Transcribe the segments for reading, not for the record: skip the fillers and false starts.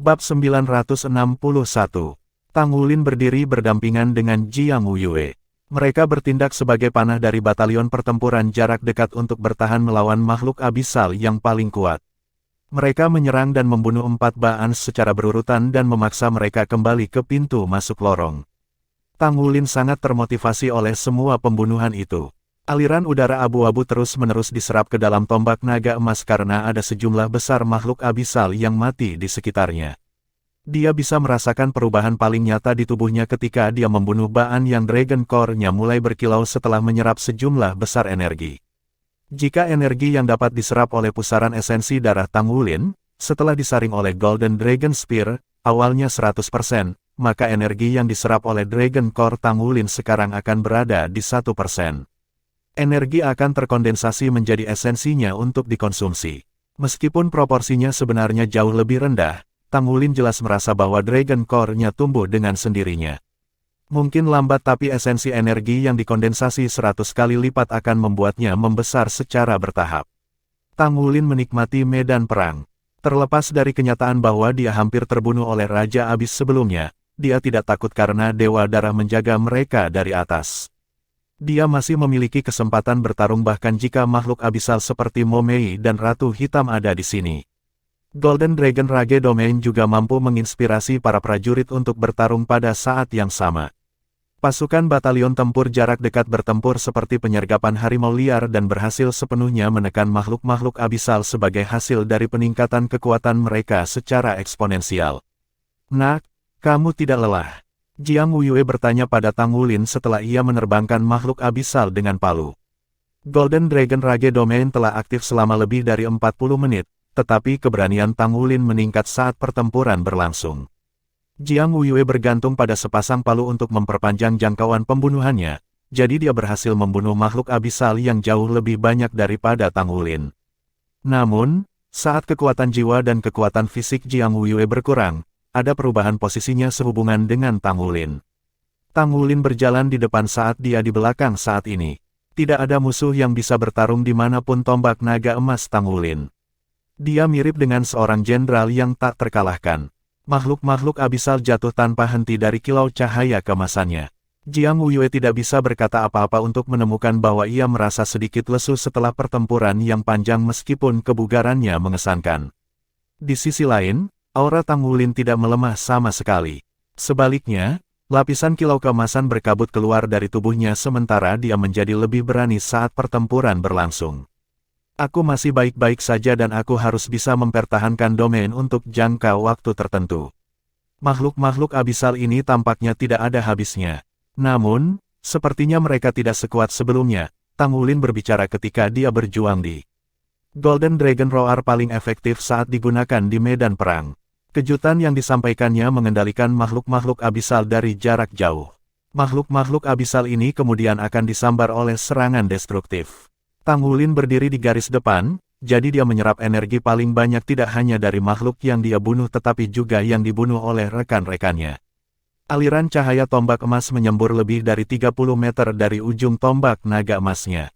Bab 961. Tang Wulin berdiri berdampingan dengan Jiang Wuyue. Mereka bertindak sebagai panah dari batalion pertempuran jarak dekat untuk bertahan melawan makhluk abisal yang paling kuat. Mereka menyerang dan membunuh 4 Ba'an secara berurutan dan memaksa mereka kembali ke pintu masuk lorong. Tang Wulin sangat termotivasi oleh semua pembunuhan itu. Aliran udara abu-abu terus-menerus diserap ke dalam tombak naga emas karena ada sejumlah besar makhluk abisal yang mati di sekitarnya. Dia bisa merasakan perubahan paling nyata di tubuhnya ketika dia membunuh Ba'an yang Dragon Core-nya mulai berkilau setelah menyerap sejumlah besar energi. Jika energi yang dapat diserap oleh pusaran esensi darah Tang Wulin, setelah disaring oleh Golden Dragon Spear, awalnya 100%, maka energi yang diserap oleh Dragon Core Tang Wulin sekarang akan berada di 1%. Energi akan terkondensasi menjadi esensinya untuk dikonsumsi. Meskipun proporsinya sebenarnya jauh lebih rendah, Tang Wulin jelas merasa bahwa Dragon Core-nya tumbuh dengan sendirinya. Mungkin lambat tapi esensi energi yang dikondensasi 100 kali lipat akan membuatnya membesar secara bertahap. Tang Wulin menikmati medan perang. Terlepas dari kenyataan bahwa dia hampir terbunuh oleh Raja Abis sebelumnya, dia tidak takut karena Dewa Darah menjaga mereka dari atas. Dia masih memiliki kesempatan bertarung bahkan jika makhluk abisal seperti Momei dan Ratu Hitam ada di sini. Golden Dragon Rage Domain juga mampu menginspirasi para prajurit untuk bertarung pada saat yang sama. Pasukan batalion tempur jarak dekat bertempur seperti penyergapan harimau liar dan berhasil sepenuhnya menekan makhluk-makhluk abisal sebagai hasil dari peningkatan kekuatan mereka secara eksponensial. Nak, kamu tidak lelah? Jiang Wuyue bertanya pada Tang Wulin setelah ia menerbangkan makhluk abisal dengan palu. Golden Dragon Rage Domain telah aktif selama lebih dari 40 menit, tetapi keberanian Tang Wulin meningkat saat pertempuran berlangsung. Jiang Wuyue bergantung pada sepasang palu untuk memperpanjang jangkauan pembunuhannya, jadi dia berhasil membunuh makhluk abisal yang jauh lebih banyak daripada Tang Wulin. Namun, saat kekuatan jiwa dan kekuatan fisik Jiang Wuyue berkurang, ada perubahan posisinya sehubungan dengan Tang Wulin. Tang Wulin berjalan di depan saat dia di belakang saat ini. Tidak ada musuh yang bisa bertarung dimanapun tombak naga emas Tang Wulin. Dia mirip dengan seorang jenderal yang tak terkalahkan. Makhluk-makhluk abisal jatuh tanpa henti dari kilau cahaya kemasannya. Jiang Wuyue tidak bisa berkata apa-apa untuk menemukan bahwa ia merasa sedikit lesu setelah pertempuran yang panjang meskipun kebugarannya mengesankan. Di sisi lain, aura Tang Wulin tidak melemah sama sekali. Sebaliknya, lapisan kilau keemasan berkabut keluar dari tubuhnya sementara dia menjadi lebih berani saat pertempuran berlangsung. Aku masih baik-baik saja dan aku harus bisa mempertahankan domain untuk jangka waktu tertentu. Makhluk-makhluk abisal ini tampaknya tidak ada habisnya. Namun, sepertinya mereka tidak sekuat sebelumnya, Tang Wulin berbicara ketika dia berjuang di Golden Dragon Roar paling efektif saat digunakan di medan perang. Kejutan yang disampaikannya mengendalikan makhluk-makhluk abisal dari jarak jauh. Makhluk-makhluk abisal ini kemudian akan disambar oleh serangan destruktif. Tang Wulin berdiri di garis depan, jadi dia menyerap energi paling banyak tidak hanya dari makhluk yang dia bunuh tetapi juga yang dibunuh oleh rekan-rekannya. Aliran cahaya tombak emas menyembur lebih dari 30 meter dari ujung tombak naga emasnya.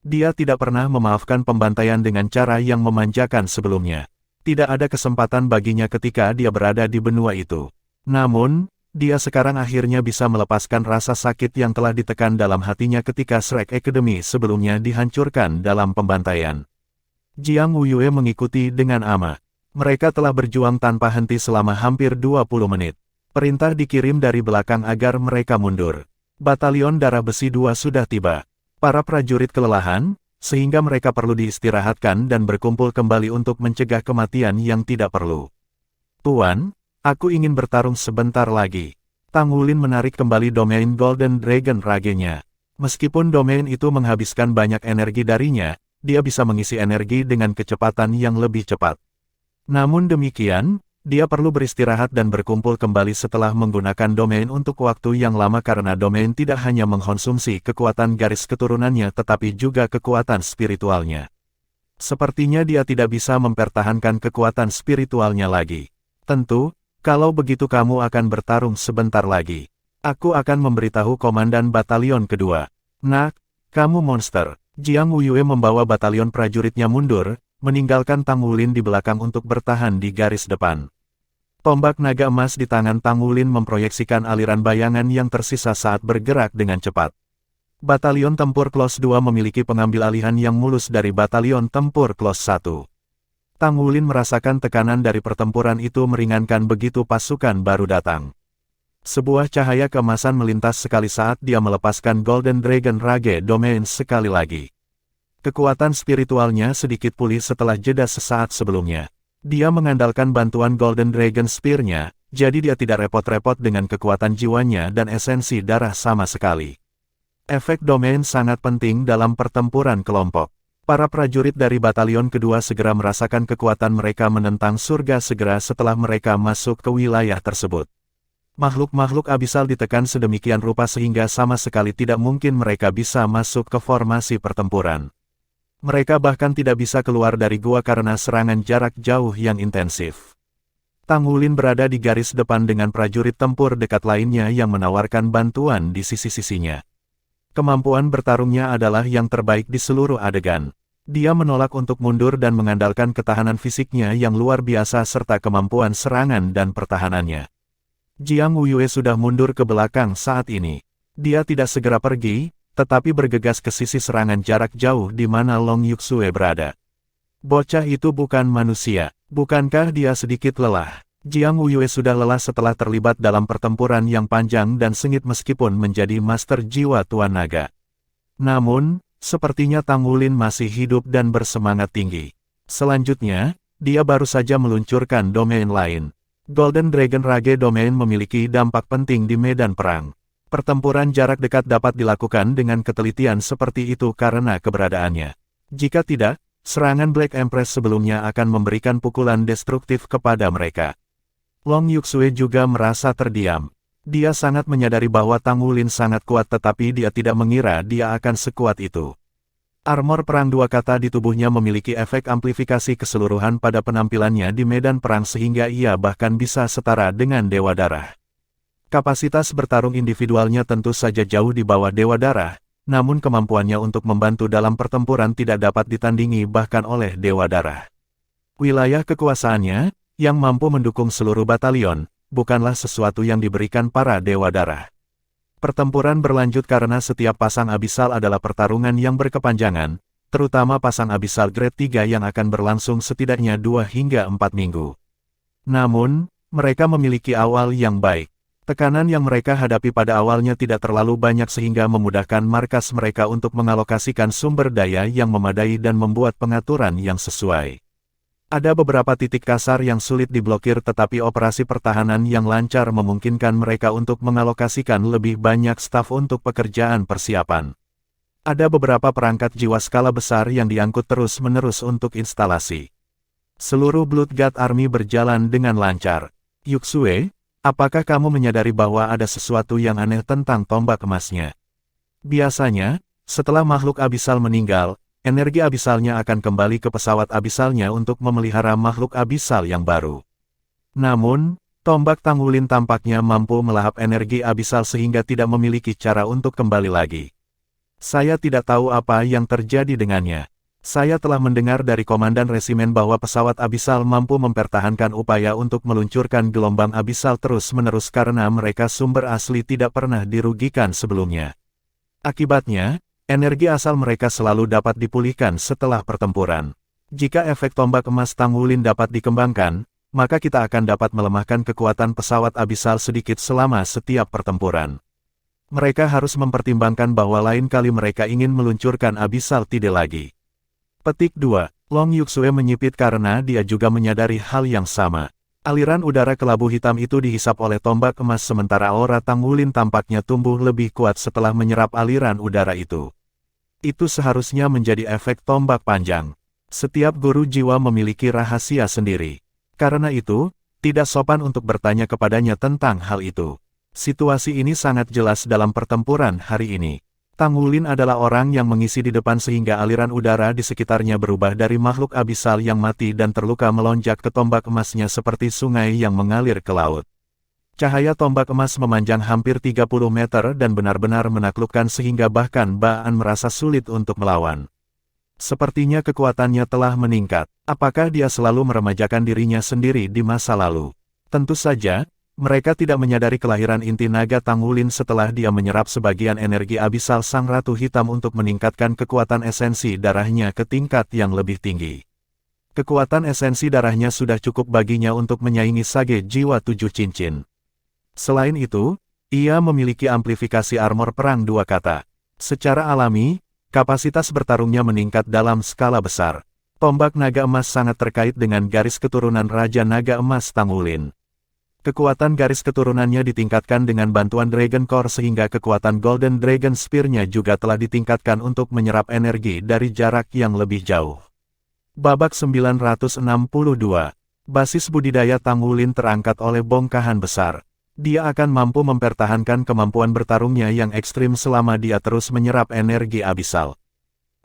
Dia tidak pernah memaafkan pembantaian dengan cara yang memanjakan sebelumnya. Tidak ada kesempatan baginya ketika dia berada di benua itu. Namun, dia sekarang akhirnya bisa melepaskan rasa sakit yang telah ditekan dalam hatinya ketika Shrek Academy sebelumnya dihancurkan dalam pembantaian. Jiang Wuyue mengikuti dengan ama. Mereka telah berjuang tanpa henti selama hampir 20 menit. Perintah dikirim dari belakang agar mereka mundur. Batalion Darah Besi 2 sudah tiba. Para prajurit kelelahan, sehingga mereka perlu diistirahatkan dan berkumpul kembali untuk mencegah kematian yang tidak perlu. Tuan, aku ingin bertarung sebentar lagi. Tang Wulin menarik kembali domain Golden Dragon Rage-nya. Meskipun domain itu menghabiskan banyak energi darinya, dia bisa mengisi energi dengan kecepatan yang lebih cepat. Namun demikian, dia perlu beristirahat dan berkumpul kembali setelah menggunakan domain untuk waktu yang lama karena domain tidak hanya mengkonsumsi kekuatan garis keturunannya tetapi juga kekuatan spiritualnya. Sepertinya dia tidak bisa mempertahankan kekuatan spiritualnya lagi. Tentu, kalau begitu kamu akan bertarung sebentar lagi. Aku akan memberitahu komandan batalion kedua. Nak, kamu monster. Jiang Wuyue membawa batalion prajuritnya mundur, meninggalkan Tang Wulin di belakang untuk bertahan di garis depan. Tombak naga emas di tangan Tangulin memproyeksikan aliran bayangan yang tersisa saat bergerak dengan cepat. Batalion Tempur Close 2 memiliki pengambil alihan yang mulus dari Batalion Tempur Close 1. Tangulin merasakan tekanan dari pertempuran itu meringankan begitu pasukan baru datang. Sebuah cahaya keemasan melintas sekali saat dia melepaskan Golden Dragon Rage Domain sekali lagi. Kekuatan spiritualnya sedikit pulih setelah jeda sesaat sebelumnya. Dia mengandalkan bantuan Golden Dragon Spear-nya, jadi dia tidak repot-repot dengan kekuatan jiwanya dan esensi darah sama sekali. Efek domain sangat penting dalam pertempuran kelompok. Para prajurit dari batalion kedua segera merasakan kekuatan mereka menentang surga segera setelah mereka masuk ke wilayah tersebut. Makhluk-makhluk abisal ditekan sedemikian rupa sehingga sama sekali tidak mungkin mereka bisa masuk ke formasi pertempuran. Mereka bahkan tidak bisa keluar dari gua karena serangan jarak jauh yang intensif. Tangulin berada di garis depan dengan prajurit tempur dekat lainnya yang menawarkan bantuan di sisi-sisinya. Kemampuan bertarungnya adalah yang terbaik di seluruh adegan. Dia menolak untuk mundur dan mengandalkan ketahanan fisiknya yang luar biasa serta kemampuan serangan dan pertahanannya. Jiang Wuyue sudah mundur ke belakang saat ini. Dia tidak segera pergi, tetapi bergegas ke sisi serangan jarak jauh di mana Long Yuxue berada. Bocah itu bukan manusia. Bukankah dia sedikit lelah? Jiang Wuyue sudah lelah setelah terlibat dalam pertempuran yang panjang dan sengit meskipun menjadi master jiwa Tuan Naga. Namun, sepertinya Tangulin masih hidup dan bersemangat tinggi. Selanjutnya, dia baru saja meluncurkan domain lain. Golden Dragon Rage Domain memiliki dampak penting di medan perang. Pertempuran jarak dekat dapat dilakukan dengan ketelitian seperti itu karena keberadaannya. Jika tidak, serangan Black Empress sebelumnya akan memberikan pukulan destruktif kepada mereka. Long Yuxue juga merasa terdiam. Dia sangat menyadari bahwa Tangulin sangat kuat tetapi dia tidak mengira dia akan sekuat itu. Armor perang dua kata di tubuhnya memiliki efek amplifikasi keseluruhan pada penampilannya di medan perang sehingga ia bahkan bisa setara dengan Dewa Darah. Kapasitas bertarung individualnya tentu saja jauh di bawah Dewa Darah, namun kemampuannya untuk membantu dalam pertempuran tidak dapat ditandingi bahkan oleh Dewa Darah. Wilayah kekuasaannya, yang mampu mendukung seluruh batalion, bukanlah sesuatu yang diberikan para Dewa Darah. Pertempuran berlanjut karena setiap pasang abisal adalah pertarungan yang berkepanjangan, terutama pasang abisal grade 3 yang akan berlangsung setidaknya 2 hingga 4 minggu. Namun, mereka memiliki awal yang baik. Tekanan yang mereka hadapi pada awalnya tidak terlalu banyak sehingga memudahkan markas mereka untuk mengalokasikan sumber daya yang memadai dan membuat pengaturan yang sesuai. Ada beberapa titik kasar yang sulit diblokir tetapi operasi pertahanan yang lancar memungkinkan mereka untuk mengalokasikan lebih banyak staf untuk pekerjaan persiapan. Ada beberapa perangkat jiwa skala besar yang diangkut terus-menerus untuk instalasi. Seluruh Blood God Army berjalan dengan lancar. Yuxue, apakah kamu menyadari bahwa ada sesuatu yang aneh tentang tombak emasnya? Biasanya, setelah makhluk abisal meninggal, energi abisalnya akan kembali ke pesawat abisalnya untuk memelihara makhluk abisal yang baru. Namun, tombak Tangulin tampaknya mampu melahap energi abisal sehingga tidak memiliki cara untuk kembali lagi. Saya tidak tahu apa yang terjadi dengannya. Saya telah mendengar dari komandan resimen bahwa pesawat abisal mampu mempertahankan upaya untuk meluncurkan gelombang abisal terus-menerus karena mereka sumber asli tidak pernah dirugikan sebelumnya. Akibatnya, energi asal mereka selalu dapat dipulihkan setelah pertempuran. Jika efek tombak emas Tangulin dapat dikembangkan, maka kita akan dapat melemahkan kekuatan pesawat abisal sedikit selama setiap pertempuran. Mereka harus mempertimbangkan bahwa lain kali mereka ingin meluncurkan abisal tidak lagi. Petik 2. Long Yuxue menyipit karena dia juga menyadari hal yang sama. Aliran udara kelabu hitam itu dihisap oleh tombak emas sementara aura Tangulin tampaknya tumbuh lebih kuat setelah menyerap aliran udara itu. Itu seharusnya menjadi efek tombak panjang. Setiap guru jiwa memiliki rahasia sendiri. Karena itu, tidak sopan untuk bertanya kepadanya tentang hal itu. Situasi ini sangat jelas dalam pertempuran hari ini. Tangulin adalah orang yang mengisi di depan sehingga aliran udara di sekitarnya berubah dari makhluk abisal yang mati dan terluka melonjak ke tombak emasnya seperti sungai yang mengalir ke laut. Cahaya tombak emas memanjang hampir 30 meter dan benar-benar menaklukkan sehingga bahkan Baan merasa sulit untuk melawan. Sepertinya kekuatannya telah meningkat. Apakah dia selalu meremajakan dirinya sendiri di masa lalu? Tentu saja, mereka tidak menyadari kelahiran inti naga Tangulin setelah dia menyerap sebagian energi abisal Sang Ratu Hitam untuk meningkatkan kekuatan esensi darahnya ke tingkat yang lebih tinggi. Kekuatan esensi darahnya sudah cukup baginya untuk menyaingi Sage Jiwa 7 Cincin. Selain itu, ia memiliki amplifikasi armor perang dua kata. Secara alami, kapasitas bertarungnya meningkat dalam skala besar. Tombak naga emas sangat terkait dengan garis keturunan Raja Naga Emas Tangulin. Kekuatan garis keturunannya ditingkatkan dengan bantuan Dragon Core sehingga kekuatan Golden Dragon Spear-nya juga telah ditingkatkan untuk menyerap energi dari jarak yang lebih jauh. Babak 962. Basis budidaya Tangulin terangkat oleh bongkahan besar. Dia akan mampu mempertahankan kemampuan bertarungnya yang ekstrim selama dia terus menyerap energi abisal.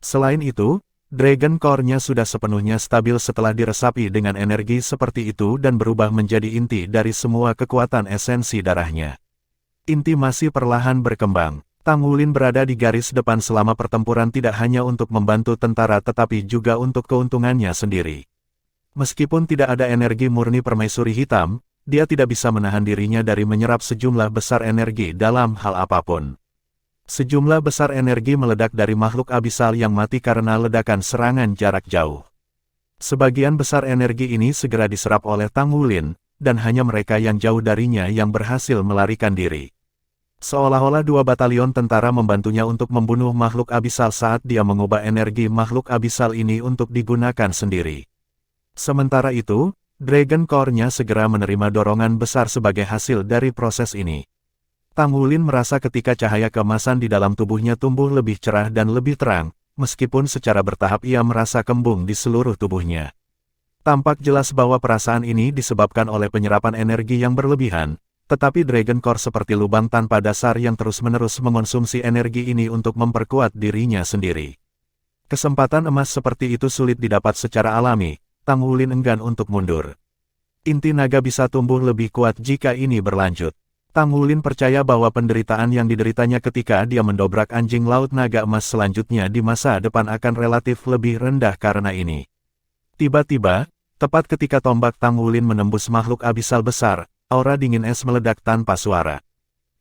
Selain itu, Dragon Core-nya sudah sepenuhnya stabil setelah diresapi dengan energi seperti itu dan berubah menjadi inti dari semua kekuatan esensi darahnya. Inti masih perlahan berkembang. Tangulin berada di garis depan selama pertempuran tidak hanya untuk membantu tentara tetapi juga untuk keuntungannya sendiri. Meskipun tidak ada energi murni permaisuri hitam, dia tidak bisa menahan dirinya dari menyerap sejumlah besar energi dalam hal apapun. Sejumlah besar energi meledak dari makhluk abisal yang mati karena ledakan serangan jarak jauh. Sebagian besar energi ini segera diserap oleh Tangulin, dan hanya mereka yang jauh darinya yang berhasil melarikan diri. Seolah-olah dua batalion tentara membantunya untuk membunuh makhluk abisal saat dia mengubah energi makhluk abisal ini untuk digunakan sendiri. Sementara itu, Dragon Core-nya segera menerima dorongan besar sebagai hasil dari proses ini. Tangulin merasa ketika cahaya keemasan di dalam tubuhnya tumbuh lebih cerah dan lebih terang, meskipun secara bertahap ia merasa kembung di seluruh tubuhnya. Tampak jelas bahwa perasaan ini disebabkan oleh penyerapan energi yang berlebihan, tetapi Dragon Core seperti lubang tanpa dasar yang terus-menerus mengonsumsi energi ini untuk memperkuat dirinya sendiri. Kesempatan emas seperti itu sulit didapat secara alami, Tangulin enggan untuk mundur. Inti naga bisa tumbuh lebih kuat jika ini berlanjut. Tangulin percaya bahwa penderitaan yang dideritanya ketika dia mendobrak anjing laut naga emas selanjutnya di masa depan akan relatif lebih rendah karena ini. Tiba-tiba, tepat ketika tombak Tangulin menembus makhluk abisal besar, aura dingin es meledak tanpa suara.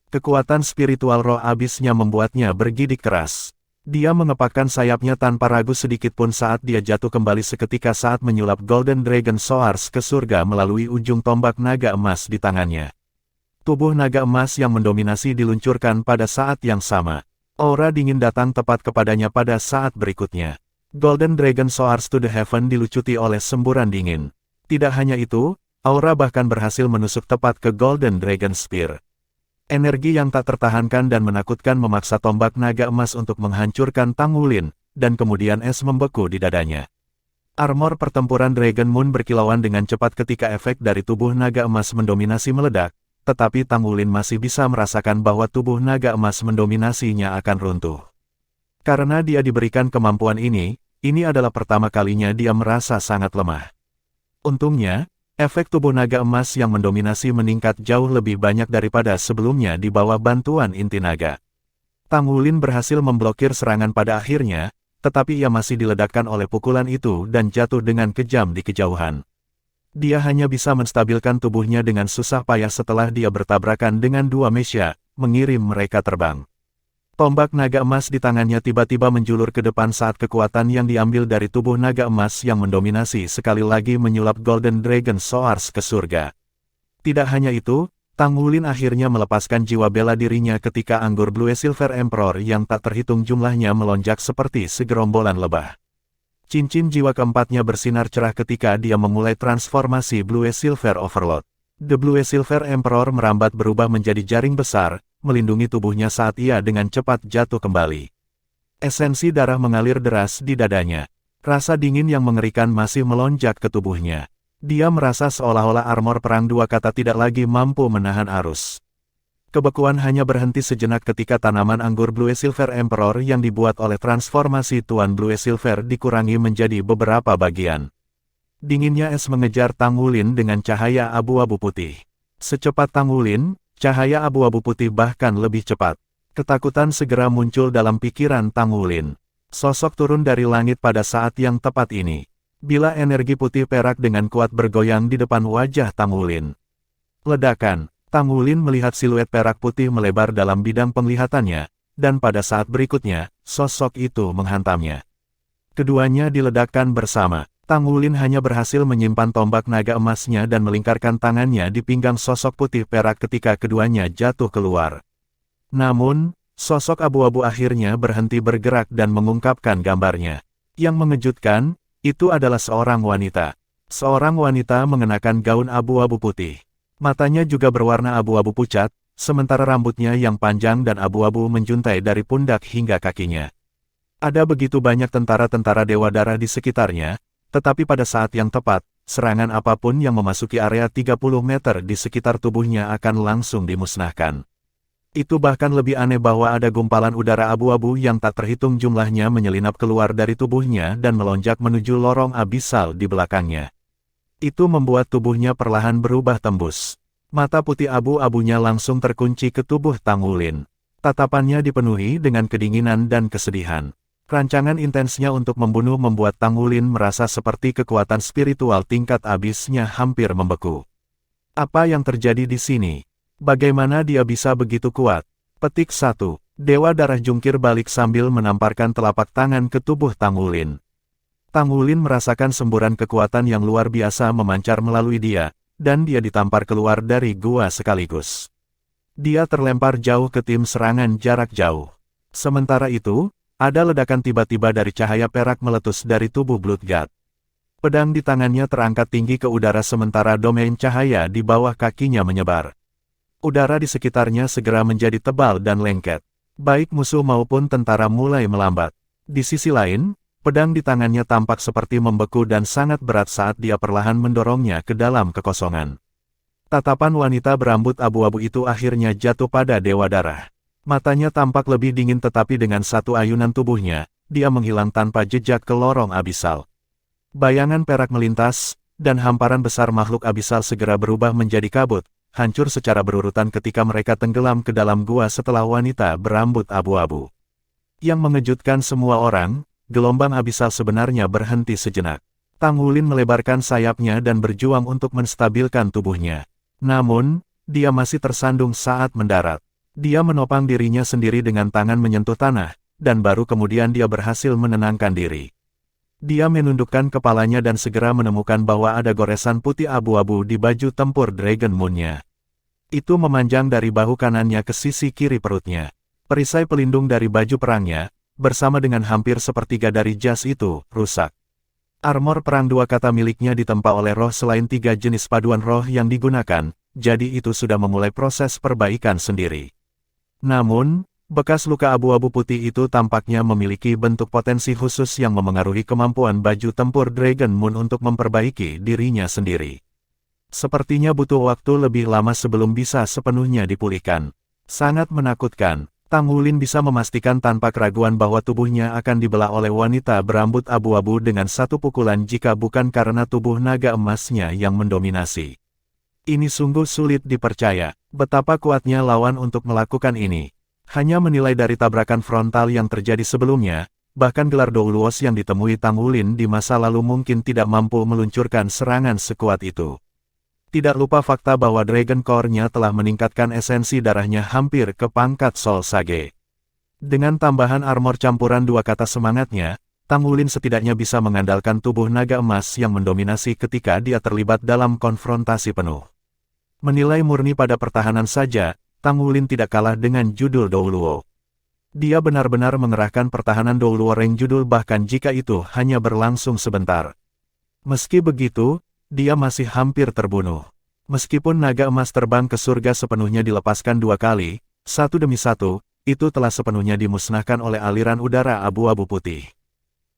Kekuatan spiritual roh abisnya membuatnya bergidik keras. Dia mengepakkan sayapnya tanpa ragu sedikit pun saat dia jatuh kembali seketika saat menyulap Golden Dragon Swords ke surga melalui ujung tombak naga emas di tangannya. Tubuh naga emas yang mendominasi diluncurkan pada saat yang sama. Aura dingin datang tepat kepadanya pada saat berikutnya. Golden Dragon Swords to the Heaven dilucuti oleh semburan dingin. Tidak hanya itu, aura bahkan berhasil menusuk tepat ke Golden Dragon Spear. Energi yang tak tertahankan dan menakutkan memaksa tombak naga emas untuk menghancurkan Tangulin, dan kemudian es membeku di dadanya. Armor pertempuran Dragon Moon berkilauan dengan cepat ketika efek dari tubuh naga emas mendominasi meledak, tetapi Tangulin masih bisa merasakan bahwa tubuh naga emas mendominasinya akan runtuh. Karena dia diberikan kemampuan ini adalah pertama kalinya dia merasa sangat lemah. Untungnya, efek tubuh naga emas yang mendominasi meningkat jauh lebih banyak daripada sebelumnya di bawah bantuan inti naga. Tangulin berhasil memblokir serangan pada akhirnya, tetapi ia masih diledakkan oleh pukulan itu dan jatuh dengan kejam di kejauhan. Dia hanya bisa menstabilkan tubuhnya dengan susah payah setelah dia bertabrakan dengan dua Mesya, mengirim mereka terbang. Tombak naga emas di tangannya tiba-tiba menjulur ke depan saat kekuatan yang diambil dari tubuh naga emas yang mendominasi sekali lagi menyulap Golden Dragon Swords ke surga. Tidak hanya itu, Tangulin akhirnya melepaskan jiwa bela dirinya ketika anggur Blue Silver Emperor yang tak terhitung jumlahnya melonjak seperti segerombolan lebah. Cincin jiwa keempatnya bersinar cerah ketika dia memulai transformasi Blue Silver Overload. The Blue Silver Emperor merambat berubah menjadi jaring besar, melindungi tubuhnya saat ia dengan cepat jatuh kembali. Esensi darah mengalir deras di dadanya. Rasa dingin yang mengerikan masih melonjak ke tubuhnya. Dia merasa seolah-olah armor perang dua kata tidak lagi mampu menahan arus. Kebekuan hanya berhenti sejenak ketika tanaman anggur Blue Silver Emperor yang dibuat oleh transformasi Tuan Blue Silver dikurangi menjadi beberapa bagian. Dinginnya es mengejar Tangulin dengan cahaya abu-abu putih. Secepat Tangulin, cahaya abu-abu putih bahkan lebih cepat. Ketakutan segera muncul dalam pikiran Tangulin. Sosok turun dari langit pada saat yang tepat ini. Bila energi putih perak dengan kuat bergoyang di depan wajah Tangulin. Ledakan. Tangulin melihat siluet perak putih melebar dalam bidang penglihatannya, dan pada saat berikutnya, sosok itu menghantamnya. Keduanya diledakkan bersama. Tangulin hanya berhasil menyimpan tombak naga emasnya dan melingkarkan tangannya di pinggang sosok putih perak ketika keduanya jatuh keluar. Namun, sosok abu-abu akhirnya berhenti bergerak dan mengungkapkan gambarnya. Yang mengejutkan, itu adalah seorang wanita. Seorang wanita mengenakan gaun abu-abu putih. Matanya juga berwarna abu-abu pucat, sementara rambutnya yang panjang dan abu-abu menjuntai dari pundak hingga kakinya. Ada begitu banyak tentara-tentara Dewa Darah di sekitarnya, tetapi pada saat yang tepat, serangan apapun yang memasuki area 30 meter di sekitar tubuhnya akan langsung dimusnahkan. Itu bahkan lebih aneh bahwa ada gumpalan udara abu-abu yang tak terhitung jumlahnya menyelinap keluar dari tubuhnya dan melonjak menuju lorong abisal di belakangnya. Itu membuat tubuhnya perlahan berubah tembus. Mata putih abu-abunya langsung terkunci ke tubuh Tangulin. Tatapannya dipenuhi dengan kedinginan dan kesedihan. Rancangan intensnya untuk membunuh membuat Tangulin merasa seperti kekuatan spiritual tingkat abisnya hampir membeku. Apa yang terjadi di sini? Bagaimana dia bisa begitu kuat? Petik 1. Dewa Darah jungkir balik sambil menamparkan telapak tangan ke tubuh Tangulin. Tangulin merasakan semburan kekuatan yang luar biasa memancar melalui dia, dan dia ditampar keluar dari gua sekaligus. Dia terlempar jauh ke tim serangan jarak jauh. Sementara itu, ada ledakan tiba-tiba dari cahaya perak meletus dari tubuh Bloodgod. Pedang di tangannya terangkat tinggi ke udara sementara domain cahaya di bawah kakinya menyebar. Udara di sekitarnya segera menjadi tebal dan lengket. Baik musuh maupun tentara mulai melambat. Di sisi lain, pedang di tangannya tampak seperti membeku dan sangat berat saat dia perlahan mendorongnya ke dalam kekosongan. Tatapan wanita berambut abu-abu itu akhirnya jatuh pada Dewa Darah. Matanya tampak lebih dingin tetapi dengan satu ayunan tubuhnya, dia menghilang tanpa jejak ke lorong abisal. Bayangan perak melintas, dan hamparan besar makhluk abisal segera berubah menjadi kabut, hancur secara berurutan ketika mereka tenggelam ke dalam gua setelah wanita berambut abu-abu. Yang mengejutkan semua orang, gelombang abisal sebenarnya berhenti sejenak. Tangulin melebarkan sayapnya dan berjuang untuk menstabilkan tubuhnya. Namun, dia masih tersandung saat mendarat. Dia menopang dirinya sendiri dengan tangan menyentuh tanah, dan baru kemudian dia berhasil menenangkan diri. Dia menundukkan kepalanya dan segera menemukan bahwa ada goresan putih abu-abu di baju tempur Dragon Moon-nya. Itu memanjang dari bahu kanannya ke sisi kiri perutnya. Perisai pelindung dari baju perangnya, bersama dengan hampir sepertiga dari jas itu, rusak. Armor perang dua kata miliknya ditempa oleh roh selain 3 jenis paduan roh yang digunakan, jadi itu sudah memulai proses perbaikan sendiri. Namun, bekas luka abu-abu putih itu tampaknya memiliki bentuk potensi khusus yang memengaruhi kemampuan baju tempur Dragon Moon untuk memperbaiki dirinya sendiri. Sepertinya butuh waktu lebih lama sebelum bisa sepenuhnya dipulihkan. Sangat menakutkan. Tangulin bisa memastikan tanpa keraguan bahwa tubuhnya akan dibelah oleh wanita berambut abu-abu dengan satu pukulan jika bukan karena tubuh naga emasnya yang mendominasi. Ini sungguh sulit dipercaya, betapa kuatnya lawan untuk melakukan ini. Hanya menilai dari tabrakan frontal yang terjadi sebelumnya, bahkan gelar Doulos yang ditemui Tangulin di masa lalu mungkin tidak mampu meluncurkan serangan sekuat itu. Tidak lupa fakta bahwa Dragon Core-nya telah meningkatkan esensi darahnya hampir ke pangkat Soul Sage. Dengan tambahan armor campuran dua kata semangatnya, Tangulin setidaknya bisa mengandalkan tubuh naga emas yang mendominasi ketika dia terlibat dalam konfrontasi penuh. Menilai murni pada pertahanan saja, Tangulin tidak kalah dengan judul Douluo. Dia benar-benar mengerahkan pertahanan Douluo Rank judul bahkan jika itu hanya berlangsung sebentar. Meski begitu, dia masih hampir terbunuh. Meskipun naga emas terbang ke surga sepenuhnya dilepaskan 2 kali, satu demi satu, itu telah sepenuhnya dimusnahkan oleh aliran udara abu-abu putih.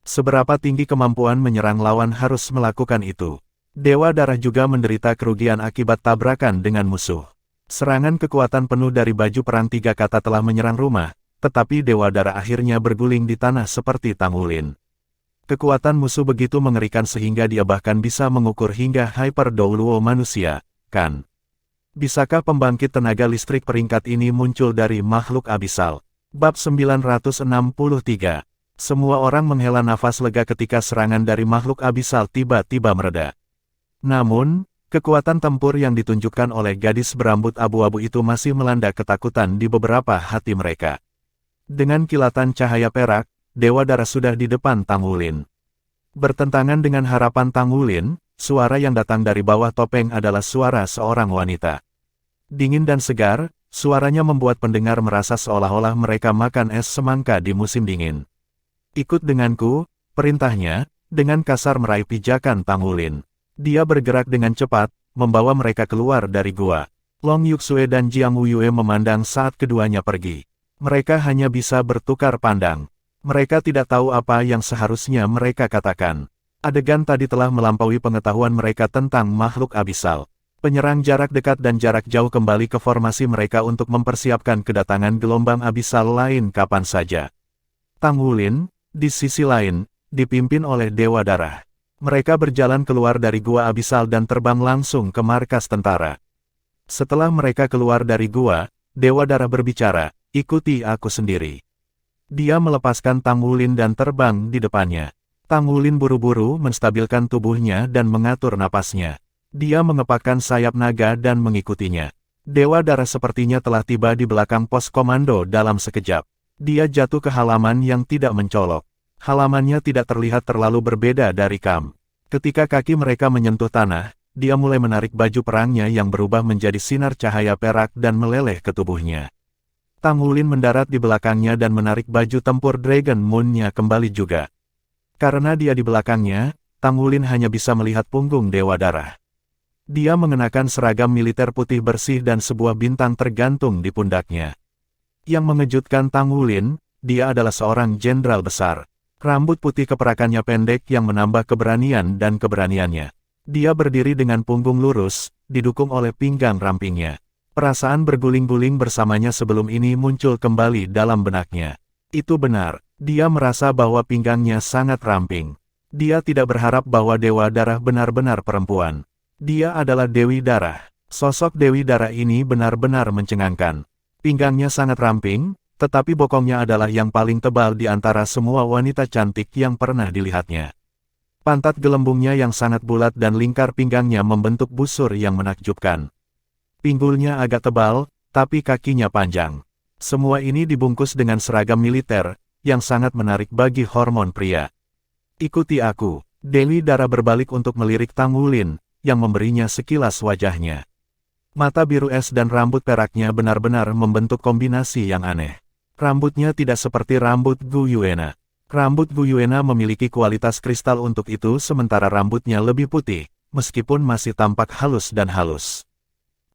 Seberapa tinggi kemampuan menyerang lawan harus melakukan itu. Dewa Darah juga menderita kerugian akibat tabrakan dengan musuh. Serangan kekuatan penuh dari baju perang 3 kata telah menyerang rumah, tetapi Dewa Darah akhirnya berguling di tanah seperti Tangulin. Kekuatan musuh begitu mengerikan sehingga dia bahkan bisa mengukur hingga Hyper Douluo manusia, kan? Bisakah pembangkit tenaga listrik peringkat ini muncul dari makhluk abisal? Bab 963. Semua orang menghela nafas lega ketika serangan dari makhluk abisal tiba-tiba mereda. Namun, Kekuatan tempur yang ditunjukkan oleh gadis berambut abu-abu itu masih melanda ketakutan di beberapa hati mereka. Dengan kilatan cahaya perak, Dewa Darah sudah di depan Tang Wulin. Bertentangan dengan harapan Tang Wulin, suara yang datang dari bawah topeng adalah suara seorang wanita. Dingin dan segar, suaranya membuat pendengar merasa seolah-olah mereka makan es semangka di musim dingin. "Ikut denganku," perintahnya, dengan kasar meraih pijakan Tang Wulin. Dia bergerak dengan cepat, membawa mereka keluar dari gua. Long Yuxue dan Jiang Wuyue memandang saat keduanya pergi. Mereka hanya bisa bertukar pandang. Mereka tidak tahu apa yang seharusnya mereka katakan. Adegan tadi telah melampaui pengetahuan mereka tentang makhluk abisal. Penyerang jarak dekat dan jarak jauh kembali ke formasi mereka untuk mempersiapkan kedatangan gelombang abisal lain kapan saja. Tang Wulin, di sisi lain, dipimpin oleh Dewa Darah. Mereka berjalan keluar dari gua abisal dan terbang langsung ke markas tentara. Setelah mereka keluar dari gua, Dewa Darah berbicara, "Ikuti aku sendiri." Dia melepaskan Tang Wulin dan terbang di depannya. Tang Wulin buru-buru menstabilkan tubuhnya dan mengatur napasnya. Dia mengepakkan sayap naga dan mengikutinya. Dewa Darah sepertinya telah tiba di belakang pos komando dalam sekejap. Dia jatuh ke halaman yang tidak mencolok. Halamannya tidak terlihat terlalu berbeda dari kamp. Ketika kaki mereka menyentuh tanah, dia mulai menarik baju perangnya yang berubah menjadi sinar cahaya perak dan meleleh ke tubuhnya. Tang Wulin mendarat di belakangnya dan menarik baju tempur Dragon Moon-nya kembali juga. Karena dia di belakangnya, Tang Wulin hanya bisa melihat punggung Dewa Darah. Dia mengenakan seragam militer putih bersih dan sebuah bintang tergantung di pundaknya. Yang mengejutkan Tang Wulin, dia adalah seorang jenderal besar. Rambut putih keperakannya pendek yang menambah keberanian dan keberaniannya. Dia berdiri dengan punggung lurus, didukung oleh pinggang rampingnya. Perasaan berguling-guling bersamanya sebelum ini muncul kembali dalam benaknya. Itu benar, dia merasa bahwa pinggangnya sangat ramping. Dia tidak berharap bahwa Dewa Darah benar-benar perempuan. Dia adalah Dewi Darah. Sosok Dewi Darah ini benar-benar mencengangkan. Pinggangnya sangat ramping, tetapi bokongnya adalah yang paling tebal di antara semua wanita cantik yang pernah dilihatnya. Pantat gelembungnya yang sangat bulat dan lingkar pinggangnya membentuk busur yang menakjubkan. Pinggulnya agak tebal, tapi kakinya panjang. Semua ini dibungkus dengan seragam militer, yang sangat menarik bagi hormon pria. "Ikuti aku." Dewi Darah berbalik untuk melirik Tang Wulin, yang memberinya sekilas wajahnya. Mata biru es dan rambut peraknya benar-benar membentuk kombinasi yang aneh. Rambutnya tidak seperti rambut Gu Yuena. Rambut Gu Yuena memiliki kualitas kristal untuk itu sementara rambutnya lebih putih, meskipun masih tampak halus dan halus.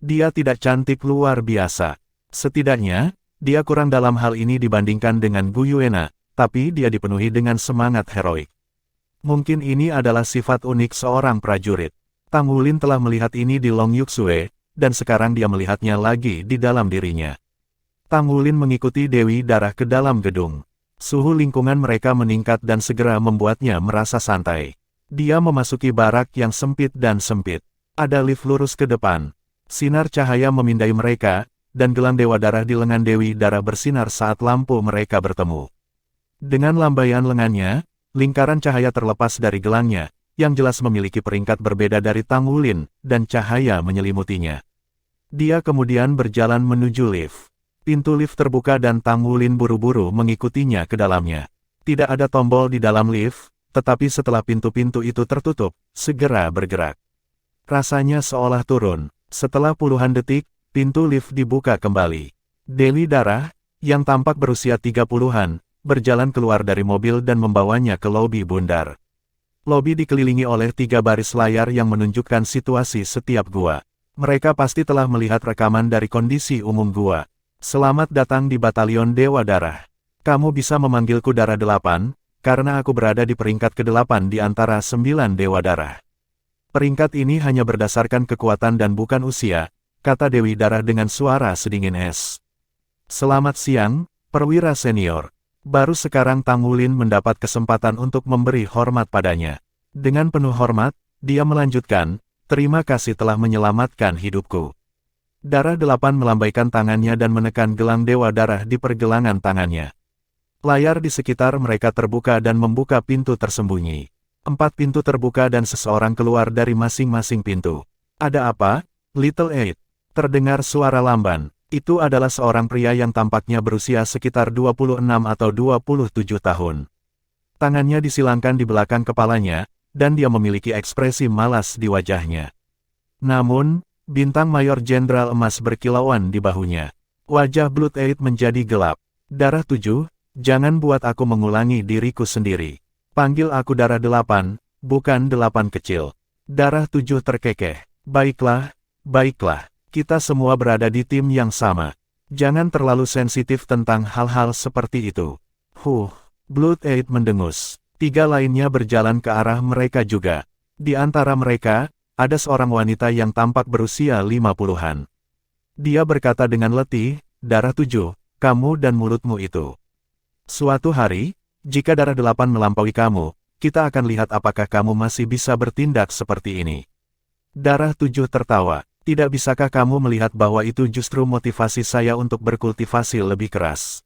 Dia tidak cantik luar biasa. Setidaknya, dia kurang dalam hal ini dibandingkan dengan Gu Yuena, tapi dia dipenuhi dengan semangat heroik. Mungkin ini adalah sifat unik seorang prajurit. Tang Wulin telah melihat ini di Long Yuxue, dan sekarang dia melihatnya lagi di dalam dirinya. Tang Wulin mengikuti Dewi Darah ke dalam gedung. Suhu lingkungan mereka meningkat dan segera membuatnya merasa santai. Dia memasuki barak yang sempit dan sempit. Ada lift lurus ke depan. Sinar cahaya memindai mereka, dan gelang Dewa Darah di lengan Dewi Darah bersinar saat lampu mereka bertemu. Dengan lambaian lengannya, lingkaran cahaya terlepas dari gelangnya, yang jelas memiliki peringkat berbeda dari Tang Wulin, dan cahaya menyelimutinya. Dia kemudian berjalan menuju lift. Pintu lift terbuka dan Tang Wulin buru-buru mengikutinya ke dalamnya. Tidak ada tombol di dalam lift, tetapi setelah pintu-pintu itu tertutup, segera bergerak. Rasanya seolah turun. Setelah puluhan detik, pintu lift dibuka kembali. Dewi Darah, yang tampak berusia 30-an, berjalan keluar dari mobil dan membawanya ke lobi bundar. Lobi dikelilingi oleh 3 baris layar yang menunjukkan situasi setiap gua. Mereka pasti telah melihat rekaman dari kondisi umum gua. "Selamat datang di Batalion Dewa Darah. Kamu bisa memanggilku Darah 8, karena aku berada di peringkat ke-8 di antara 9 Dewa Darah. Peringkat ini hanya berdasarkan kekuatan dan bukan usia," kata Dewi Darah dengan suara sedingin es. "Selamat siang, perwira senior." Baru sekarang Tang Wulin mendapat kesempatan untuk memberi hormat padanya. Dengan penuh hormat, dia melanjutkan, "Terima kasih telah menyelamatkan hidupku." Darah 8 melambaikan tangannya dan menekan gelang Dewa Darah di pergelangan tangannya. Layar di sekitar mereka terbuka dan membuka pintu tersembunyi. 4 pintu terbuka dan seseorang keluar dari masing-masing pintu. Ada apa, Little Eight? Terdengar suara lamban. Itu adalah seorang pria yang tampaknya berusia sekitar 26 atau 27 tahun. Tangannya disilangkan di belakang kepalanya, dan dia memiliki ekspresi malas di wajahnya. Namun, bintang Mayor Jenderal emas berkilauan di bahunya. Wajah Blood Eight menjadi gelap. Darah 7, jangan buat aku mengulangi diriku sendiri. Panggil aku Darah 8, bukan 8 kecil. Darah 7 terkekeh. Baiklah, baiklah. Kita semua berada di tim yang sama. Jangan terlalu sensitif tentang hal-hal seperti itu. Blood Eight mendengus. 3 lainnya berjalan ke arah mereka juga. Di antara mereka, ada seorang wanita yang tampak berusia 50-an. Dia berkata dengan letih, Darah 7, kamu dan mulutmu itu. Suatu hari, jika Darah 8 melampaui kamu, kita akan lihat apakah kamu masih bisa bertindak seperti ini. Darah 7 tertawa. Tidak bisakah kamu melihat bahwa itu justru motivasi saya untuk berkultivasi lebih keras?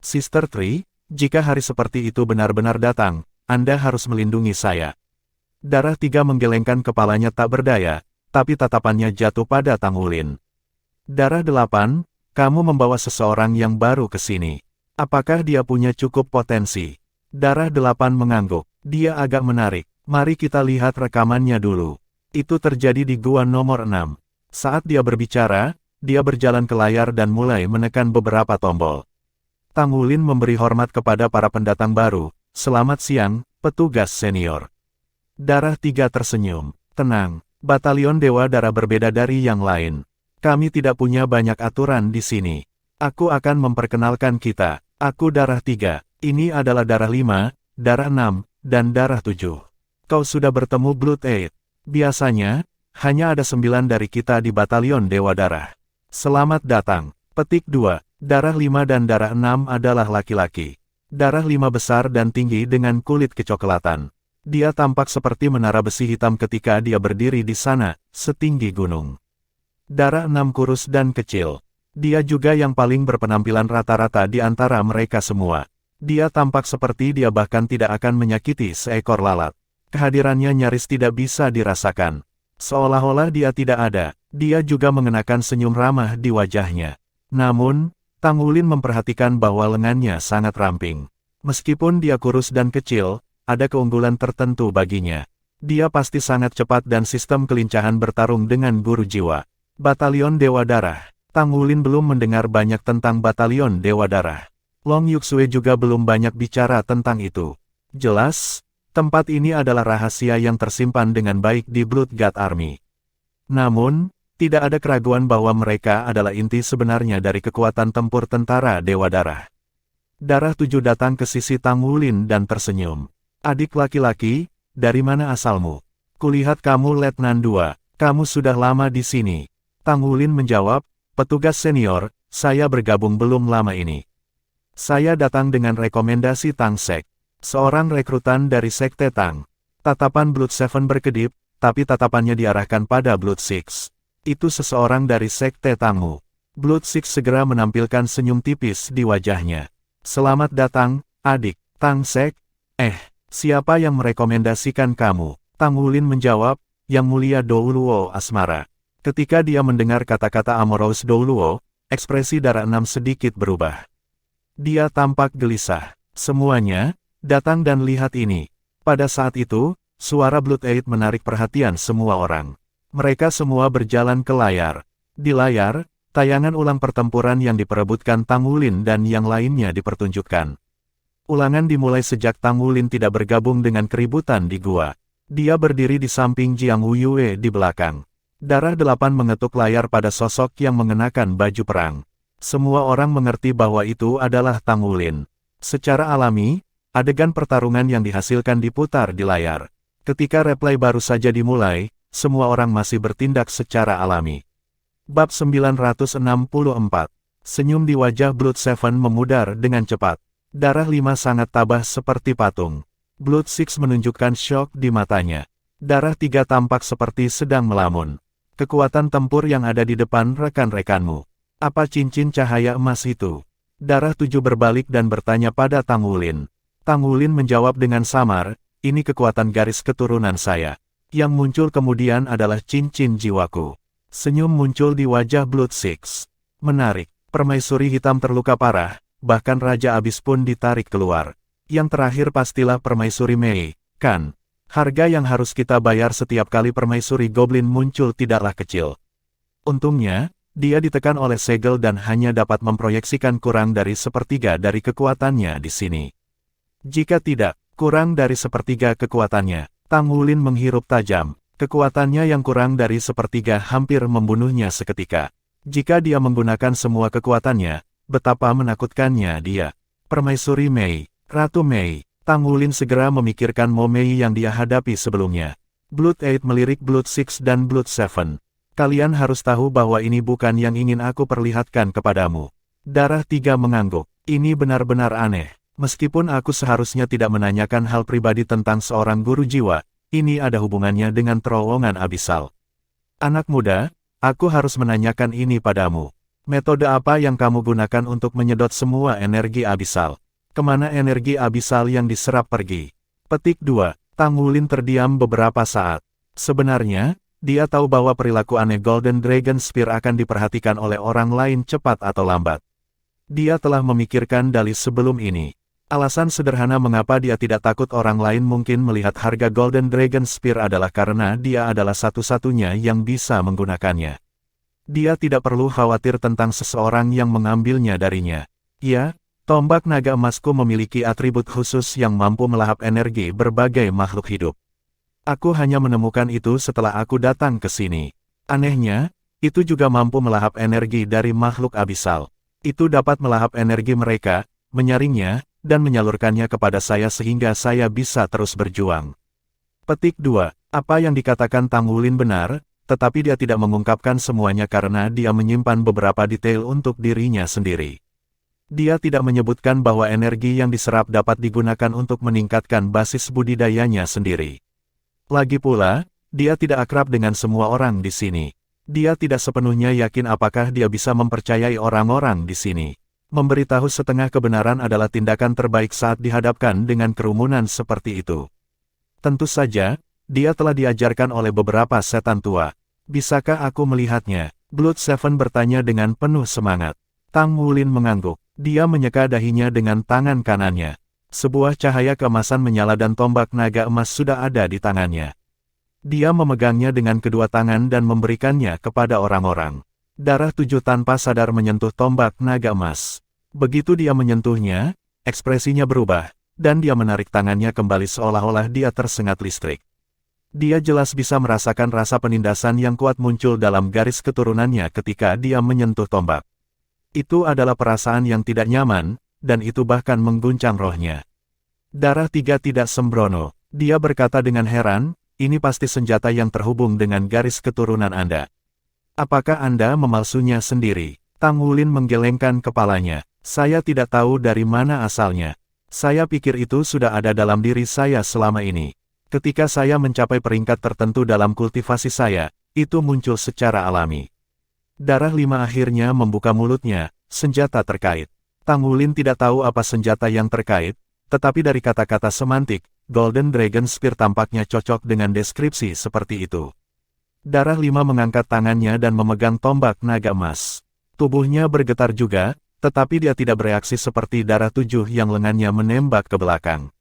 Sister Tree, jika hari seperti itu benar-benar datang, Anda harus melindungi saya. Darah 3 menggelengkan kepalanya tak berdaya, tapi tatapannya jatuh pada Tangulin. Darah 8, kamu membawa seseorang yang baru ke sini. Apakah dia punya cukup potensi? Darah 8 mengangguk. Dia agak menarik. Mari kita lihat rekamannya dulu. Itu terjadi di gua nomor 6. Saat dia berbicara, dia berjalan ke layar dan mulai menekan beberapa tombol. Tangulin memberi hormat kepada para pendatang baru. Selamat siang, petugas senior. Darah 3 tersenyum. Tenang, Batalion Dewa Darah berbeda dari yang lain. Kami tidak punya banyak aturan di sini. Aku akan memperkenalkan kita. Aku Darah 3. Ini adalah Darah 5, Darah 6, dan Darah 7. Kau sudah bertemu Blood Eight. Biasanya, hanya ada 9 dari kita di Batalion Dewa Darah. Selamat datang. Petik 2. Darah 5 dan Darah 6 adalah laki-laki. Darah 5 besar dan tinggi dengan kulit kecoklatan. Dia tampak seperti menara besi hitam ketika dia berdiri di sana, setinggi gunung. Darah 6 kurus dan kecil. Dia juga yang paling berpenampilan rata-rata di antara mereka semua. Dia tampak seperti dia bahkan tidak akan menyakiti seekor lalat. Kehadirannya nyaris tidak bisa dirasakan. Seolah-olah dia tidak ada. Dia juga mengenakan senyum ramah di wajahnya. Namun, Tangulin memperhatikan bahwa lengannya sangat ramping. Meskipun dia kurus dan kecil, ada keunggulan tertentu baginya. Dia pasti sangat cepat dan sistem kelincahan bertarung dengan guru jiwa. Batalion Dewa Darah. Tangulin belum mendengar banyak tentang Batalion Dewa Darah. Long Yuxue juga belum banyak bicara tentang itu. Jelas, tempat ini adalah rahasia yang tersimpan dengan baik di Blood God Army. Namun, tidak ada keraguan bahwa mereka adalah inti sebenarnya dari kekuatan tempur tentara Dewa Darah. Darah 7 datang ke sisi Tangulin dan tersenyum. Adik laki-laki, dari mana asalmu? Kulihat kamu Letnan 2, kamu sudah lama di sini. Tangulin menjawab, petugas senior, saya bergabung belum lama ini. Saya datang dengan rekomendasi Tang Sek. Seorang rekrutan dari Sekte Tang. Tatapan Blood Seven berkedip, tapi tatapannya diarahkan pada Blood Six. Itu seseorang dari Sekte Tangmu. Blood Six segera menampilkan senyum tipis di wajahnya. Selamat datang, adik, Tang Sek. Siapa yang merekomendasikan kamu? Tangulin menjawab, Yang Mulia Douluo Asmara. Ketika dia mendengar kata-kata Amorous Douluo, ekspresi Darah 6 sedikit berubah. Dia tampak gelisah. Semuanya, datang dan lihat ini. Pada saat itu, suara Blood Eight menarik perhatian semua orang. Mereka semua berjalan ke layar. Di layar, tayangan ulang pertempuran yang diperebutkan Tangulin dan yang lainnya dipertunjukkan. Ulangan dimulai sejak Tangulin tidak bergabung dengan keributan di gua. Dia berdiri di samping Jiang Wuyue di belakang. Darah 8 mengetuk layar pada sosok yang mengenakan baju perang. Semua orang mengerti bahwa itu adalah Tangulin. Secara alami, adegan pertarungan yang dihasilkan diputar di layar. Ketika replay baru saja dimulai, semua orang masih bertindak secara alami. Bab 964. Senyum di wajah Blood Seven memudar dengan cepat. Darah 5 sangat tabah seperti patung. Blood Six menunjukkan syok di matanya. Darah 3 tampak seperti sedang melamun. Kekuatan tempur yang ada di depan rekan-rekanmu. Apa cincin cahaya emas itu? Darah 7 berbalik dan bertanya pada Tangulin. Tangulin menjawab dengan samar, ini kekuatan garis keturunan saya. Yang muncul kemudian adalah cincin jiwaku. Senyum muncul di wajah Blood Six. Menarik, permaisuri hitam terluka parah, bahkan Raja Abis pun ditarik keluar. Yang terakhir pastilah permaisuri Mei, kan? Harga yang harus kita bayar setiap kali permaisuri Goblin muncul tidaklah kecil. Untungnya, dia ditekan oleh segel dan hanya dapat memproyeksikan kurang dari sepertiga dari kekuatannya di sini. Jika tidak, kurang dari sepertiga kekuatannya, Tang Wulin menghirup tajam. Kekuatannya yang kurang dari sepertiga hampir membunuhnya seketika. Jika dia menggunakan semua kekuatannya, betapa menakutkannya dia. Permaisuri Mei, Ratu Mei. Tang Wulin segera memikirkan Mo Mei yang dia hadapi sebelumnya. Blood 8 melirik Blood 6 dan Blood 7. Kalian harus tahu bahwa ini bukan yang ingin aku perlihatkan kepadamu. Darah 3 mengangguk. Ini benar-benar aneh. Meskipun aku seharusnya tidak menanyakan hal pribadi tentang seorang guru jiwa, ini ada hubungannya dengan terowongan abisal. Anak muda, aku harus menanyakan ini padamu. Metode apa yang kamu gunakan untuk menyedot semua energi abisal? Kemana energi abisal yang diserap pergi? Petik 2. Tang Wulin terdiam beberapa saat. Sebenarnya, dia tahu bahwa perilaku aneh Golden Dragon Spear akan diperhatikan oleh orang lain cepat atau lambat. Dia telah memikirkan dalih sebelum ini. Alasan sederhana mengapa dia tidak takut orang lain mungkin melihat harga Golden Dragon Spear adalah karena dia adalah satu-satunya yang bisa menggunakannya. Dia tidak perlu khawatir tentang seseorang yang mengambilnya darinya. Ya, tombak naga emasku memiliki atribut khusus yang mampu melahap energi berbagai makhluk hidup. Aku hanya menemukan itu setelah aku datang ke sini. Anehnya, itu juga mampu melahap energi dari makhluk abisal. Itu dapat melahap energi mereka, menyaringnya, dan menyalurkannya kepada saya sehingga saya bisa terus berjuang. Petik 2. Apa yang dikatakan Tang Wulin benar, tetapi dia tidak mengungkapkan semuanya karena dia menyimpan beberapa detail untuk dirinya sendiri. Dia tidak menyebutkan bahwa energi yang diserap dapat digunakan untuk meningkatkan basis budidayanya sendiri. Lagi pula, dia tidak akrab dengan semua orang di sini. Dia tidak sepenuhnya yakin apakah dia bisa mempercayai orang-orang di sini. Memberitahu setengah kebenaran adalah tindakan terbaik saat dihadapkan dengan kerumunan seperti itu. Tentu saja, dia telah diajarkan oleh beberapa setan tua. Bisakah aku melihatnya? Blood 7 bertanya dengan penuh semangat. Tang Wulin mengangguk. Dia menyeka dahinya dengan tangan kanannya. Sebuah cahaya keemasan menyala dan tombak naga emas sudah ada di tangannya. Dia memegangnya dengan kedua tangan dan memberikannya kepada orang-orang. Darah 7 tanpa sadar menyentuh tombak naga emas. Begitu dia menyentuhnya, ekspresinya berubah, dan dia menarik tangannya kembali seolah-olah dia tersengat listrik. Dia jelas bisa merasakan rasa penindasan yang kuat muncul dalam garis keturunannya ketika dia menyentuh tombak. Itu adalah perasaan yang tidak nyaman, dan itu bahkan mengguncang rohnya. Darah 3 tidak sembrono, dia berkata dengan heran, ini pasti senjata yang terhubung dengan garis keturunan Anda. Apakah Anda memalsunya sendiri? Tang Wulin menggelengkan kepalanya. Saya tidak tahu dari mana asalnya. Saya pikir itu sudah ada dalam diri saya selama ini. Ketika saya mencapai peringkat tertentu dalam kultivasi saya, itu muncul secara alami. Darah 5 akhirnya membuka mulutnya, senjata terkait. Tang Wulin tidak tahu apa senjata yang terkait, tetapi dari kata-kata semantik, Golden Dragon Spear tampaknya cocok dengan deskripsi seperti itu. Darah 5 mengangkat tangannya dan memegang tombak naga emas. Tubuhnya bergetar juga, tetapi dia tidak bereaksi seperti darah 7 yang lengannya menembak ke belakang.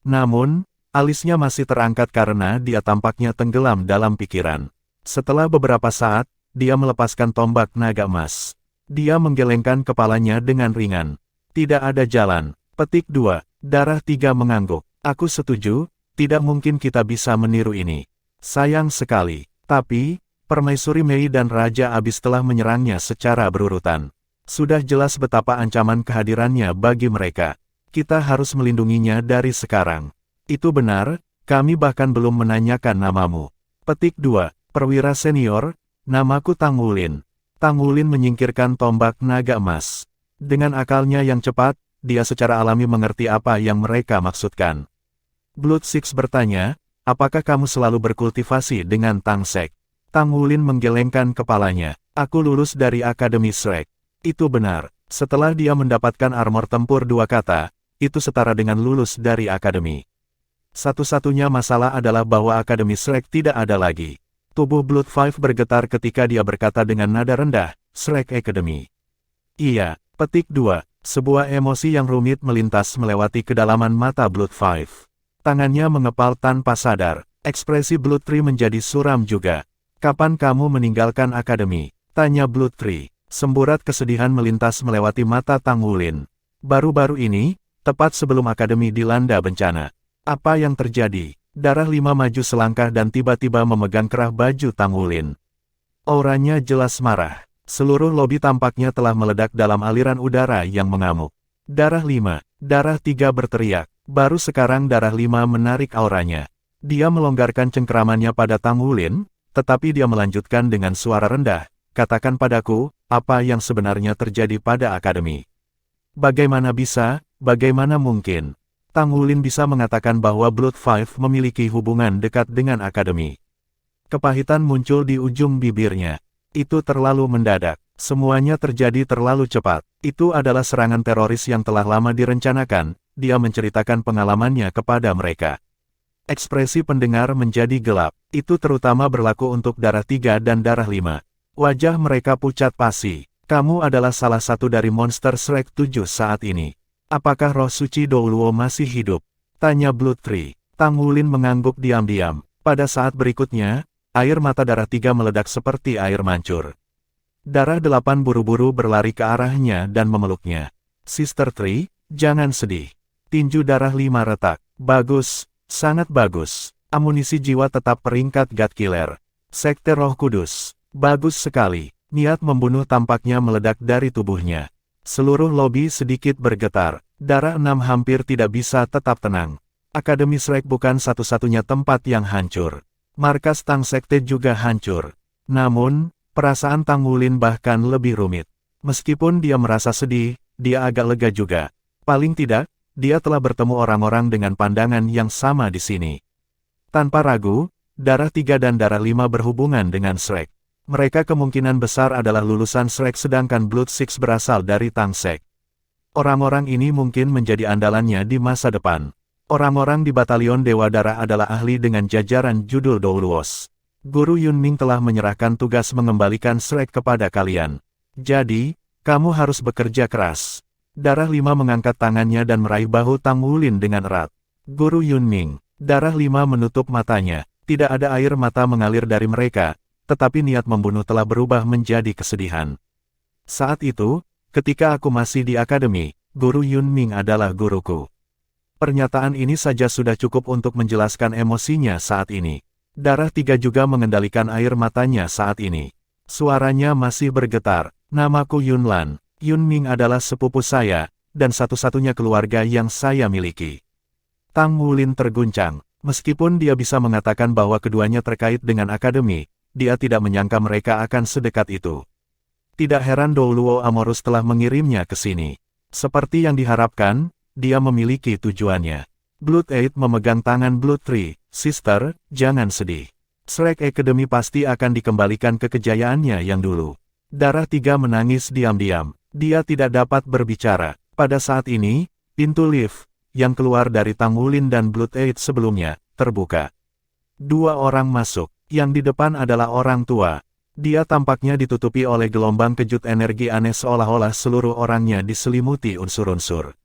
Namun, alisnya masih terangkat karena dia tampaknya tenggelam dalam pikiran. Setelah beberapa saat, dia melepaskan tombak naga emas. Dia menggelengkan kepalanya dengan ringan. Tidak ada jalan. Petik 2. Darah 3 mengangguk. Aku setuju, tidak mungkin kita bisa meniru ini. Sayang sekali. Tapi, Permaisuri Mei dan Raja Abis telah menyerangnya secara berurutan. Sudah jelas betapa ancaman kehadirannya bagi mereka. Kita harus melindunginya dari sekarang. Itu benar, kami bahkan belum menanyakan namamu. Petik 2. Perwira senior, namaku Tang Wulin. Tang Wulin menyingkirkan tombak naga emas. Dengan akalnya yang cepat, dia secara alami mengerti apa yang mereka maksudkan. Blood Six bertanya, apakah kamu selalu berkultivasi dengan Tang Sek? Tang Wulin menggelengkan kepalanya. Aku lulus dari Akademi Shrek. Itu benar. Setelah dia mendapatkan armor tempur 2 kata, itu setara dengan lulus dari akademi. Satu-satunya masalah adalah bahwa Akademi Shrek tidak ada lagi. Tubuh Blood Five bergetar ketika dia berkata dengan nada rendah, Shrek Academy. Iya, petik 2. Sebuah emosi yang rumit melintas melewati kedalaman mata Blood Five. Tangannya mengepal tanpa sadar. Ekspresi Blood Tree menjadi suram juga. Kapan kamu meninggalkan Akademi? Tanya Blood Tree. Semburat kesedihan melintas melewati mata Tang Wulin. Baru-baru ini, tepat sebelum Akademi dilanda bencana. Apa yang terjadi? Darah Lima maju selangkah dan tiba-tiba memegang kerah baju Tang Wulin. Auranya jelas marah. Seluruh lobi tampaknya telah meledak dalam aliran udara yang mengamuk. Darah 5, Darah 3 berteriak. Baru sekarang Darah 5 menarik auranya. Dia melonggarkan cengkeramannya pada Tang Wulin, tetapi dia melanjutkan dengan suara rendah. Katakan padaku, apa yang sebenarnya terjadi pada Akademi? Bagaimana bisa, bagaimana mungkin? Tang Wulin bisa mengatakan bahwa Blood Five memiliki hubungan dekat dengan Akademi. Kepahitan muncul di ujung bibirnya. Itu terlalu mendadak. Semuanya terjadi terlalu cepat. Itu adalah serangan teroris yang telah lama direncanakan. Dia menceritakan pengalamannya kepada mereka. Ekspresi pendengar menjadi gelap. Itu terutama berlaku untuk Darah 3 dan Darah 5. Wajah mereka pucat pasi. Kamu adalah salah satu dari monster Shrek 7 saat ini. Apakah roh suci Douluo masih hidup? Tanya Blood Tree. Tang Wulin mengangguk diam-diam. Pada saat berikutnya, air mata Darah 3 meledak seperti air mancur. Darah 8 buru-buru berlari ke arahnya dan memeluknya. Sister Tree, jangan sedih. Tinju Darah 5 retak. Bagus, sangat bagus. Amunisi jiwa tetap peringkat God Killer. Sekte Roh Kudus. Bagus sekali. Niat membunuh tampaknya meledak dari tubuhnya. Seluruh lobi sedikit bergetar. Darah 6 hampir tidak bisa tetap tenang. Akademi Shrek bukan satu-satunya tempat yang hancur. Markas Tang Sekte juga hancur. Namun, perasaan Tang Wulin bahkan lebih rumit. Meskipun dia merasa sedih, dia agak lega juga. Paling tidak, dia telah bertemu orang-orang dengan pandangan yang sama di sini. Tanpa ragu, Darah 3 dan Darah 5 berhubungan dengan Shrek. Mereka kemungkinan besar adalah lulusan Shrek sedangkan Blood Six berasal dari Tang Sek. Orang-orang ini mungkin menjadi andalannya di masa depan. Orang-orang di Batalion Dewa Darah adalah ahli dengan jajaran judul Douluos. Guru Yunming telah menyerahkan tugas mengembalikan Shrek kepada kalian. Jadi, kamu harus bekerja keras. Darah 5 mengangkat tangannya dan meraih bahu Tang Wulin dengan erat. Guru Yunming. Darah 5 menutup matanya. Tidak ada air mata mengalir dari mereka, tetapi niat membunuh telah berubah menjadi kesedihan. Saat itu, ketika aku masih di akademi, Guru Yunming adalah guruku. Pernyataan ini saja sudah cukup untuk menjelaskan emosinya saat ini. Darah 3 juga mengendalikan air matanya saat ini. Suaranya masih bergetar. Namaku Yunlan. Yunming adalah sepupu saya, dan satu-satunya keluarga yang saya miliki. Tang Wulin terguncang. Meskipun dia bisa mengatakan bahwa keduanya terkait dengan akademi, dia tidak menyangka mereka akan sedekat itu. Tidak heran Douluo Amorus telah mengirimnya ke sini. Seperti yang diharapkan, dia memiliki tujuannya. Blood 8 memegang tangan Blood Tree. Sister, jangan sedih. Shrek Academy pasti akan dikembalikan ke kejayaannya yang dulu. Darah 3 menangis diam-diam. Dia tidak dapat berbicara. Pada saat ini, pintu lift, yang keluar dari Tang Wulin dan Blood 8 sebelumnya, terbuka. Dua orang masuk. Yang di depan adalah orang tua. Dia tampaknya ditutupi oleh gelombang kejut energi aneh seolah-olah seluruh orangnya diselimuti unsur-unsur.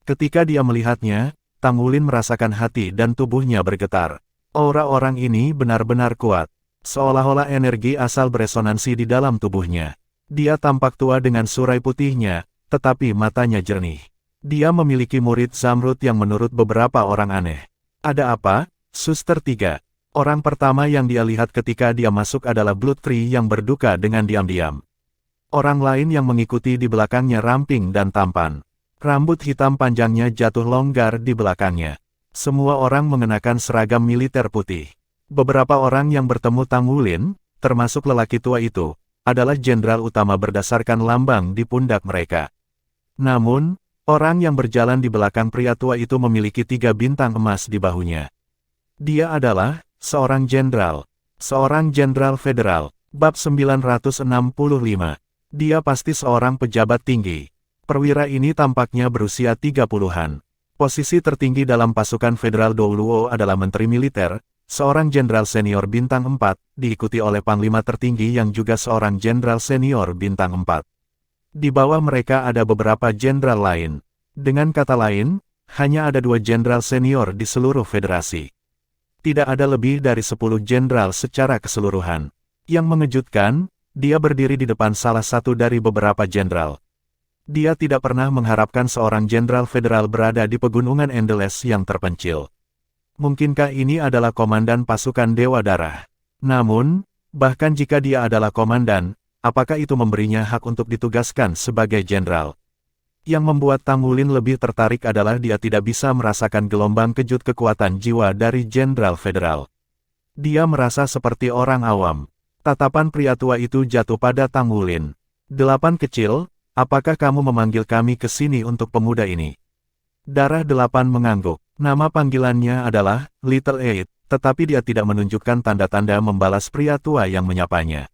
Ketika dia melihatnya, Tang Wulin merasakan hati dan tubuhnya bergetar. Aura orang ini benar-benar kuat. Seolah-olah energi asal beresonansi di dalam tubuhnya. Dia tampak tua dengan surai putihnya, tetapi matanya jernih. Dia memiliki murid Zamrud yang menurut beberapa orang aneh. Ada apa, Suster 3? Orang pertama yang dia lihat ketika dia masuk adalah Blood Tree yang berduka dengan diam-diam. Orang lain yang mengikuti di belakangnya ramping dan tampan. Rambut hitam panjangnya jatuh longgar di belakangnya. Semua orang mengenakan seragam militer putih. Beberapa orang yang bertemu Tang Wulin, termasuk lelaki tua itu, adalah jenderal utama berdasarkan lambang di pundak mereka. Namun, orang yang berjalan di belakang pria tua itu memiliki 3 bintang emas di bahunya. Dia adalah seorang jenderal federal. Bab 965. Dia pasti seorang pejabat tinggi. Perwira ini tampaknya berusia 30-an. Posisi tertinggi dalam pasukan Federal Douluo adalah Menteri Militer, seorang jenderal senior bintang 4, diikuti oleh Panglima tertinggi yang juga seorang jenderal senior bintang 4. Di bawah mereka ada beberapa jenderal lain. Dengan kata lain, hanya ada 2 jenderal senior di seluruh federasi. Tidak ada lebih dari 10 jenderal secara keseluruhan. Yang mengejutkan, dia berdiri di depan salah satu dari beberapa jenderal. Dia tidak pernah mengharapkan seorang jenderal federal berada di pegunungan Endeles yang terpencil. Mungkinkah ini adalah komandan pasukan Dewa Darah? Namun, bahkan jika dia adalah komandan, apakah itu memberinya hak untuk ditugaskan sebagai jenderal? Yang membuat Tang Wulin lebih tertarik adalah dia tidak bisa merasakan gelombang kejut kekuatan jiwa dari jenderal federal. Dia merasa seperti orang awam. Tatapan pria tua itu jatuh pada Tang Wulin. 8 kecil, apakah kamu memanggil kami ke sini untuk pemuda ini? Darah 8 mengangguk. Nama panggilannya adalah Little Eight, tetapi dia tidak menunjukkan tanda-tanda membalas pria tua yang menyapanya.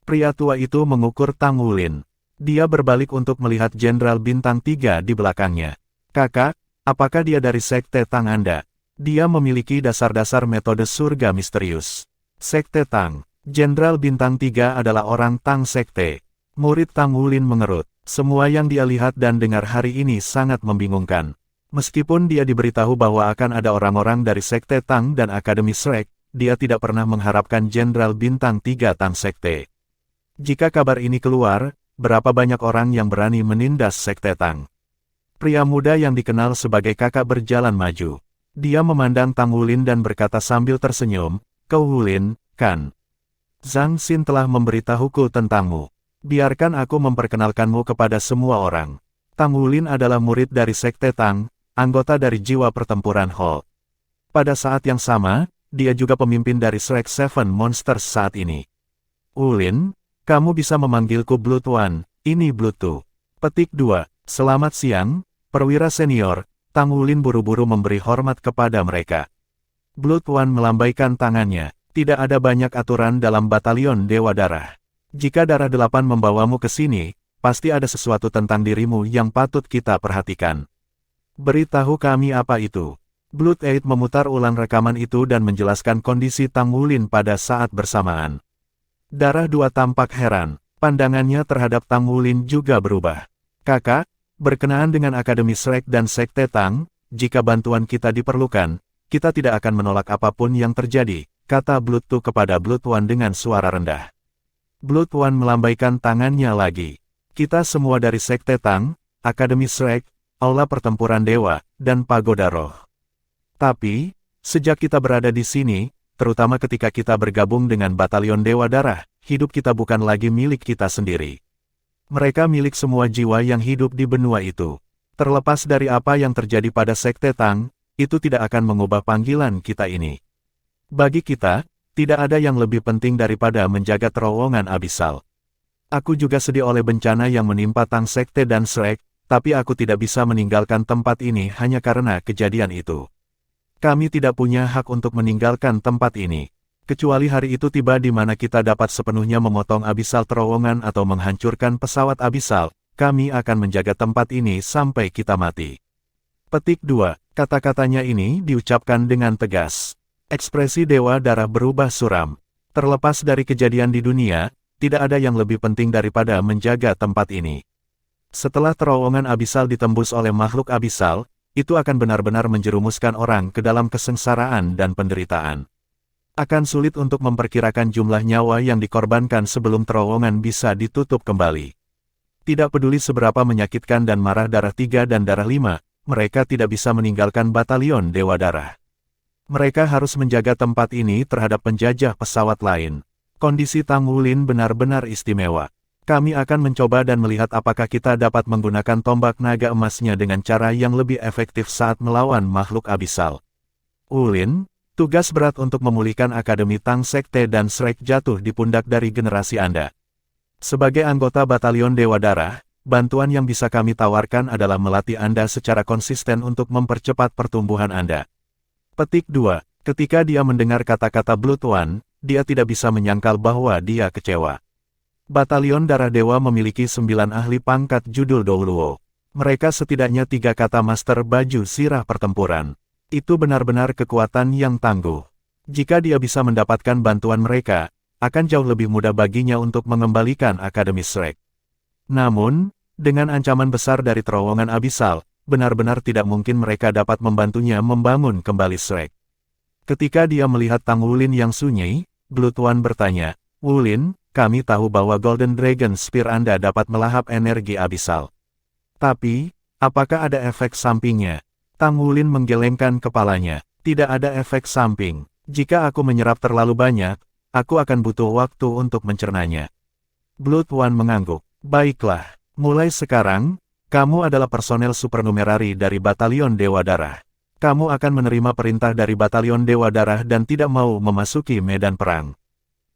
Pria tua itu mengukur Tang Wulin. Dia berbalik untuk melihat Jenderal Bintang 3 di belakangnya. Kakak, apakah dia dari Sekte Tang Anda? Dia memiliki dasar-dasar metode surga misterius. Sekte Tang. Jenderal Bintang 3 adalah orang Tang Sekte. Murid Tang Wulin mengerut. Semua yang dia lihat dan dengar hari ini sangat membingungkan. Meskipun dia diberitahu bahwa akan ada orang-orang dari Sekte Tang dan Akademi Shrek, dia tidak pernah mengharapkan Jenderal Bintang 3 Tang Sekte. Jika kabar ini keluar, berapa banyak orang yang berani menindas Sekte Tang? Pria muda yang dikenal sebagai kakak berjalan maju. Dia memandang Tang Wulin dan berkata sambil tersenyum, "Kau Wulin, kan? Zhang Xin telah memberitahuku tentangmu. Biarkan aku memperkenalkanmu kepada semua orang. Tang Wulin adalah murid dari Sekte Tang, anggota dari Jiwa Pertempuran Hall. Pada saat yang sama, dia juga pemimpin dari Shrek Seven Monsters saat ini. Wulin, kamu bisa memanggilku Blood One, ini Blood Two." Petik 2. Selamat siang, perwira senior. Tang Wulin buru-buru memberi hormat kepada mereka. Blood One melambaikan tangannya. Tidak ada banyak aturan dalam batalion Dewa Darah. Jika Darah 8 membawamu ke sini, pasti ada sesuatu tentang dirimu yang patut kita perhatikan. Beritahu kami apa itu. Blood Eight memutar ulang rekaman itu dan menjelaskan kondisi Tang Wulin pada saat bersamaan. Darah 2 tampak heran. Pandangannya terhadap Tang Wulin juga berubah. Kakak, berkenaan dengan Akademi Shrek dan Sekte Tang, jika bantuan kita diperlukan, kita tidak akan menolak apapun yang terjadi, kata Blood Two kepada Blood One dengan suara rendah. Blood One melambaikan tangannya lagi. Kita semua dari Sekte Tang, Akademi Shrek, Aula Pertempuran Dewa, dan Pagoda Roh. Tapi, sejak kita berada di sini, terutama ketika kita bergabung dengan Batalion Dewa Darah, hidup kita bukan lagi milik kita sendiri. Mereka milik semua jiwa yang hidup di benua itu. Terlepas dari apa yang terjadi pada Sekte Tang, itu tidak akan mengubah panggilan kita ini. Bagi kita, tidak ada yang lebih penting daripada menjaga terowongan abisal. Aku juga sedih oleh bencana yang menimpa Tang Sekte dan Shrek, tapi aku tidak bisa meninggalkan tempat ini hanya karena kejadian itu. Kami tidak punya hak untuk meninggalkan tempat ini. Kecuali hari itu tiba di mana kita dapat sepenuhnya memotong abisal terowongan atau menghancurkan pesawat abisal, kami akan menjaga tempat ini sampai kita mati. Petik 2. Kata-katanya ini diucapkan dengan tegas. Ekspresi Dewa Darah berubah suram. Terlepas dari kejadian di dunia, tidak ada yang lebih penting daripada menjaga tempat ini. Setelah terowongan abisal ditembus oleh makhluk abisal, itu akan benar-benar menjerumuskan orang ke dalam kesengsaraan dan penderitaan. Akan sulit untuk memperkirakan jumlah nyawa yang dikorbankan sebelum terowongan bisa ditutup kembali. Tidak peduli seberapa menyakitkan dan marah Darah 3 dan Darah 5, mereka tidak bisa meninggalkan Batalion Dewa Darah. Mereka harus menjaga tempat ini terhadap penjajah pesawat lain. Kondisi Tang Wulin benar-benar istimewa. Kami akan mencoba dan melihat apakah kita dapat menggunakan tombak naga emasnya dengan cara yang lebih efektif saat melawan makhluk abisal. Wulin, tugas berat untuk memulihkan Akademi Tang Sekte dan Shrek jatuh di pundak dari generasi Anda. Sebagai anggota Batalion Dewa Darah, bantuan yang bisa kami tawarkan adalah melatih Anda secara konsisten untuk mempercepat pertumbuhan Anda. Petik 2. Ketika dia mendengar kata-kata Blood One, dia tidak bisa menyangkal bahwa dia kecewa. Batalion Darah Dewa memiliki 9 ahli pangkat judul Douluo. Mereka setidaknya 3 kata master baju sirah pertempuran. Itu benar-benar kekuatan yang tangguh. Jika dia bisa mendapatkan bantuan mereka, akan jauh lebih mudah baginya untuk mengembalikan Akademi Shrek. Namun, dengan ancaman besar dari terowongan abisal, benar-benar tidak mungkin mereka dapat membantunya membangun kembali Shrek. Ketika dia melihat Tang Wulin yang sunyi, Blood One bertanya, "Wulin, kami tahu bahwa Golden Dragon Spear Anda dapat melahap energi abisal. Tapi, apakah ada efek sampingnya?" Tang Wulin menggelengkan kepalanya. "Tidak ada efek samping. Jika aku menyerap terlalu banyak, aku akan butuh waktu untuk mencernanya." Blood One mengangguk. "Baiklah, mulai sekarang, kamu adalah personel supernumerari dari Batalion Dewa Darah. Kamu akan menerima perintah dari Batalion Dewa Darah dan tidak mau memasuki medan perang.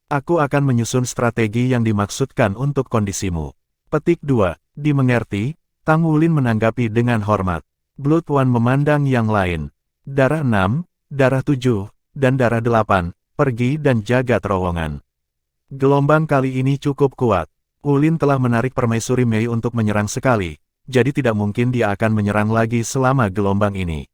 Aku akan menyusun strategi yang dimaksudkan untuk kondisimu." Petik 2. Dimengerti, Tang Wulin menanggapi dengan hormat. Blood One memandang yang lain. Darah 6, darah 7, dan darah 8, pergi dan jaga terowongan. Gelombang kali ini cukup kuat. Wulin telah menarik permaisuri Mei untuk menyerang sekali, jadi tidak mungkin dia akan menyerang lagi selama gelombang ini.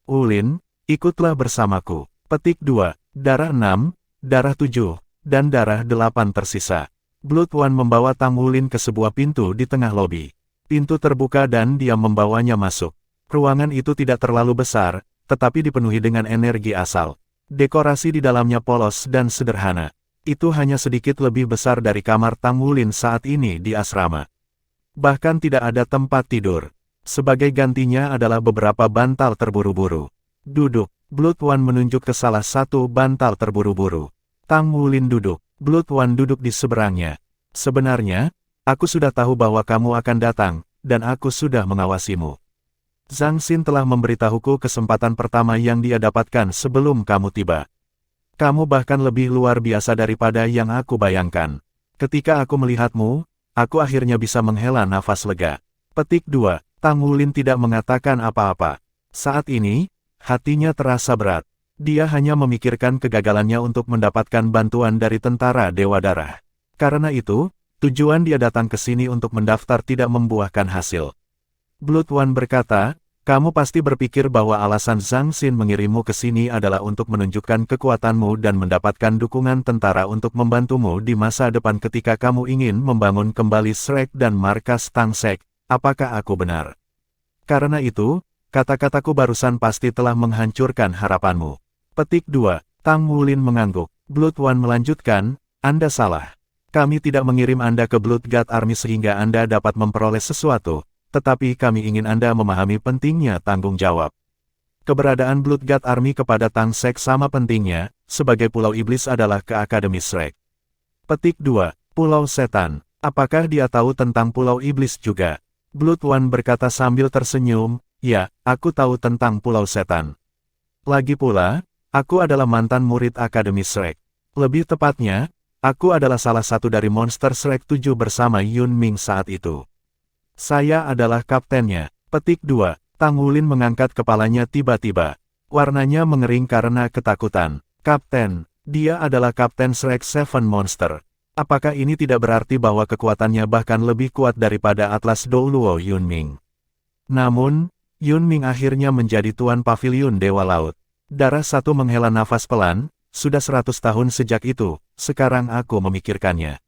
"Wulin, ikutlah bersamaku." Petik 2. Darah 6, darah 7, dan darah 8 tersisa. Blood One membawa Tang Wulin ke sebuah pintu di tengah lobi. Pintu terbuka dan dia membawanya masuk. Ruangan itu tidak terlalu besar, tetapi dipenuhi dengan energi asal. Dekorasi di dalamnya polos dan sederhana. Itu hanya sedikit lebih besar dari kamar Tang Wulin saat ini di asrama. Bahkan tidak ada tempat tidur. Sebagai gantinya adalah beberapa bantal terburu-buru. "Duduk." Blood One menunjuk ke salah satu bantal terburu-buru. Tang Wulin duduk. Blood One duduk di seberangnya. "Sebenarnya, aku sudah tahu bahwa kamu akan datang, dan aku sudah mengawasimu. Zhang Xin telah memberitahuku kesempatan pertama yang dia dapatkan sebelum kamu tiba. Kamu bahkan lebih luar biasa daripada yang aku bayangkan. Ketika aku melihatmu, aku akhirnya bisa menghela nafas lega." Petik 2. Tang Wulin tidak mengatakan apa-apa. Saat ini, hatinya terasa berat. Dia hanya memikirkan kegagalannya untuk mendapatkan bantuan dari tentara Dewa Darah. Karena itu, tujuan dia datang ke sini untuk mendaftar tidak membuahkan hasil. Blood One berkata, "Kamu pasti berpikir bahwa alasan Zhang Xin mengirimmu ke sini adalah untuk menunjukkan kekuatanmu dan mendapatkan dukungan tentara untuk membantumu di masa depan ketika kamu ingin membangun kembali Shrek dan markas Tang Shek. Apakah aku benar? Karena itu, kata-kataku barusan pasti telah menghancurkan harapanmu." Petik 2. Tang Wulin mengangguk. Blood One melanjutkan, "Anda salah. Kami tidak mengirim Anda ke Blood God Army sehingga Anda dapat memperoleh sesuatu, tetapi kami ingin Anda memahami pentingnya tanggung jawab. Keberadaan Blood God Army kepada Tang Shek sama pentingnya, sebagai Pulau Iblis adalah ke Akademi Shrek." Petik 2. Pulau Setan. Apakah dia tahu tentang Pulau Iblis juga? Blood One berkata sambil tersenyum, "Ya, aku tahu tentang Pulau Setan. Lagi pula, aku adalah mantan murid Akademi Shrek. Lebih tepatnya, aku adalah salah satu dari monster Shrek 7 bersama Yun Ming saat itu. Saya adalah kaptennya." Petik 2. Tang Wulin mengangkat kepalanya tiba-tiba. Warnanya mengering karena ketakutan. "Kapten, dia adalah Kapten Shrek 7 Monster. Apakah ini tidak berarti bahwa kekuatannya bahkan lebih kuat daripada Atlas Douluo Yun Ming?" Namun, Yun Ming akhirnya menjadi tuan pavilion Dewa Laut. Darah satu menghela nafas pelan, "Sudah 100 tahun sejak itu, sekarang aku memikirkannya.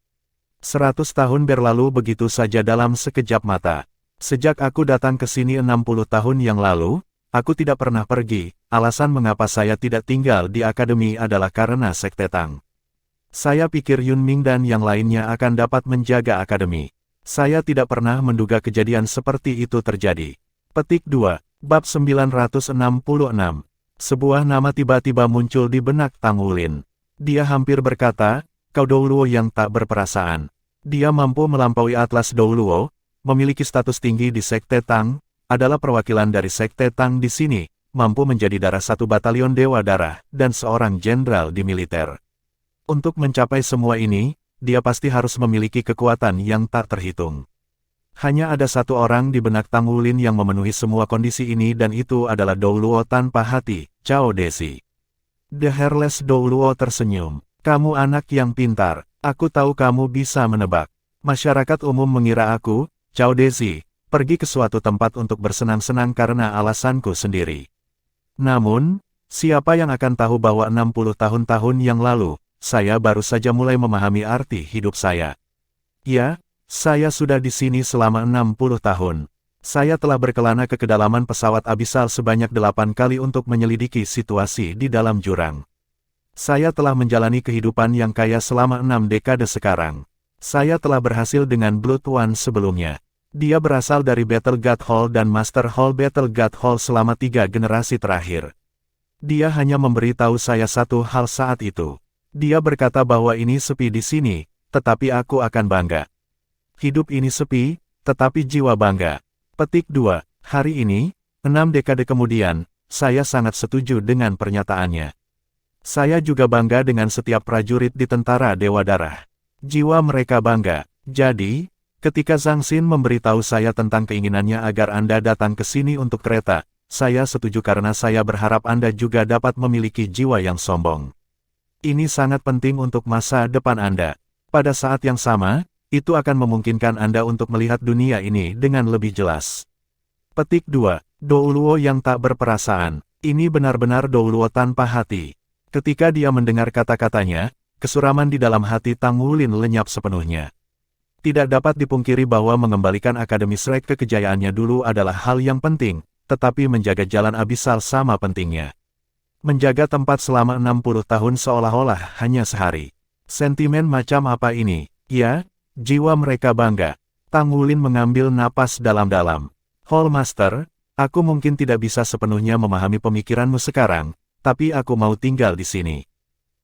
100 tahun berlalu begitu saja dalam sekejap mata. Sejak aku datang ke sini 60 tahun yang lalu, aku tidak pernah pergi. Alasan mengapa saya tidak tinggal di akademi adalah karena Sekte Tang. Saya pikir Yun Ming dan yang lainnya akan dapat menjaga akademi. Saya tidak pernah menduga kejadian seperti itu terjadi." Petik 2. Bab 966. Sebuah nama tiba-tiba muncul di benak Tang Wulin. Dia hampir berkata, "Kau Douluo yang tak berperasaan." Dia mampu melampaui Atlas Douluo, memiliki status tinggi di Sekte Tang, adalah perwakilan dari Sekte Tang di sini, mampu menjadi darah satu batalion Dewa Darah, dan seorang jenderal di militer. Untuk mencapai semua ini, dia pasti harus memiliki kekuatan yang tak terhitung. Hanya ada satu orang di benak Tang Wulin yang memenuhi semua kondisi ini dan itu adalah Douluo tanpa hati, Cao Desi. The Hairless Douluo tersenyum. "Kamu anak yang pintar, aku tahu kamu bisa menebak. Masyarakat umum mengira aku, Cao Desi, pergi ke suatu tempat untuk bersenang-senang karena alasanku sendiri. Namun, siapa yang akan tahu bahwa 60 tahun-tahun yang lalu, saya baru saja mulai memahami arti hidup saya. Ya, saya sudah di sini selama 60 tahun. Saya telah berkelana ke kedalaman pesawat Abyssal sebanyak 8 kali untuk menyelidiki situasi di dalam jurang. Saya telah menjalani kehidupan yang kaya selama 6 dekade sekarang. Saya telah berhasil dengan Blood One sebelumnya. Dia berasal dari Battle God Hall dan Master Hall Battle God Hall selama 3 generasi terakhir. Dia hanya memberitahu saya satu hal saat itu. Dia berkata bahwa ini sepi di sini, tetapi aku akan bangga. Hidup ini sepi, tetapi jiwa bangga. Petik 2. Hari ini, 6 dekade kemudian, saya sangat setuju dengan pernyataannya. Saya juga bangga dengan setiap prajurit di tentara Dewa Darah. Jiwa mereka bangga. Jadi, ketika Zhang Xin memberitahu saya tentang keinginannya agar Anda datang ke sini untuk kereta, saya setuju karena saya berharap Anda juga dapat memiliki jiwa yang sombong. Ini sangat penting untuk masa depan Anda. Pada saat yang sama, itu akan memungkinkan Anda untuk melihat dunia ini dengan lebih jelas. Petik 2. Douluo yang tak berperasaan. Ini benar-benar Douluo tanpa hati. Ketika dia mendengar kata-katanya, kesuraman di dalam hati Tang Wulin lenyap sepenuhnya. Tidak dapat dipungkiri bahwa mengembalikan Akademi Shrek ke kejayaannya dulu adalah hal yang penting, tetapi menjaga jalan Abyssal sama pentingnya. Menjaga tempat selama 60 tahun seolah-olah hanya sehari. Sentimen macam apa ini? Ya, jiwa mereka bangga. Tang Wulin mengambil napas dalam-dalam. Hall Master, aku mungkin tidak bisa sepenuhnya memahami pemikiranmu sekarang, tapi aku mau tinggal di sini.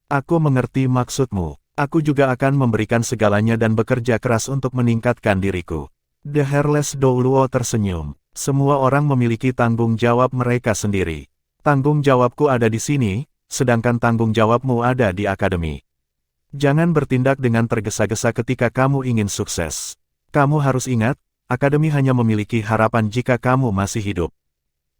Aku mengerti maksudmu. Aku juga akan memberikan segalanya dan bekerja keras untuk meningkatkan diriku. The Hairless Douluo tersenyum. Semua orang memiliki tanggung jawab mereka sendiri. Tanggung jawabku ada di sini, sedangkan tanggung jawabmu ada di akademi. Jangan bertindak dengan tergesa-gesa ketika kamu ingin sukses. Kamu harus ingat, akademi hanya memiliki harapan jika kamu masih hidup.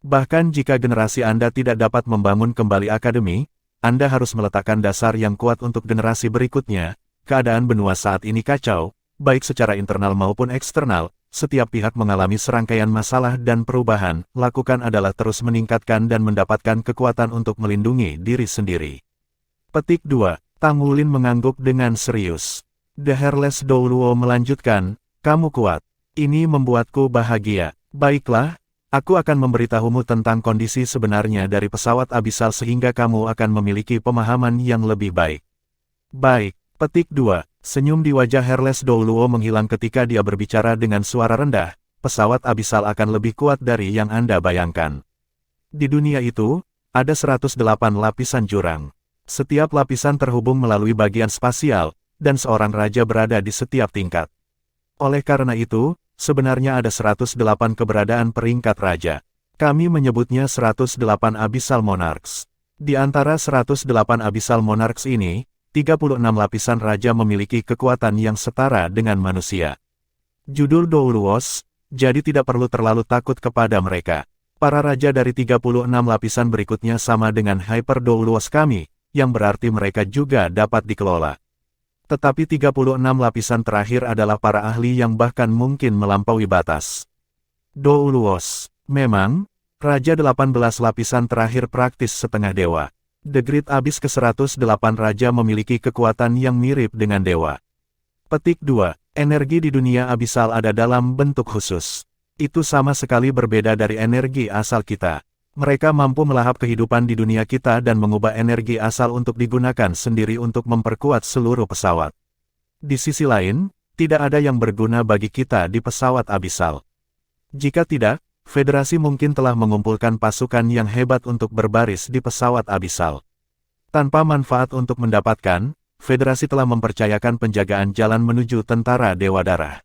Bahkan jika generasi Anda tidak dapat membangun kembali akademi, Anda harus meletakkan dasar yang kuat untuk generasi berikutnya. Keadaan benua saat ini kacau, baik secara internal maupun eksternal, setiap pihak mengalami serangkaian masalah dan perubahan. Lakukan adalah terus meningkatkan dan mendapatkan kekuatan untuk melindungi diri sendiri. Petik 2. Tang Wulin mengangguk dengan serius. The Hairless Douluo melanjutkan, kamu kuat. Ini membuatku bahagia. Baiklah, aku akan memberitahumu tentang kondisi sebenarnya dari pesawat Abyssal sehingga kamu akan memiliki pemahaman yang lebih baik. Baik, petik 2. Senyum di wajah Hairless Douluo menghilang ketika dia berbicara dengan suara rendah. Pesawat Abyssal akan lebih kuat dari yang Anda bayangkan. Di dunia itu, ada 108 lapisan jurang. Setiap lapisan terhubung melalui bagian spasial, dan seorang raja berada di setiap tingkat. Oleh karena itu, sebenarnya ada 108 keberadaan peringkat raja. Kami menyebutnya 108 Abyssal Monarchs. Di antara 108 Abyssal Monarchs ini, 36 lapisan raja memiliki kekuatan yang setara dengan manusia. Judul Douluos, jadi tidak perlu terlalu takut kepada mereka. Para raja dari 36 lapisan berikutnya sama dengan Hyper Douluos kami, yang berarti mereka juga dapat dikelola. Tetapi 36 lapisan terakhir adalah para ahli yang bahkan mungkin melampaui batas. Douluos, memang, Raja 18 lapisan terakhir praktis setengah dewa. The Great Abyss ke-108 Raja memiliki kekuatan yang mirip dengan dewa. Petik 2. Energi di dunia Abyssal ada dalam bentuk khusus. Itu sama sekali berbeda dari energi asal kita. Mereka mampu melahap kehidupan di dunia kita dan mengubah energi asal untuk digunakan sendiri untuk memperkuat seluruh pesawat. Di sisi lain, tidak ada yang berguna bagi kita di pesawat Abyssal. Jika tidak, Federasi mungkin telah mengumpulkan pasukan yang hebat untuk berbaris di pesawat Abyssal. Tanpa manfaat untuk mendapatkan, Federasi telah mempercayakan penjagaan jalan menuju tentara Dewa Darah.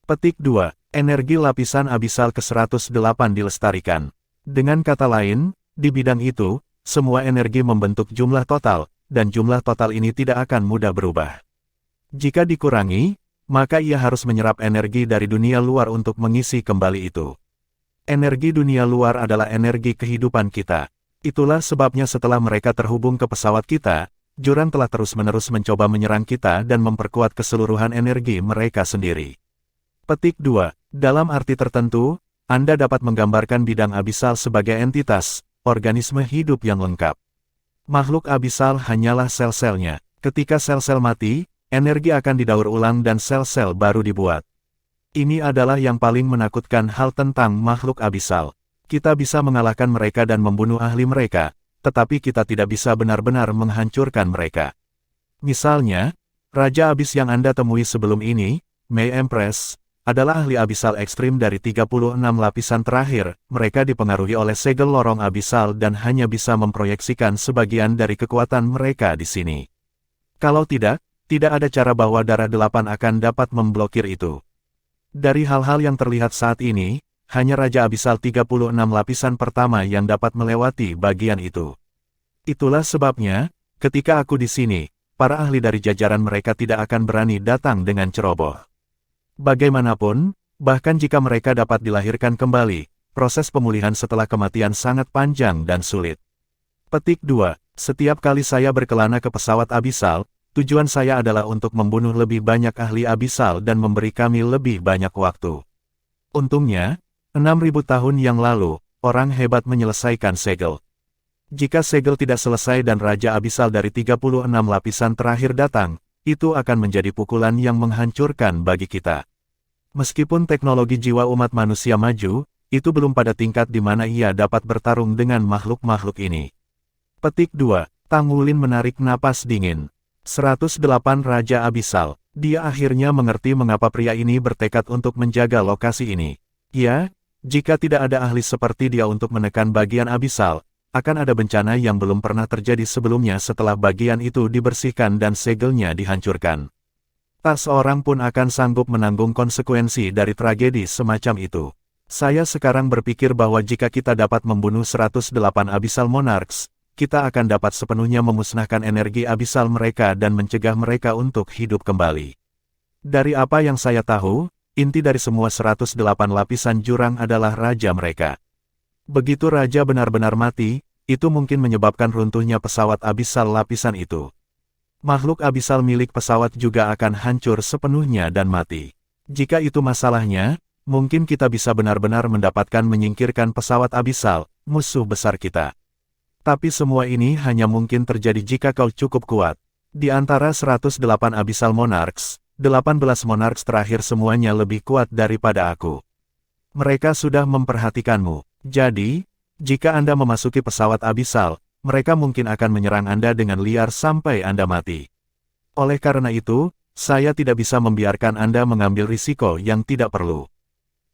Petik 2. Energi lapisan Abyssal ke-108 dilestarikan. Dengan kata lain, di bidang itu, semua energi membentuk jumlah total, dan jumlah total ini tidak akan mudah berubah. Jika dikurangi, maka ia harus menyerap energi dari dunia luar untuk mengisi kembali itu. Energi dunia luar adalah energi kehidupan kita. Itulah sebabnya setelah mereka terhubung ke pesawat kita, jurang telah terus-menerus mencoba menyerang kita dan memperkuat keseluruhan energi mereka sendiri. Petik 2. Dalam arti tertentu, Anda dapat menggambarkan bidang abisal sebagai entitas, organisme hidup yang lengkap. Makhluk abisal hanyalah sel-selnya. Ketika sel-sel mati, energi akan didaur ulang dan sel-sel baru dibuat. Ini adalah yang paling menakutkan hal tentang makhluk abisal. Kita bisa mengalahkan mereka dan membunuh ahli mereka, tetapi kita tidak bisa benar-benar menghancurkan mereka. Misalnya, Raja Abis yang Anda temui sebelum ini, May Empress, adalah ahli abisal ekstrim dari 36 lapisan terakhir. Mereka dipengaruhi oleh segel lorong abisal dan hanya bisa memproyeksikan sebagian dari kekuatan mereka di sini. Kalau tidak ada cara bahwa darah 8 akan dapat memblokir itu. Dari hal-hal yang terlihat saat ini, hanya Raja Abisal 36 lapisan pertama yang dapat melewati bagian itu. Itulah sebabnya, ketika aku di sini, para ahli dari jajaran mereka tidak akan berani datang dengan ceroboh. Bagaimanapun, bahkan jika mereka dapat dilahirkan kembali, proses pemulihan setelah kematian sangat panjang dan sulit. Petik 2. Setiap kali saya berkelana ke pesawat abisal, tujuan saya adalah untuk membunuh lebih banyak ahli abisal dan memberi kami lebih banyak waktu. Untungnya, 6.000 tahun yang lalu, orang hebat menyelesaikan segel. Jika segel tidak selesai dan Raja Abisal dari 36 lapisan terakhir datang, itu akan menjadi pukulan yang menghancurkan bagi kita. Meskipun teknologi jiwa umat manusia maju, itu belum pada tingkat di mana ia dapat bertarung dengan makhluk-makhluk ini. Petik 2. Tangulin menarik napas dingin. 108 Raja Abisal. Dia akhirnya mengerti mengapa pria ini bertekad untuk menjaga lokasi ini. Ya, jika tidak ada ahli seperti dia untuk menekan bagian abisal, akan ada bencana yang belum pernah terjadi sebelumnya setelah bagian itu dibersihkan dan segelnya dihancurkan. Tak seorang pun akan sanggup menanggung konsekuensi dari tragedi semacam itu. Saya sekarang berpikir bahwa jika kita dapat membunuh 108 Abyssal Monarchs, kita akan dapat sepenuhnya memusnahkan energi abisal mereka dan mencegah mereka untuk hidup kembali. Dari apa yang saya tahu, inti dari semua 108 lapisan jurang adalah raja mereka. Begitu raja benar-benar mati, itu mungkin menyebabkan runtuhnya pesawat abisal lapisan itu. Makhluk abisal milik pesawat juga akan hancur sepenuhnya dan mati. Jika itu masalahnya, mungkin kita bisa benar-benar mendapatkan menyingkirkan pesawat abisal, musuh besar kita. Tapi semua ini hanya mungkin terjadi jika kau cukup kuat. Di antara 108 Abyssal Monarchs, 18 Monarchs terakhir semuanya lebih kuat daripada aku. Mereka sudah memperhatikanmu. Jadi, jika Anda memasuki pesawat Abyssal, mereka mungkin akan menyerang Anda dengan liar sampai Anda mati. Oleh karena itu, saya tidak bisa membiarkan Anda mengambil risiko yang tidak perlu.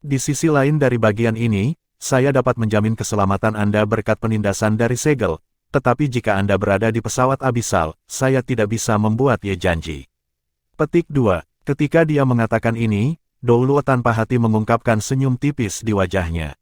Di sisi lain dari bagian ini, saya dapat menjamin keselamatan Anda berkat penindasan dari segel, tetapi jika Anda berada di pesawat abisal, saya tidak bisa membuat janji. Petik 2. Ketika dia mengatakan ini, Douluo tanpa hati mengungkapkan senyum tipis di wajahnya.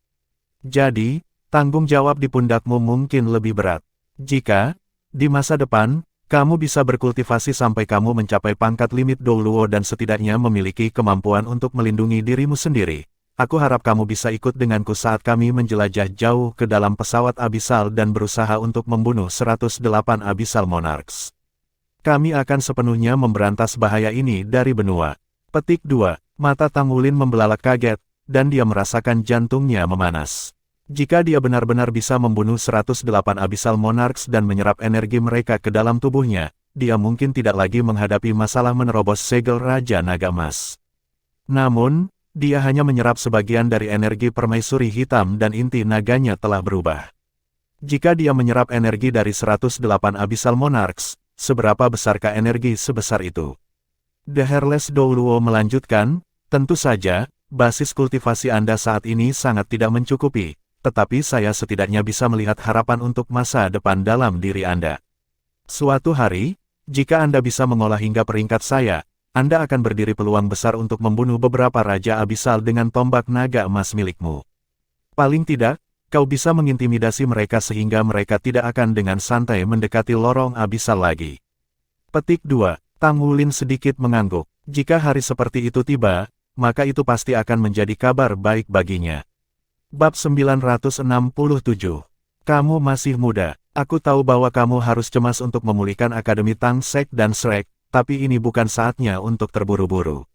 Jadi, tanggung jawab di pundakmu mungkin lebih berat. Jika, di masa depan, kamu bisa berkultivasi sampai kamu mencapai pangkat limit Douluo dan setidaknya memiliki kemampuan untuk melindungi dirimu sendiri, aku harap kamu bisa ikut denganku saat kami menjelajah jauh ke dalam pesawat abisal dan berusaha untuk membunuh 108 Abyssal Monarchs. Kami akan sepenuhnya memberantas bahaya ini dari benua. Petik 2. Mata Tangulin membelalak kaget, dan dia merasakan jantungnya memanas. Jika dia benar-benar bisa membunuh 108 Abyssal Monarchs dan menyerap energi mereka ke dalam tubuhnya, dia mungkin tidak lagi menghadapi masalah menerobos segel Raja Naga Emas. Namun, dia hanya menyerap sebagian dari energi permaisuri hitam dan inti naganya telah berubah. Jika dia menyerap energi dari 108 Abyssal Monarchs, seberapa besarkah energi sebesar itu? The Hairless Douluo melanjutkan, tentu saja, basis kultivasi Anda saat ini sangat tidak mencukupi, tetapi saya setidaknya bisa melihat harapan untuk masa depan dalam diri Anda. Suatu hari, jika Anda bisa mengolah hingga peringkat saya, Anda akan berdiri peluang besar untuk membunuh beberapa Raja Abisal dengan tombak naga emas milikmu. Paling tidak, kau bisa mengintimidasi mereka sehingga mereka tidak akan dengan santai mendekati lorong Abisal lagi. Petik 2. Tangulin sedikit mengangguk. Jika hari seperti itu tiba, maka itu pasti akan menjadi kabar baik baginya. Bab 967. Kamu masih muda. Aku tahu bahwa kamu harus cemas untuk memulihkan Akademi Tang Sek dan Shrek, tapi ini bukan saatnya untuk terburu-buru.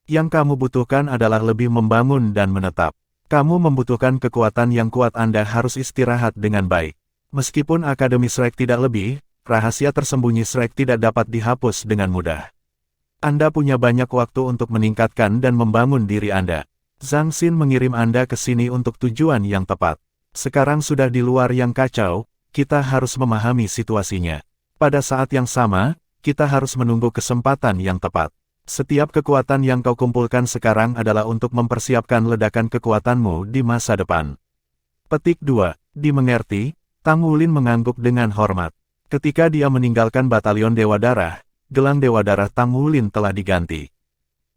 Yang kamu butuhkan adalah lebih membangun dan menetap. Kamu membutuhkan kekuatan yang kuat. Anda harus istirahat dengan baik. Meskipun Akademi Shrek tidak lebih, rahasia tersembunyi Shrek tidak dapat dihapus dengan mudah. Anda punya banyak waktu untuk meningkatkan dan membangun diri Anda. Zhang Xin mengirim Anda ke sini untuk tujuan yang tepat. Sekarang sudah di luar yang kacau, kita harus memahami situasinya. Pada saat yang sama, kita harus menunggu kesempatan yang tepat. Setiap kekuatan yang kau kumpulkan sekarang adalah untuk mempersiapkan ledakan kekuatanmu di masa depan. Petik 2. Dimengerti, Tang Wulin mengangguk dengan hormat. Ketika dia meninggalkan Batalion Dewa Darah, gelang Dewa Darah Tang Wulin telah diganti.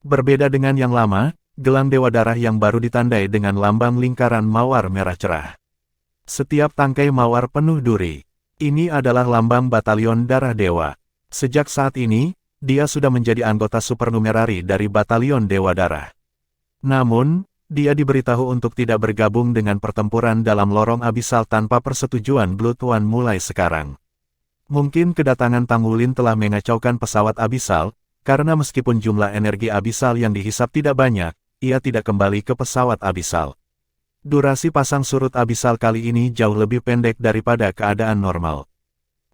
Berbeda dengan yang lama, gelang Dewa Darah yang baru ditandai dengan lambang lingkaran mawar merah cerah. Setiap tangkai mawar penuh duri. Ini adalah lambang Batalion Darah Dewa. Sejak saat ini, dia sudah menjadi anggota supernumerari dari Batalion Dewa Darah. Namun, dia diberitahu untuk tidak bergabung dengan pertempuran dalam lorong abisal tanpa persetujuan Blood One mulai sekarang. Mungkin kedatangan Tang Wulin telah mengacaukan pesawat abisal, karena meskipun jumlah energi abisal yang dihisap tidak banyak, ia tidak kembali ke pesawat abisal. Durasi pasang surut abisal kali ini jauh lebih pendek daripada keadaan normal.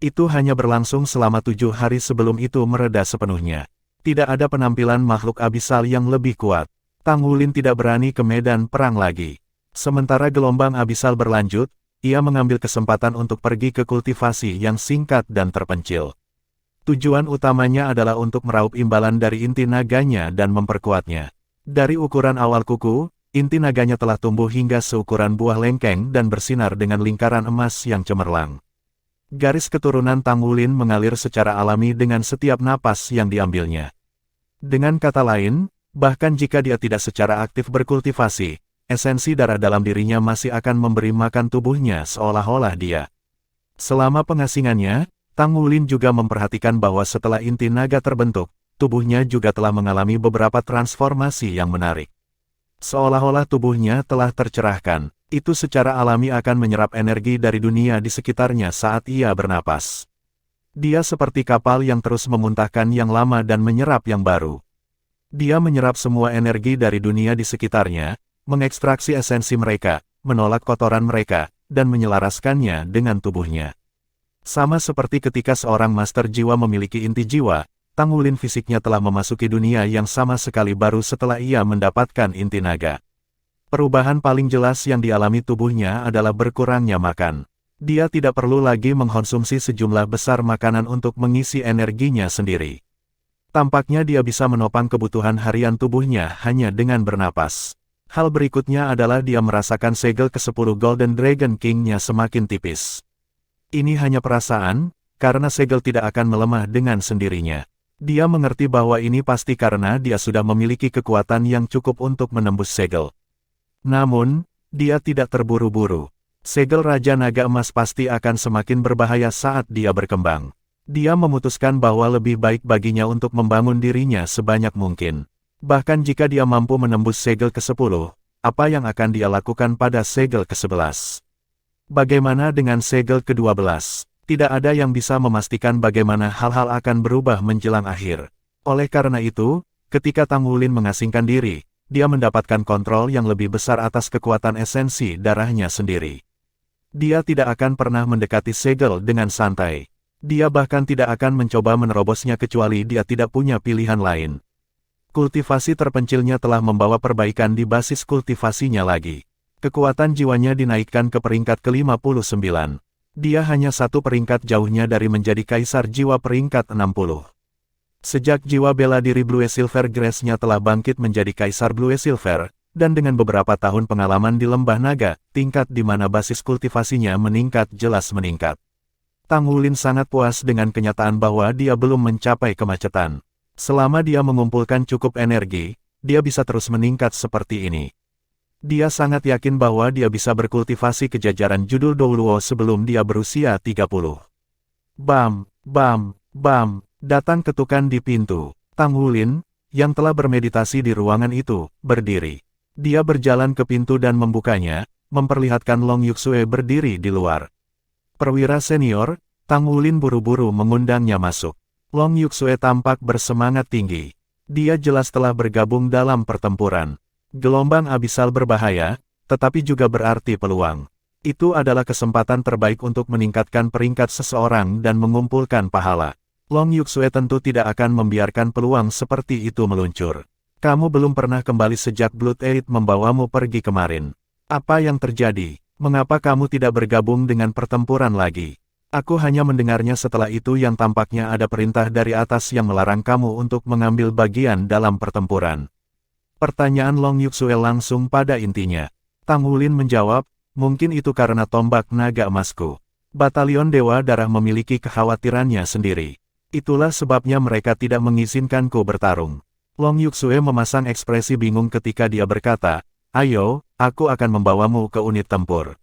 Itu hanya berlangsung selama 7 hari sebelum itu mereda sepenuhnya. Tidak ada penampilan makhluk abisal yang lebih kuat. Tang Wulin tidak berani ke medan perang lagi. Sementara gelombang abisal berlanjut, ia mengambil kesempatan untuk pergi ke kultivasi yang singkat dan terpencil. Tujuan utamanya adalah untuk meraup imbalan dari inti naganya dan memperkuatnya. Dari ukuran awal kuku, inti naganya telah tumbuh hingga seukuran buah lengkeng dan bersinar dengan lingkaran emas yang cemerlang. Garis keturunan Tang Wulin mengalir secara alami dengan setiap napas yang diambilnya. Dengan kata lain, bahkan jika dia tidak secara aktif berkultivasi, esensi darah dalam dirinya masih akan memberi makan tubuhnya seolah-olah dia. Selama pengasingannya, Tang Wulin juga memperhatikan bahwa setelah inti naga terbentuk, tubuhnya juga telah mengalami beberapa transformasi yang menarik. Seolah-olah tubuhnya telah tercerahkan, itu secara alami akan menyerap energi dari dunia di sekitarnya saat ia bernapas. Dia seperti kapal yang terus memuntahkan yang lama dan menyerap yang baru. Dia menyerap semua energi dari dunia di sekitarnya, mengekstraksi esensi mereka, menolak kotoran mereka, dan menyelaraskannya dengan tubuhnya. Sama seperti ketika seorang master jiwa memiliki inti jiwa, Tang Wulin fisiknya telah memasuki dunia yang sama sekali baru setelah ia mendapatkan inti naga. Perubahan paling jelas yang dialami tubuhnya adalah berkurangnya makan. Dia tidak perlu lagi mengkonsumsi sejumlah besar makanan untuk mengisi energinya sendiri. Tampaknya dia bisa menopang kebutuhan harian tubuhnya hanya dengan bernapas. Hal berikutnya adalah dia merasakan segel ke-10 Golden Dragon King-nya semakin tipis. Ini hanya perasaan, karena segel tidak akan melemah dengan sendirinya. Dia mengerti bahwa ini pasti karena dia sudah memiliki kekuatan yang cukup untuk menembus segel. Namun, dia tidak terburu-buru. Segel Raja Naga Emas pasti akan semakin berbahaya saat dia berkembang. Dia memutuskan bahwa lebih baik baginya untuk membangun dirinya sebanyak mungkin. Bahkan jika dia mampu menembus segel ke-10, apa yang akan dia lakukan pada segel ke-11? Bagaimana dengan segel ke-12? Tidak ada yang bisa memastikan bagaimana hal-hal akan berubah menjelang akhir. Oleh karena itu, ketika Tang Wulin mengasingkan diri, dia mendapatkan kontrol yang lebih besar atas kekuatan esensi darahnya sendiri. Dia tidak akan pernah mendekati segel dengan santai. Dia bahkan tidak akan mencoba menerobosnya kecuali dia tidak punya pilihan lain. Kultivasi terpencilnya telah membawa perbaikan di basis kultivasinya lagi. Kekuatan jiwanya dinaikkan ke peringkat ke-59. Dia hanya satu peringkat jauhnya dari menjadi kaisar jiwa peringkat 60. Sejak jiwa bela diri Blue Silver Grace-nya telah bangkit menjadi kaisar Blue Silver, dan dengan beberapa tahun pengalaman di Lembah Naga, tingkat di mana basis kultivasinya meningkat jelas meningkat. Tang Wulin sangat puas dengan kenyataan bahwa dia belum mencapai kemacetan. Selama dia mengumpulkan cukup energi, dia bisa terus meningkat seperti ini. Dia sangat yakin bahwa dia bisa berkultivasi ke jajaran judul Douluo sebelum dia berusia 30. Bam, bam, bam, datang ketukan di pintu. Tang Wulin, yang telah bermeditasi di ruangan itu, berdiri. Dia berjalan ke pintu dan membukanya, memperlihatkan Long Yuxue berdiri di luar. Perwira senior, Tang Wulin buru-buru mengundangnya masuk. Long Yuxue tampak bersemangat tinggi. Dia jelas telah bergabung dalam pertempuran. Gelombang abisal berbahaya, tetapi juga berarti peluang. Itu adalah kesempatan terbaik untuk meningkatkan peringkat seseorang dan mengumpulkan pahala. Long Yuxue tentu tidak akan membiarkan peluang seperti itu meluncur. Kamu belum pernah kembali sejak Blood Eight membawamu pergi kemarin. Apa yang terjadi? Mengapa kamu tidak bergabung dengan pertempuran lagi? Aku hanya mendengarnya setelah itu yang tampaknya ada perintah dari atas yang melarang kamu untuk mengambil bagian dalam pertempuran. Pertanyaan Long Yuxue langsung pada intinya. Tang Wulin menjawab, mungkin itu karena tombak naga emasku. Batalion Dewa Darah memiliki kekhawatirannya sendiri. Itulah sebabnya mereka tidak mengizinkanku bertarung. Long Yuxue memasang ekspresi bingung ketika dia berkata, ayo, aku akan membawamu ke unit tempur.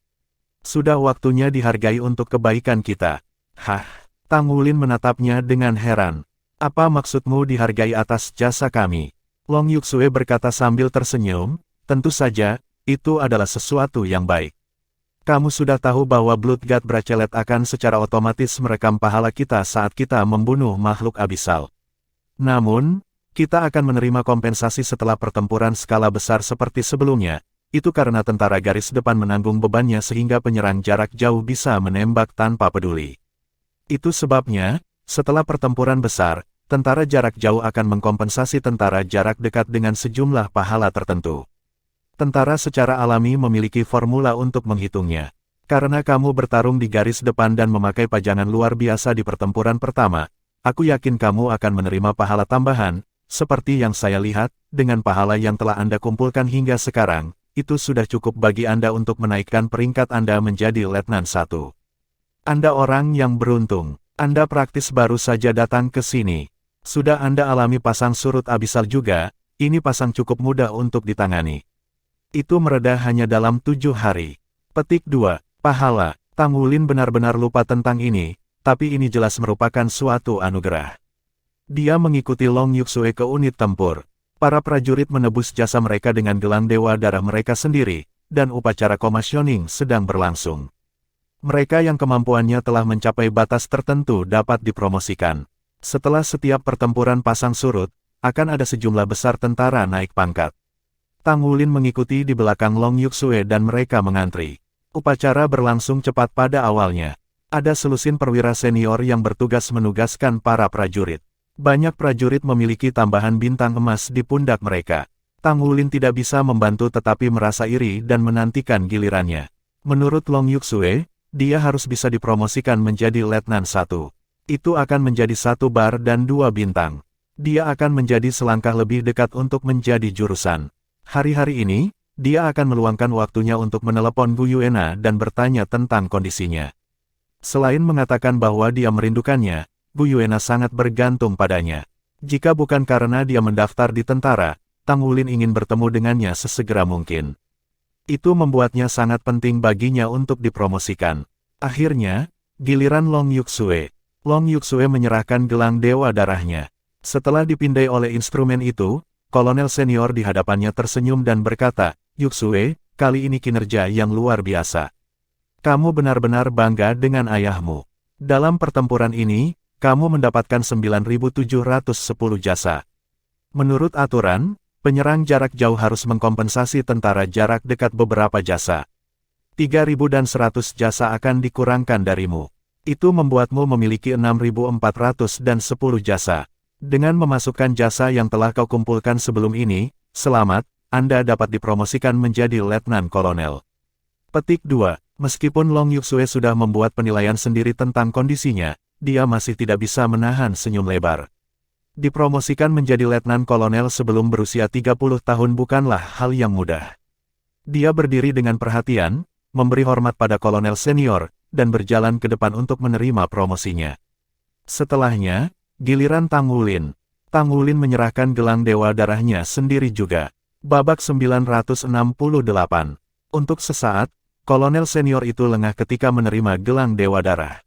Sudah waktunya dihargai untuk kebaikan kita. Hah, Tang Wulin menatapnya dengan heran. Apa maksudmu dihargai atas jasa kami? Long Yuxue berkata sambil tersenyum, tentu saja, itu adalah sesuatu yang baik. Kamu sudah tahu bahwa Blood God Bracelet akan secara otomatis merekam pahala kita saat kita membunuh makhluk abisal. Namun, kita akan menerima kompensasi setelah pertempuran skala besar seperti sebelumnya. Itu karena tentara garis depan menanggung bebannya sehingga penyerang jarak jauh bisa menembak tanpa peduli. Itu sebabnya, setelah pertempuran besar, tentara jarak jauh akan mengkompensasi tentara jarak dekat dengan sejumlah pahala tertentu. Tentara secara alami memiliki formula untuk menghitungnya. Karena kamu bertarung di garis depan dan memakai pajangan luar biasa di pertempuran pertama, aku yakin kamu akan menerima pahala tambahan, seperti yang saya lihat, dengan pahala yang telah Anda kumpulkan hingga sekarang. Itu sudah cukup bagi Anda untuk menaikkan peringkat Anda menjadi Letnan 1. Anda orang yang beruntung. Anda praktis baru saja datang ke sini. Sudah Anda alami pasang surut abisal juga, ini pasang cukup mudah untuk ditangani. Itu mereda hanya dalam 7 hari. Petik 2. Pahala. Tang Wulin benar-benar lupa tentang ini, tapi ini jelas merupakan suatu anugerah. Dia mengikuti Long Yuxue ke unit tempur. Para prajurit menebus jasa mereka dengan gelang Dewa Darah mereka sendiri, dan upacara komisioning sedang berlangsung. Mereka yang kemampuannya telah mencapai batas tertentu dapat dipromosikan. Setelah setiap pertempuran pasang surut, akan ada sejumlah besar tentara naik pangkat. Tang Wulin mengikuti di belakang Long Yuxue dan mereka mengantri. Upacara berlangsung cepat pada awalnya. Ada selusin perwira senior yang bertugas menugaskan para prajurit. Banyak prajurit memiliki tambahan bintang emas di pundak mereka. Tang Wulin tidak bisa membantu tetapi merasa iri dan menantikan gilirannya. Menurut Long Yuxue, dia harus bisa dipromosikan menjadi Letnan 1. Itu akan menjadi 1 bar dan 2 bintang. Dia akan menjadi selangkah lebih dekat untuk menjadi jurusan. Hari-hari ini, dia akan meluangkan waktunya untuk menelepon Gu Yuena dan bertanya tentang kondisinya. Selain mengatakan bahwa dia merindukannya, Gu Yuena sangat bergantung padanya. Jika bukan karena dia mendaftar di tentara, Tang Wulin ingin bertemu dengannya sesegera mungkin. Itu membuatnya sangat penting baginya untuk dipromosikan. Akhirnya, giliran Long Yuxue. Long Yuxue menyerahkan gelang Dewa Darahnya. Setelah dipindai oleh instrumen itu, kolonel senior di hadapannya tersenyum dan berkata, Yuxue, kali ini kinerja yang luar biasa. Kamu benar-benar bangga dengan ayahmu. Dalam pertempuran ini, kamu mendapatkan 9.710 jasa. Menurut aturan, penyerang jarak jauh harus mengkompensasi tentara jarak dekat beberapa jasa. 3.100 jasa akan dikurangkan darimu. Itu membuatmu memiliki 6.410 jasa. Dengan memasukkan jasa yang telah kau kumpulkan sebelum ini, selamat, Anda dapat dipromosikan menjadi Letnan Kolonel. Petik 2. Meskipun Long Yuxue sudah membuat penilaian sendiri tentang kondisinya, dia masih tidak bisa menahan senyum lebar. Dipromosikan menjadi Letnan Kolonel sebelum berusia 30 tahun bukanlah hal yang mudah. Dia berdiri dengan perhatian, memberi hormat pada kolonel senior, dan berjalan ke depan untuk menerima promosinya. Setelahnya, giliran Tang Wulin. Tang Wulin menyerahkan gelang Dewa Darahnya sendiri juga. Babak 968. Untuk sesaat, kolonel senior itu lengah ketika menerima gelang Dewa Darah.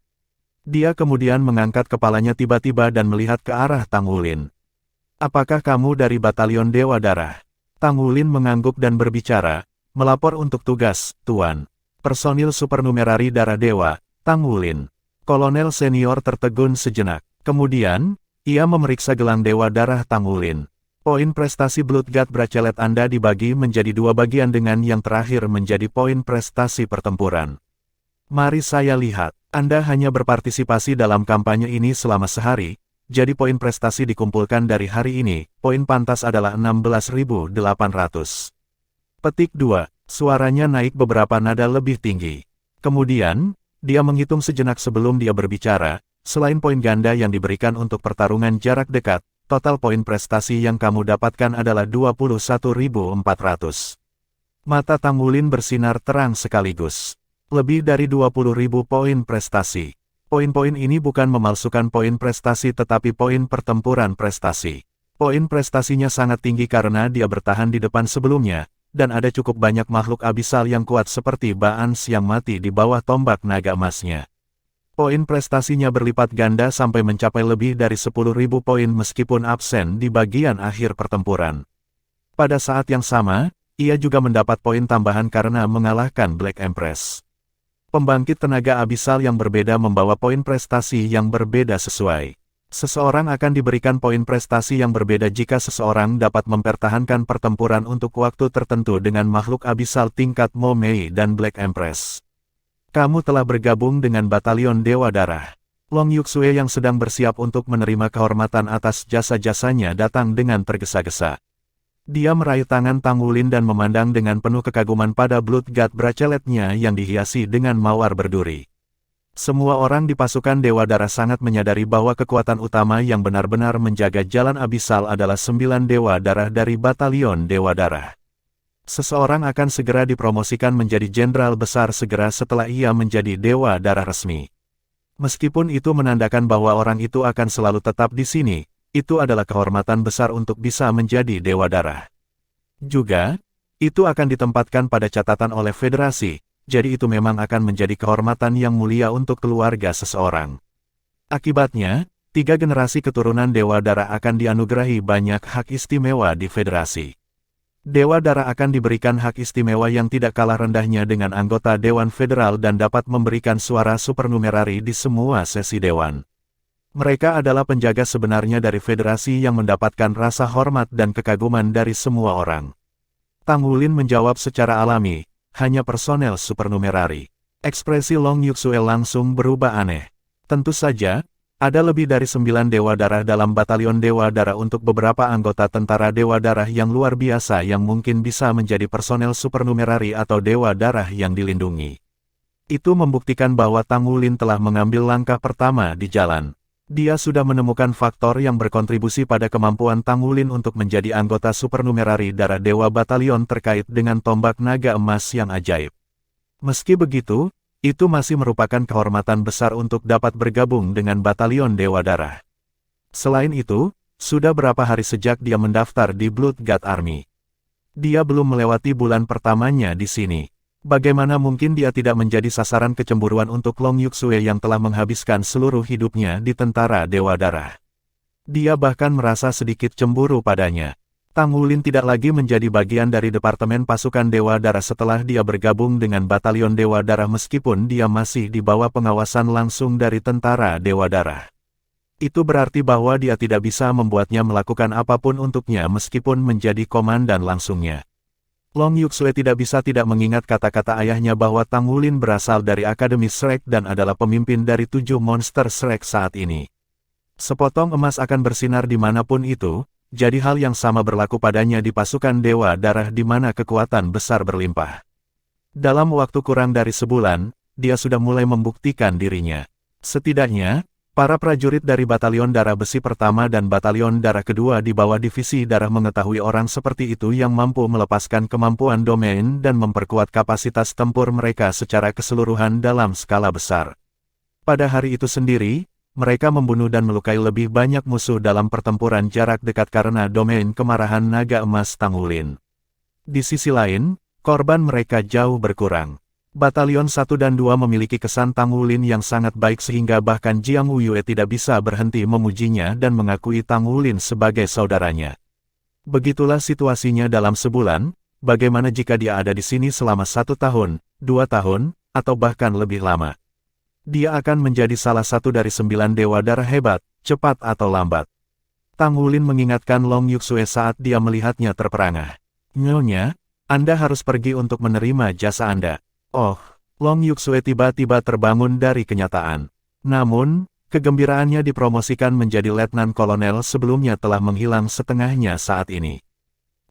Dia kemudian mengangkat kepalanya tiba-tiba dan melihat ke arah Tang Wulin. Apakah kamu dari Batalion Dewa Darah? Tang Wulin mengangguk dan berbicara, melapor untuk tugas, Tuan. Personil supernumerari Darah Dewa, Tang Wulin. Kolonel senior tertegun sejenak. Kemudian, ia memeriksa gelang Dewa Darah Tang Wulin. Poin prestasi Blood God Bracelet Anda dibagi menjadi dua bagian dengan yang terakhir menjadi poin prestasi pertempuran. Mari saya lihat. Anda hanya berpartisipasi dalam kampanye ini selama sehari, jadi poin prestasi dikumpulkan dari hari ini, poin pantas adalah 16.800. Petik 2. Suaranya naik beberapa nada lebih tinggi. Kemudian, dia menghitung sejenak sebelum dia berbicara, selain poin ganda yang diberikan untuk pertarungan jarak dekat, total poin prestasi yang kamu dapatkan adalah 21.400. Mata Tang Wulin bersinar terang sekaligus. Lebih dari 20.000 poin prestasi. Poin-poin ini bukan memalsukan poin prestasi tetapi poin pertempuran prestasi. Poin prestasinya sangat tinggi karena dia bertahan di depan sebelumnya, dan ada cukup banyak makhluk abisal yang kuat seperti Baans yang mati di bawah tombak naga emasnya. Poin prestasinya berlipat ganda sampai mencapai lebih dari 10.000 poin meskipun absen di bagian akhir pertempuran. Pada saat yang sama, ia juga mendapat poin tambahan karena mengalahkan Black Empress. Pembangkit tenaga abisal yang berbeda membawa poin prestasi yang berbeda sesuai. Seseorang akan diberikan poin prestasi yang berbeda jika seseorang dapat mempertahankan pertempuran untuk waktu tertentu dengan makhluk abisal tingkat Mo Mei dan Black Empress. Kamu telah bergabung dengan Batalion Dewa Darah. Long Yuxue yang sedang bersiap untuk menerima kehormatan atas jasa-jasanya datang dengan tergesa-gesa. Dia meraih tangan Tang Wulin dan memandang dengan penuh kekaguman pada Blood God Bracelet-nya yang dihiasi dengan mawar berduri. Semua orang di pasukan Dewa Darah sangat menyadari bahwa kekuatan utama yang benar-benar menjaga jalan abisal adalah 9 Dewa Darah dari Batalion Dewa Darah. Seseorang akan segera dipromosikan menjadi jenderal besar segera setelah ia menjadi Dewa Darah resmi. Meskipun itu menandakan bahwa orang itu akan selalu tetap di sini, itu adalah kehormatan besar untuk bisa menjadi Dewa Darah. Juga, itu akan ditempatkan pada catatan oleh federasi, jadi itu memang akan menjadi kehormatan yang mulia untuk keluarga seseorang. Akibatnya, 3 generasi keturunan Dewa Darah akan dianugerahi banyak hak istimewa di federasi. Dewa Darah akan diberikan hak istimewa yang tidak kalah rendahnya dengan anggota Dewan Federal dan dapat memberikan suara supernumerari di semua sesi Dewan. Mereka adalah penjaga sebenarnya dari federasi yang mendapatkan rasa hormat dan kekaguman dari semua orang. Tang Wulin menjawab secara alami, hanya personel supernumerari. Ekspresi Long Yuxue langsung berubah aneh. Tentu saja, ada lebih dari 9 Dewa Darah dalam Batalion Dewa Darah untuk beberapa anggota tentara Dewa Darah yang luar biasa yang mungkin bisa menjadi personel supernumerari atau Dewa Darah yang dilindungi. Itu membuktikan bahwa Tang Wulin telah mengambil langkah pertama di jalan. Dia sudah menemukan faktor yang berkontribusi pada kemampuan Tang Wulin untuk menjadi anggota supernumerari Darah Dewa Batalion terkait dengan tombak naga emas yang ajaib. Meski begitu, itu masih merupakan kehormatan besar untuk dapat bergabung dengan Batalion Dewa Darah. Selain itu, sudah berapa hari sejak dia mendaftar di Blood God Army. Dia belum melewati bulan pertamanya di sini. Bagaimana mungkin dia tidak menjadi sasaran kecemburuan untuk Long Yuxue yang telah menghabiskan seluruh hidupnya di tentara Dewa Darah. Dia bahkan merasa sedikit cemburu padanya. Tang Wulin tidak lagi menjadi bagian dari Departemen Pasukan Dewa Darah setelah dia bergabung dengan Batalion Dewa Darah meskipun dia masih di bawah pengawasan langsung dari tentara Dewa Darah. Itu berarti bahwa dia tidak bisa membuatnya melakukan apapun untuknya meskipun menjadi komandan langsungnya. Long Yuxue tidak bisa tidak mengingat kata-kata ayahnya bahwa Tang Wulin berasal dari Akademi Shrek dan adalah pemimpin dari 7 monster Shrek saat ini. Sepotong emas akan bersinar dimanapun itu. Jadi hal yang sama berlaku padanya di pasukan Dewa Darah di mana kekuatan besar berlimpah. Dalam waktu kurang dari sebulan, dia sudah mulai membuktikan dirinya. Setidaknya, para prajurit dari Batalion Darah Besi Pertama dan Batalion Darah Kedua di bawah Divisi Darah mengetahui orang seperti itu yang mampu melepaskan kemampuan domain dan memperkuat kapasitas tempur mereka secara keseluruhan dalam skala besar. Pada hari itu sendiri, mereka membunuh dan melukai lebih banyak musuh dalam pertempuran jarak dekat karena domain kemarahan naga emas Tang Wulin. Di sisi lain, korban mereka jauh berkurang. Batalion 1 dan 2 memiliki kesan Tang Wulin yang sangat baik sehingga bahkan Jiang Wuyue tidak bisa berhenti memujinya dan mengakui Tang Wulin sebagai saudaranya. Begitulah situasinya dalam sebulan, bagaimana jika dia ada di sini selama 1 tahun, 2 tahun, atau bahkan lebih lama. Dia akan menjadi salah satu dari 9 Dewa Darah hebat, cepat atau lambat. Tang Wulin mengingatkan Long Yuxue saat dia melihatnya terperangah. Nyonya, Anda harus pergi untuk menerima jasa Anda. Oh, Long Yuxue tiba-tiba terbangun dari kenyataan. Namun, kegembiraannya dipromosikan menjadi letnan kolonel sebelumnya telah menghilang setengahnya saat ini.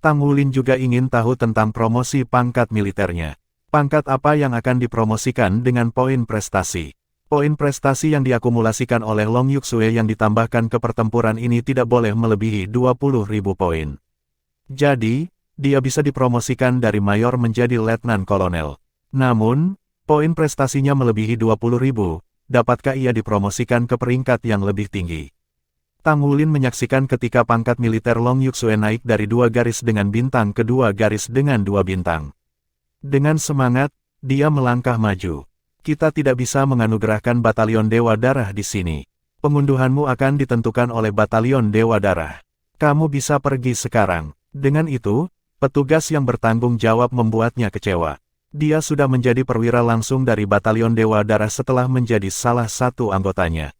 Tang Wulin juga ingin tahu tentang promosi pangkat militernya. Pangkat apa yang akan dipromosikan dengan poin prestasi? Poin prestasi yang diakumulasikan oleh Long Yuxue yang ditambahkan ke pertempuran ini tidak boleh melebihi 20.000 poin. Jadi, dia bisa dipromosikan dari mayor menjadi letnan kolonel. Namun, poin prestasinya melebihi 20.000, dapatkah ia dipromosikan ke peringkat yang lebih tinggi? Tang Wulin menyaksikan ketika pangkat militer Long Yuxue naik dari 2 garis dengan bintang ke 2 garis dengan 2 bintang. Dengan semangat, dia melangkah maju. Kita tidak bisa menganugerahkan batalion Dewa Darah di sini. Pengunduhanmu akan ditentukan oleh batalion Dewa Darah. Kamu bisa pergi sekarang. Dengan itu, petugas yang bertanggung jawab membuatnya kecewa. Dia sudah menjadi perwira langsung dari batalion Dewa Darah setelah menjadi salah satu anggotanya.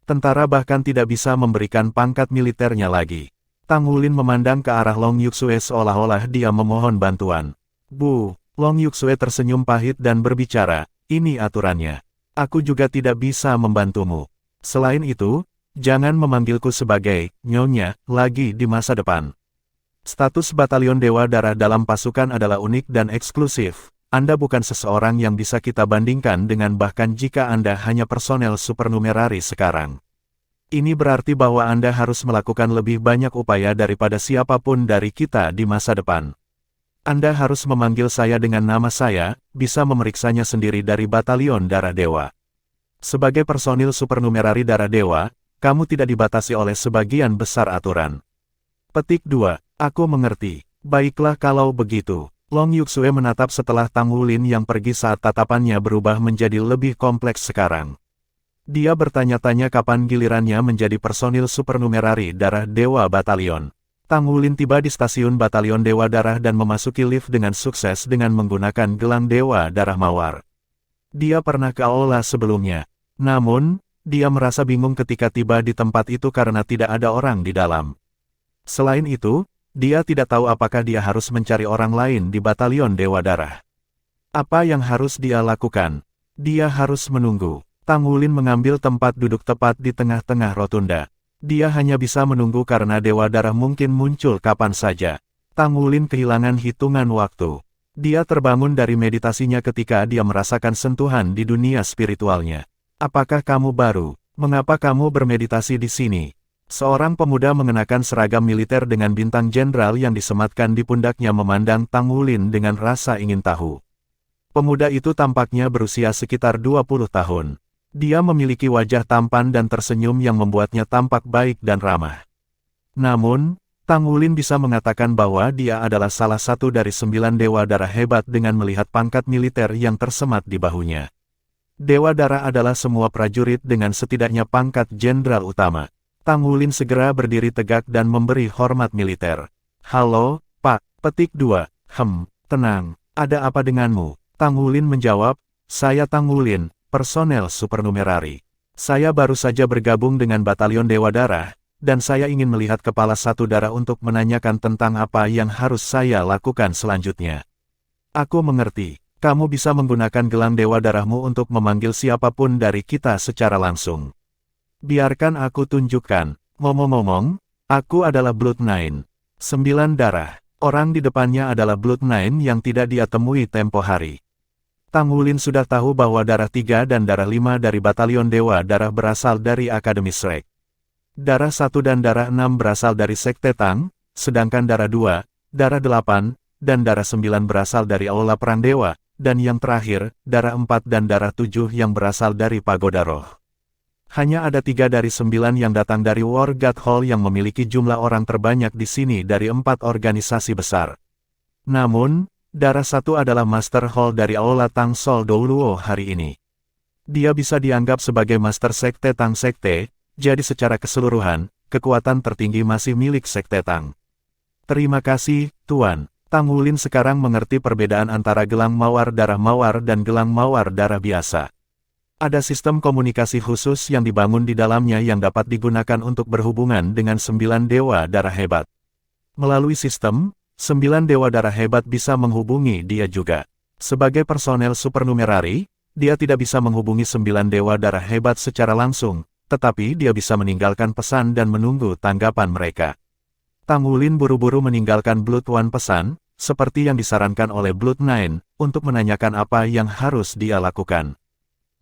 Tentara bahkan tidak bisa memberikan pangkat militernya lagi. Tang Wulin memandang ke arah Long Yuxue seolah-olah dia memohon bantuan. Bu, Long Yuxue tersenyum pahit dan berbicara. Ini aturannya. Aku juga tidak bisa membantumu. Selain itu, jangan memanggilku sebagai Nyonya lagi di masa depan. Status batalion Dewa Darah dalam pasukan adalah unik dan eksklusif. Anda bukan seseorang yang bisa kita bandingkan dengan bahkan jika Anda hanya personel supernumerari sekarang. Ini berarti bahwa Anda harus melakukan lebih banyak upaya daripada siapapun dari kita di masa depan. Anda harus memanggil saya dengan nama saya, bisa memeriksanya sendiri dari batalion Darah Dewa. Sebagai personil supernumerari Darah Dewa, kamu tidak dibatasi oleh sebagian besar aturan. Petik 2. Aku mengerti. Baiklah kalau begitu. Long Yuxue menatap setelah Tang Wulin yang pergi saat tatapannya berubah menjadi lebih kompleks sekarang. Dia bertanya-tanya kapan gilirannya menjadi personil supernumerari Darah Dewa Batalion. Tang Wulin tiba di stasiun batalion Dewa Darah dan memasuki lift dengan sukses dengan menggunakan gelang Dewa Darah Mawar. Dia pernah ke aula sebelumnya. Namun, dia merasa bingung ketika tiba di tempat itu karena tidak ada orang di dalam. Selain itu, dia tidak tahu apakah dia harus mencari orang lain di batalion Dewa Darah. Apa yang harus dia lakukan? Dia harus menunggu. Tang Wulin mengambil tempat duduk tepat di tengah-tengah rotunda. Dia hanya bisa menunggu karena Dewa Darah mungkin muncul kapan saja. Tang Wulin kehilangan hitungan waktu. Dia terbangun dari meditasinya ketika dia merasakan sentuhan di dunia spiritualnya. Apakah kamu baru? Mengapa kamu bermeditasi di sini? Seorang pemuda mengenakan seragam militer dengan bintang jenderal yang disematkan di pundaknya memandang Tang Wulin dengan rasa ingin tahu. Pemuda itu tampaknya berusia sekitar 20 tahun. Dia memiliki wajah tampan dan tersenyum yang membuatnya tampak baik dan ramah. Namun, Tang Wulin bisa mengatakan bahwa dia adalah salah satu dari 9 Dewa Darah hebat dengan melihat pangkat militer yang tersemat di bahunya. Dewa Darah adalah semua prajurit dengan setidaknya pangkat jenderal utama. Tang Wulin segera berdiri tegak dan memberi hormat militer. Halo, Pak. Petik 2. Tenang. Ada apa denganmu? Tang Wulin menjawab, saya Tang Wulin, personel supernumerari. Saya baru saja bergabung dengan batalion Dewa Darah, dan saya ingin melihat kepala satu darah untuk menanyakan tentang apa yang harus saya lakukan selanjutnya. Aku mengerti, kamu bisa menggunakan gelang Dewa Darahmu untuk memanggil siapapun dari kita secara langsung. Biarkan aku tunjukkan. Ngomong-ngomong, aku adalah Blood 9. 9 darah. Orang di depannya adalah Blood 9 yang tidak dia temui tempo hari. Tang Wulin sudah tahu bahwa darah 3 dan darah 5 dari batalion Dewa Darah berasal dari Akademi Shrek. Darah 1 dan darah 6 berasal dari Sekte Tang, sedangkan darah 2, darah 8, dan darah 9 berasal dari Aula Perang Dewa, dan yang terakhir, darah 4 dan darah 7 yang berasal dari Pagoda Roh. Hanya ada 3 dari 9 yang datang dari War God Hall yang memiliki jumlah orang terbanyak di sini dari 4 organisasi besar. Namun, darah 1 adalah Master Hall dari Aula Tang Sol Douluo hari ini. Dia bisa dianggap sebagai Master Sekte Tang Sekte, jadi secara keseluruhan, kekuatan tertinggi masih milik Sekte Tang. Terima kasih, Tuan. Tang Wulin sekarang mengerti perbedaan antara gelang mawar darah mawar dan gelang mawar darah biasa. Ada sistem komunikasi khusus yang dibangun di dalamnya yang dapat digunakan untuk berhubungan dengan 9 dewa darah hebat. Melalui sistem, 9 dewa darah hebat bisa menghubungi dia juga. Sebagai personel supernumerari, dia tidak bisa menghubungi 9 dewa darah hebat secara langsung, tetapi dia bisa meninggalkan pesan dan menunggu tanggapan mereka. Tang Wulin buru-buru meninggalkan Blood One pesan, seperti yang disarankan oleh Blood Nine, untuk menanyakan apa yang harus dia lakukan.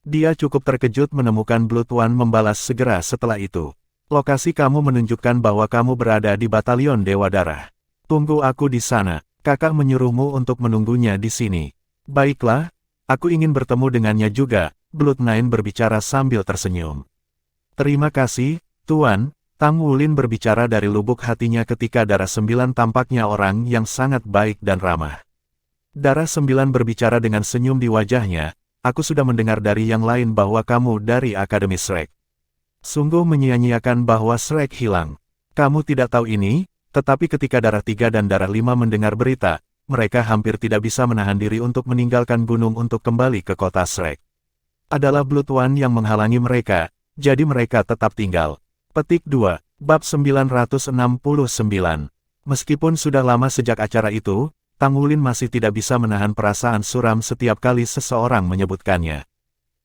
Dia cukup terkejut menemukan Blood One membalas segera setelah itu. Lokasi kamu menunjukkan bahwa kamu berada di Batalion Dewa Darah. Tunggu aku di sana. Kakak menyuruhmu untuk menunggunya di sini. Baiklah, aku ingin bertemu dengannya juga, Blood Nine berbicara sambil tersenyum. Terima kasih, Tuan. Tang Wulin berbicara dari lubuk hatinya ketika Darah 9 tampaknya orang yang sangat baik dan ramah. Darah 9 berbicara dengan senyum di wajahnya. Aku sudah mendengar dari yang lain bahwa kamu dari Akademi Shrek. Sungguh menyia-nyiakan bahwa Shrek hilang. Kamu tidak tahu ini, tetapi ketika Darah 3 dan Darah 5 mendengar berita, mereka hampir tidak bisa menahan diri untuk meninggalkan gunung untuk kembali ke kota Shrek. Adalah Blood One yang menghalangi mereka, jadi mereka tetap tinggal. Petik 2, Bab 969. Meskipun sudah lama sejak acara itu, Tang Wulin masih tidak bisa menahan perasaan suram setiap kali seseorang menyebutkannya.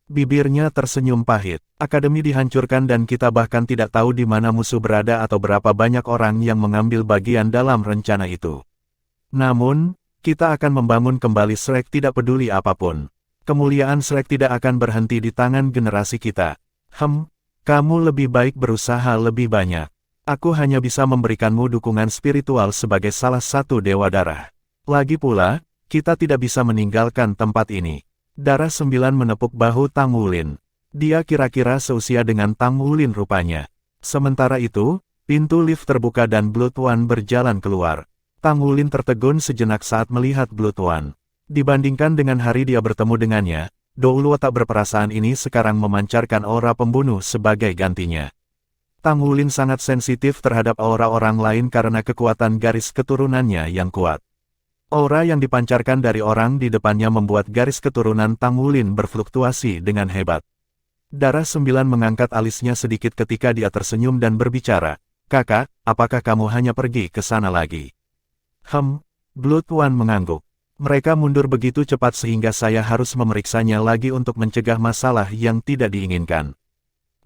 Bibirnya tersenyum pahit. Akademi dihancurkan dan kita bahkan tidak tahu di mana musuh berada atau berapa banyak orang yang mengambil bagian dalam rencana itu. Namun, kita akan membangun kembali Shrek tidak peduli apapun. Kemuliaan Shrek tidak akan berhenti di tangan generasi kita. Kamu lebih baik berusaha lebih banyak. Aku hanya bisa memberikanmu dukungan spiritual sebagai salah satu Dewa Darah. Lagi pula, kita tidak bisa meninggalkan tempat ini. Darah 9 menepuk bahu Tang Wulin. Dia kira-kira seusia dengan Tang Wulin rupanya. Sementara itu, pintu lift terbuka dan Blood One berjalan keluar. Tang Wulin tertegun sejenak saat melihat Blood One. Dibandingkan dengan hari dia bertemu dengannya, Douluo tak berperasaan ini sekarang memancarkan aura pembunuh sebagai gantinya. Tang Wulin sangat sensitif terhadap aura orang lain karena kekuatan garis keturunannya yang kuat. Aura yang dipancarkan dari orang di depannya membuat garis keturunan Tang Wulin berfluktuasi dengan hebat. Darah 9 mengangkat alisnya sedikit ketika dia tersenyum dan berbicara, "Kakak, apakah kamu hanya pergi ke sana lagi?" Blood One mengangguk. Mereka mundur begitu cepat sehingga saya harus memeriksanya lagi untuk mencegah masalah yang tidak diinginkan.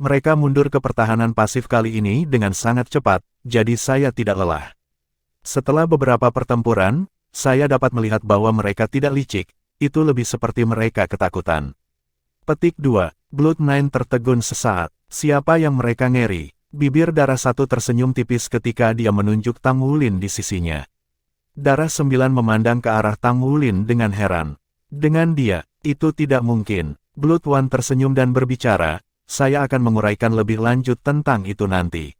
Mereka mundur ke pertahanan pasif kali ini dengan sangat cepat, jadi saya tidak lelah. Setelah beberapa pertempuran, saya dapat melihat bahwa mereka tidak licik, itu lebih seperti mereka ketakutan. Petik 2, Blood Nine tertegun sesaat. Siapa yang mereka ngeri? Bibir Darah 1 tersenyum tipis ketika dia menunjuk Tang Wulin di sisinya. Darah 9 memandang ke arah Tang Wulin dengan heran. Dengan dia, itu tidak mungkin. Blood One tersenyum dan berbicara, saya akan menguraikan lebih lanjut tentang itu nanti.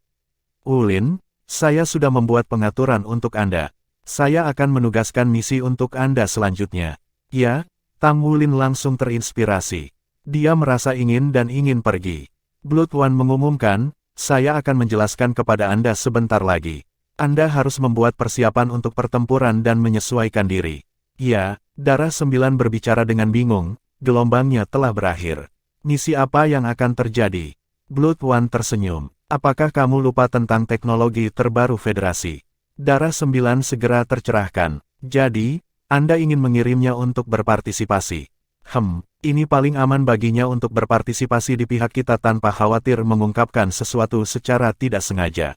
Wulin, saya sudah membuat pengaturan untuk Anda. Saya akan menugaskan misi untuk Anda selanjutnya. Ya, Tang Wulin langsung terinspirasi. Dia merasa ingin pergi. Blood One mengumumkan, saya akan menjelaskan kepada Anda sebentar lagi. Anda harus membuat persiapan untuk pertempuran dan menyesuaikan diri. Ya, Darah 9 berbicara dengan bingung, gelombangnya telah berakhir. Misi apa yang akan terjadi? Blood One tersenyum. Apakah kamu lupa tentang teknologi terbaru Federasi? Darah 9 segera tercerahkan. Jadi, Anda ingin mengirimnya untuk berpartisipasi. Ini paling aman baginya untuk berpartisipasi di pihak kita tanpa khawatir mengungkapkan sesuatu secara tidak sengaja.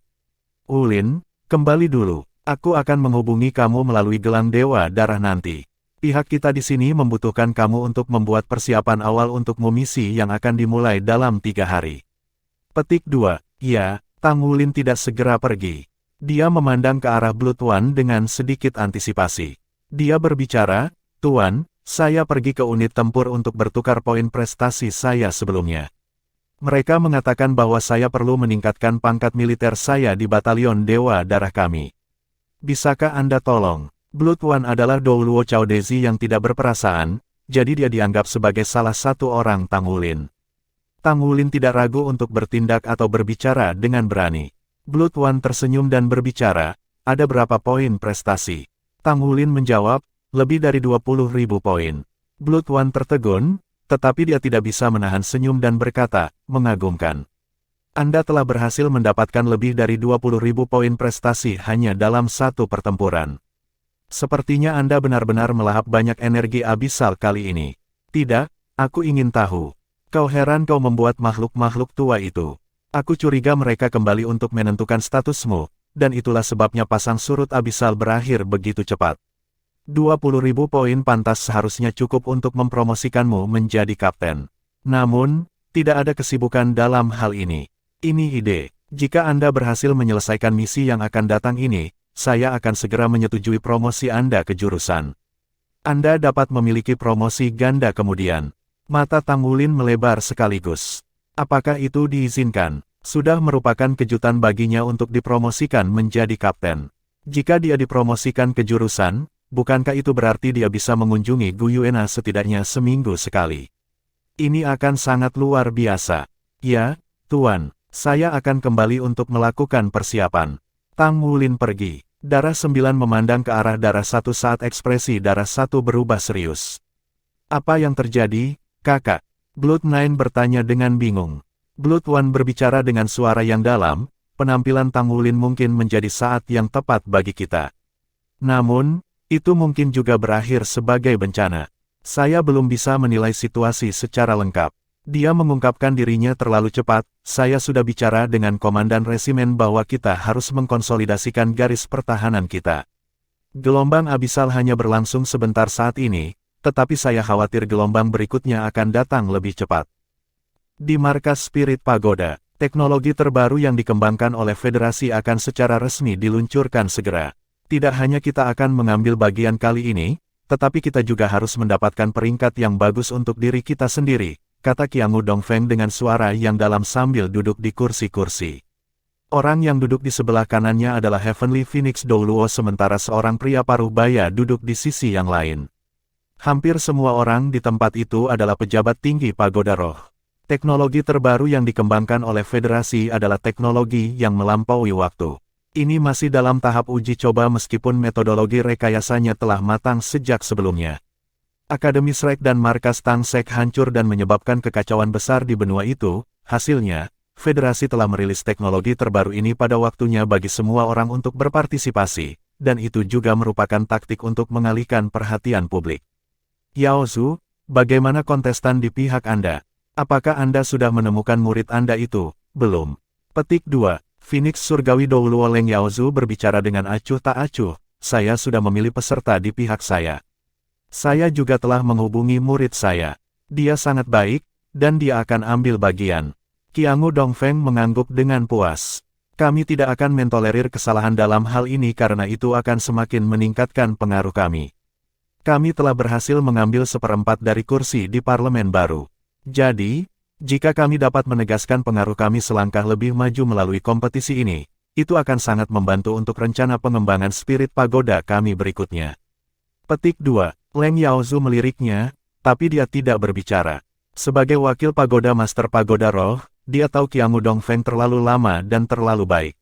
Wulin, kembali dulu. Aku akan menghubungi kamu melalui gelang Dewa Darah nanti. Pihak kita di sini membutuhkan kamu untuk membuat persiapan awal untuk misi yang akan dimulai dalam 3 hari. Petik 2, ya, Tang Wulin tidak segera pergi. Dia memandang ke arah Blood One dengan sedikit antisipasi. Dia berbicara, "Tuan, saya pergi ke unit tempur untuk bertukar poin prestasi saya sebelumnya. Mereka mengatakan bahwa saya perlu meningkatkan pangkat militer saya di Batalion Dewa Darah kami. Bisakah Anda tolong?" Blood One adalah Douluo Chaodezi yang tidak berperasaan, jadi dia dianggap sebagai salah satu orang Tang Wulin. Tang Wulin tidak ragu untuk bertindak atau berbicara dengan berani. Blood One tersenyum dan berbicara, ada berapa poin prestasi? Tang Wulin menjawab, lebih dari 20.000 poin. Blood One tertegun, tetapi dia tidak bisa menahan senyum dan berkata, mengagumkan. Anda telah berhasil mendapatkan lebih dari 20.000 poin prestasi hanya dalam satu pertempuran. Sepertinya Anda benar-benar melahap banyak energi abisal kali ini. Tidak, aku ingin tahu. Kau heran kau membuat makhluk-makhluk tua itu. Aku curiga mereka kembali untuk menentukan statusmu, dan itulah sebabnya pasang surut abisal berakhir begitu cepat. 20.000 poin pantas seharusnya cukup untuk mempromosikanmu menjadi kapten. Namun, tidak ada kesibukan dalam hal ini. Ini ide. Jika Anda berhasil menyelesaikan misi yang akan datang ini, saya akan segera menyetujui promosi Anda ke jurusan. Anda dapat memiliki promosi ganda kemudian. Mata Tang Wulin melebar sekaligus. Apakah itu diizinkan? Sudah merupakan kejutan baginya untuk dipromosikan menjadi kapten. Jika dia dipromosikan ke jurusan, bukankah itu berarti dia bisa mengunjungi Gu Yuena setidaknya seminggu sekali? Ini akan sangat luar biasa. Ya, Tuan. Saya akan kembali untuk melakukan persiapan. Tang Wulin pergi. Darah 9 memandang ke arah Darah 1 saat ekspresi Darah 1 berubah serius. Apa yang terjadi, kakak? Blood 9 bertanya dengan bingung. Blood 1 berbicara dengan suara yang dalam, penampilan Tang Wulin mungkin menjadi saat yang tepat bagi kita. Namun, itu mungkin juga berakhir sebagai bencana. Saya belum bisa menilai situasi secara lengkap. Dia mengungkapkan dirinya terlalu cepat, saya sudah bicara dengan komandan resimen bahwa kita harus mengkonsolidasikan garis pertahanan kita. Gelombang abisal hanya berlangsung sebentar saat ini, tetapi saya khawatir gelombang berikutnya akan datang lebih cepat. Di markas Spirit Pagoda, teknologi terbaru yang dikembangkan oleh Federasi akan secara resmi diluncurkan segera. Tidak hanya kita akan mengambil bagian kali ini, tetapi kita juga harus mendapatkan peringkat yang bagus untuk diri kita sendiri, kata Qiangu Dongfeng dengan suara yang dalam sambil duduk di kursi-kursi. Orang yang duduk di sebelah kanannya adalah Heavenly Phoenix Douluo sementara seorang pria paruh baya duduk di sisi yang lain. Hampir semua orang di tempat itu adalah pejabat tinggi Pagoda Roh. Teknologi terbaru yang dikembangkan oleh Federasi adalah teknologi yang melampaui waktu. Ini masih dalam tahap uji coba meskipun metodologi rekayasanya telah matang sejak sebelumnya. Akademi Shrek dan markas Tang Sek hancur dan menyebabkan kekacauan besar di benua itu. Hasilnya, Federasi telah merilis teknologi terbaru ini pada waktunya bagi semua orang untuk berpartisipasi, dan itu juga merupakan taktik untuk mengalihkan perhatian publik. Yao Zhu, bagaimana kontestan di pihak Anda? Apakah Anda sudah menemukan murid Anda itu? Belum. Petik 2. Phoenix Surgawi Douluo Leng Yao Zhu berbicara dengan acuh tak acuh. Saya sudah memilih peserta di pihak saya. Saya juga telah menghubungi murid saya. Dia sangat baik, dan dia akan ambil bagian. Qiangu Dongfeng mengangguk dengan puas. Kami tidak akan mentolerir kesalahan dalam hal ini karena itu akan semakin meningkatkan pengaruh kami. Kami telah berhasil mengambil 1/4 dari kursi di parlemen baru. Jadi, jika kami dapat menegaskan pengaruh kami selangkah lebih maju melalui kompetisi ini, itu akan sangat membantu untuk rencana pengembangan spirit pagoda kami berikutnya. Petik 2. Leng Yao Zhu meliriknya, tapi dia tidak berbicara. Sebagai wakil pagoda Master Pagoda Roh, dia tahu Qiangu Dongfeng terlalu lama dan terlalu baik.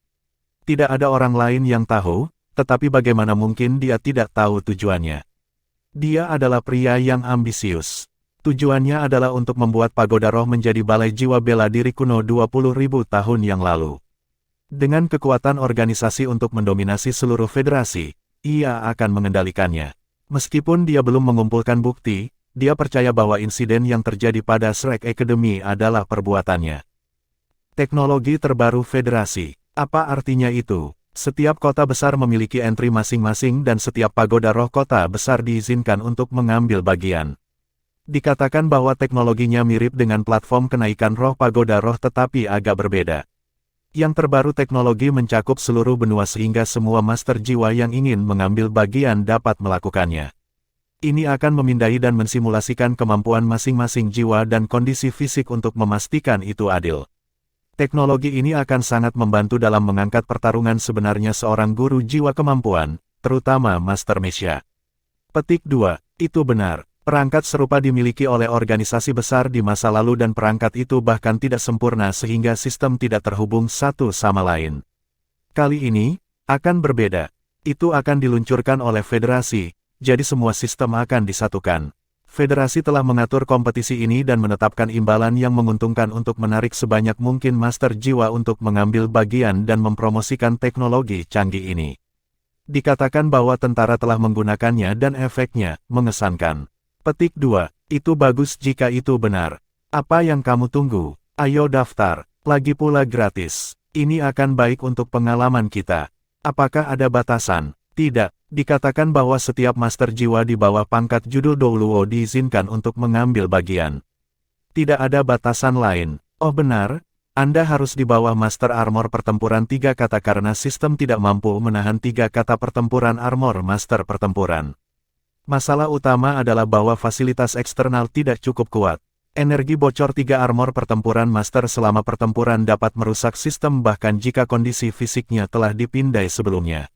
Tidak ada orang lain yang tahu, tetapi bagaimana mungkin dia tidak tahu tujuannya. Dia adalah pria yang ambisius. Tujuannya adalah untuk membuat Pagoda Roh menjadi balai jiwa bela diri kuno 20.000 tahun yang lalu. Dengan kekuatan organisasi untuk mendominasi seluruh federasi, ia akan mengendalikannya. Meskipun dia belum mengumpulkan bukti, dia percaya bahwa insiden yang terjadi pada Shrek Academy adalah perbuatannya. Teknologi terbaru Federasi. Apa artinya itu? Setiap kota besar memiliki entry masing-masing dan setiap pagoda roh kota besar diizinkan untuk mengambil bagian. Dikatakan bahwa teknologinya mirip dengan platform kenaikan roh pagoda roh tetapi agak berbeda. Yang terbaru teknologi mencakup seluruh benua sehingga semua master jiwa yang ingin mengambil bagian dapat melakukannya. Ini akan memindai dan mensimulasikan kemampuan masing-masing jiwa dan kondisi fisik untuk memastikan itu adil. Teknologi ini akan sangat membantu dalam mengangkat pertarungan sebenarnya seorang guru jiwa kemampuan, terutama Master Mesha. Petik 2. Itu benar. Perangkat serupa dimiliki oleh organisasi besar di masa lalu dan perangkat itu bahkan tidak sempurna sehingga sistem tidak terhubung satu sama lain. Kali ini, akan berbeda. Itu akan diluncurkan oleh federasi, jadi semua sistem akan disatukan. Federasi telah mengatur kompetisi ini dan menetapkan imbalan yang menguntungkan untuk menarik sebanyak mungkin master jiwa untuk mengambil bagian dan mempromosikan teknologi canggih ini. Dikatakan bahwa tentara telah menggunakannya dan efeknya mengesankan. Petik 2. Itu bagus jika itu benar. Apa yang kamu tunggu? Ayo daftar. Lagi pula gratis. Ini akan baik untuk pengalaman kita. Apakah ada batasan? Tidak. Dikatakan bahwa setiap master jiwa di bawah pangkat judul Douluo diizinkan untuk mengambil bagian. Tidak ada batasan lain. Oh benar, Anda harus di bawah master armor pertempuran 3 kata karena sistem tidak mampu menahan 3 kata pertempuran armor master pertempuran. Masalah utama adalah bahwa fasilitas eksternal tidak cukup kuat. Energi bocor 3 armor pertempuran master selama pertempuran dapat merusak sistem bahkan jika kondisi fisiknya telah dipindai sebelumnya.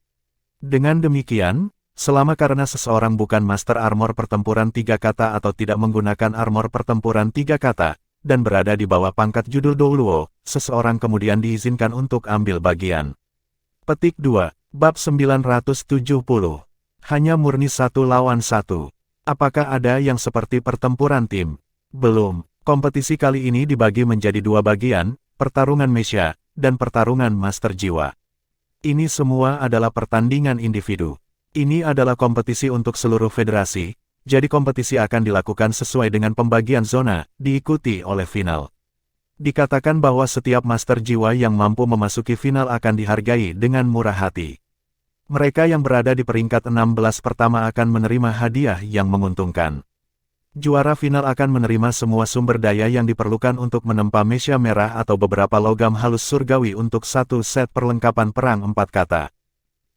Dengan demikian, selama karena seseorang bukan master armor pertempuran 3 kata atau tidak menggunakan armor pertempuran 3 kata, dan berada di bawah pangkat judul Douluo, seseorang kemudian diizinkan untuk ambil bagian. Petik 2. Bab 970. Hanya murni 1 lawan 1. Apakah ada yang seperti pertempuran tim? Belum. Kompetisi kali ini dibagi menjadi 2 bagian, pertarungan Mesha, dan pertarungan master jiwa. Ini semua adalah pertandingan individu. Ini adalah kompetisi untuk seluruh federasi, jadi kompetisi akan dilakukan sesuai dengan pembagian zona, diikuti oleh final. Dikatakan bahwa setiap master jiwa yang mampu memasuki final akan dihargai dengan murah hati. Mereka yang berada di peringkat 16 pertama akan menerima hadiah yang menguntungkan. Juara final akan menerima semua sumber daya yang diperlukan untuk menempa Mesha merah atau beberapa logam halus surgawi untuk 1 set perlengkapan perang 4 kata.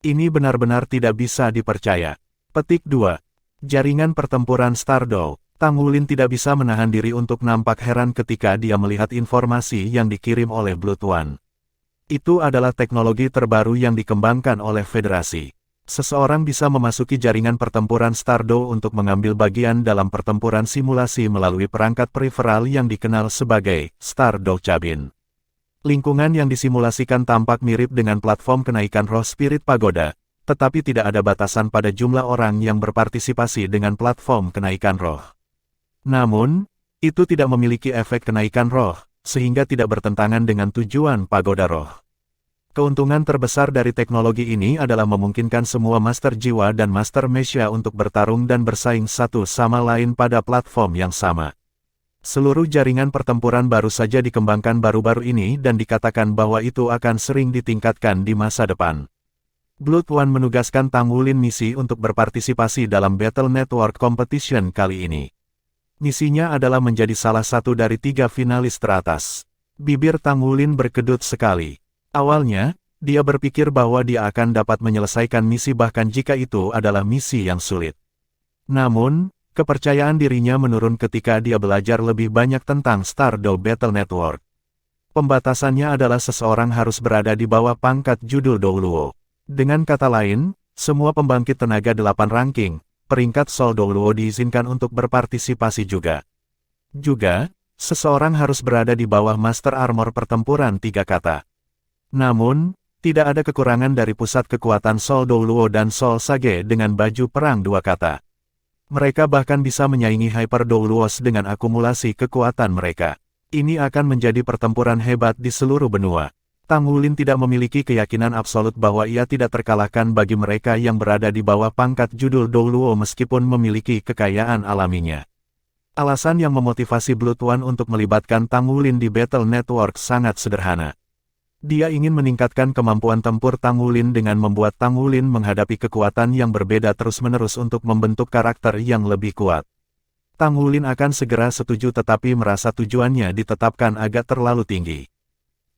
Ini benar-benar tidak bisa dipercaya. Petik 2. Jaringan pertempuran Stardoll. Tang Wulin tidak bisa menahan diri untuk nampak heran ketika dia melihat informasi yang dikirim oleh Blood One. Itu adalah teknologi terbaru yang dikembangkan oleh Federasi. Seseorang bisa memasuki jaringan pertempuran Stardoll untuk mengambil bagian dalam pertempuran simulasi melalui perangkat periferal yang dikenal sebagai Stardoll Cabin. Lingkungan yang disimulasikan tampak mirip dengan platform kenaikan roh Spirit Pagoda, tetapi tidak ada batasan pada jumlah orang yang berpartisipasi dengan platform kenaikan roh. Namun, itu tidak memiliki efek kenaikan roh, sehingga tidak bertentangan dengan tujuan Pagoda Roh. Keuntungan terbesar dari teknologi ini adalah memungkinkan semua master jiwa dan master Mesha untuk bertarung dan bersaing satu sama lain pada platform yang sama. Seluruh jaringan pertempuran baru saja dikembangkan baru-baru ini dan dikatakan bahwa itu akan sering ditingkatkan di masa depan. Blood One menugaskan Tang Wulin misi untuk berpartisipasi dalam Battle Network Competition kali ini. Misinya adalah menjadi salah satu dari 3 finalis teratas. Bibir Tang Wulin berkedut sekali. Awalnya, dia berpikir bahwa dia akan dapat menyelesaikan misi bahkan jika itu adalah misi yang sulit. Namun, kepercayaan dirinya menurun ketika dia belajar lebih banyak tentang Stardoll Battle Network. Pembatasannya adalah seseorang harus berada di bawah pangkat judul Douluo. Dengan kata lain, semua pembangkit tenaga 8 ranking, peringkat Sol Douluo diizinkan untuk berpartisipasi juga. Juga, seseorang harus berada di bawah Master Armor pertempuran 3 kata. Namun, tidak ada kekurangan dari pusat kekuatan Sol Douluo dan Sol Sage dengan baju perang 2 kata. Mereka bahkan bisa menyaingi Hyper Douluos dengan akumulasi kekuatan mereka. Ini akan menjadi pertempuran hebat di seluruh benua. Tang Wulin tidak memiliki keyakinan absolut bahwa ia tidak terkalahkan bagi mereka yang berada di bawah pangkat judul Douluo meskipun memiliki kekayaan alaminya. Alasan yang memotivasi Blood One untuk melibatkan Tang Wulin di Battle Network sangat sederhana. Dia ingin meningkatkan kemampuan tempur Tang Wulin dengan membuat Tang Wulin menghadapi kekuatan yang berbeda terus-menerus untuk membentuk karakter yang lebih kuat. Tang Wulin akan segera setuju tetapi merasa tujuannya ditetapkan agak terlalu tinggi.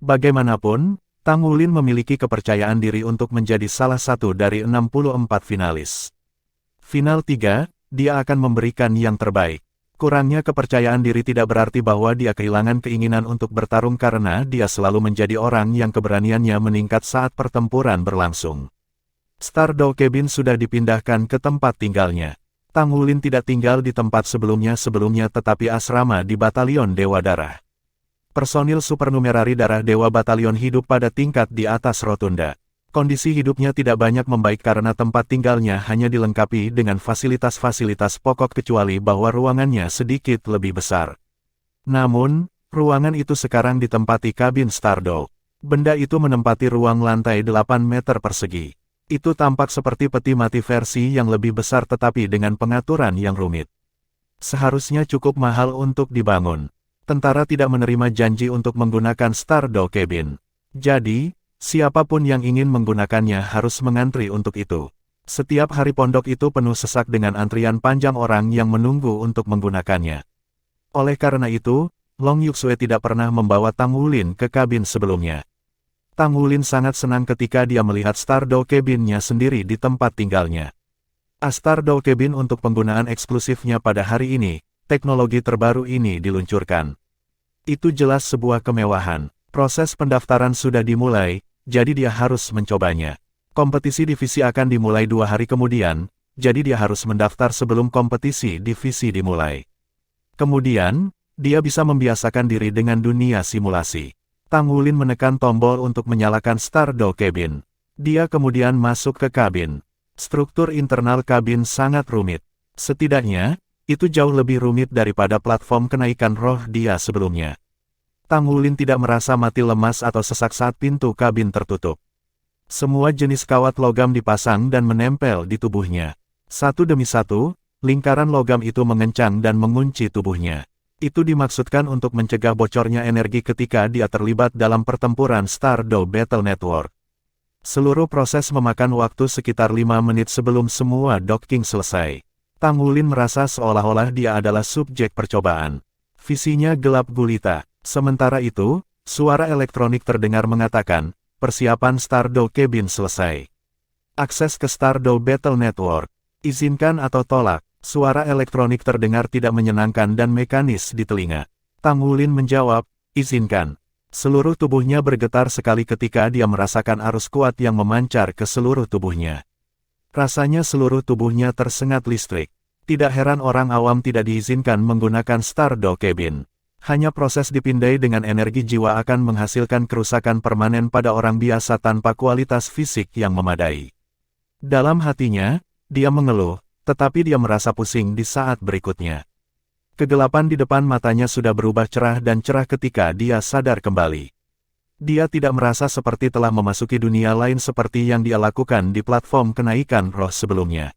Bagaimanapun, Tang Wulin memiliki kepercayaan diri untuk menjadi salah satu dari 64 finalis. Final 3, dia akan memberikan yang terbaik. Kurangnya kepercayaan diri tidak berarti bahwa dia kehilangan keinginan untuk bertarung karena dia selalu menjadi orang yang keberaniannya meningkat saat pertempuran berlangsung. Stardoll Cabin sudah dipindahkan ke tempat tinggalnya. Tang Wulin tidak tinggal di tempat sebelumnya tetapi asrama di Batalion Dewa Darah. Personil supernumerari Darah Dewa Batalion hidup pada tingkat di atas rotunda. Kondisi hidupnya tidak banyak membaik karena tempat tinggalnya hanya dilengkapi dengan fasilitas-fasilitas pokok kecuali bahwa ruangannya sedikit lebih besar. Namun, ruangan itu sekarang ditempati kabin Stardoll. Benda itu menempati ruang lantai 8 meter persegi. Itu tampak seperti peti mati versi yang lebih besar tetapi dengan pengaturan yang rumit. Seharusnya cukup mahal untuk dibangun. Tentara tidak menerima janji untuk menggunakan Stardoll Cabin. Jadi, siapapun yang ingin menggunakannya harus mengantri untuk itu. Setiap hari pondok itu penuh sesak dengan antrian panjang orang yang menunggu untuk menggunakannya. Oleh karena itu, Long Yuxue tidak pernah membawa Tang Wulin ke kabin sebelumnya. Tang Wulin sangat senang ketika dia melihat Stardoll Cabin-nya sendiri di tempat tinggalnya. Stardoll Cabin untuk penggunaan eksklusifnya pada hari ini, teknologi terbaru ini diluncurkan. Itu jelas sebuah kemewahan. Proses pendaftaran sudah dimulai, jadi dia harus mencobanya. Kompetisi divisi akan dimulai 2 hari kemudian, jadi dia harus mendaftar sebelum kompetisi divisi dimulai. Kemudian, dia bisa membiasakan diri dengan dunia simulasi. Tang Wulin menekan tombol untuk menyalakan Stardoll Cabin. Dia kemudian masuk ke kabin. Struktur internal kabin sangat rumit. Setidaknya, itu jauh lebih rumit daripada platform kenaikan roh dia sebelumnya. Tang Wulin tidak merasa mati lemas atau sesak saat pintu kabin tertutup. Semua jenis kawat logam dipasang dan menempel di tubuhnya. Satu demi satu, lingkaran logam itu mengencang dan mengunci tubuhnya. Itu dimaksudkan untuk mencegah bocornya energi ketika dia terlibat dalam pertempuran Stardoll Battle Network. Seluruh proses memakan waktu sekitar 5 menit sebelum semua docking selesai. Tang Wulin merasa seolah-olah dia adalah subjek percobaan. Visinya gelap gulita. Sementara itu, suara elektronik terdengar mengatakan, persiapan Stardoll Cabin selesai. Akses ke Stardoll Battle Network. Izinkan atau tolak. Suara elektronik terdengar tidak menyenangkan dan mekanis di telinga. Tang Wulin menjawab, izinkan. Seluruh tubuhnya bergetar sekali ketika dia merasakan arus kuat yang memancar ke seluruh tubuhnya. Rasanya seluruh tubuhnya tersengat listrik. Tidak heran orang awam tidak diizinkan menggunakan Stardoll Cabin. Hanya proses dipindai dengan energi jiwa akan menghasilkan kerusakan permanen pada orang biasa tanpa kualitas fisik yang memadai. Dalam hatinya, dia mengeluh, tetapi dia merasa pusing di saat berikutnya. Kegelapan di depan matanya sudah berubah cerah dan cerah ketika dia sadar kembali. Dia tidak merasa seperti telah memasuki dunia lain seperti yang dia lakukan di platform kenaikan roh sebelumnya.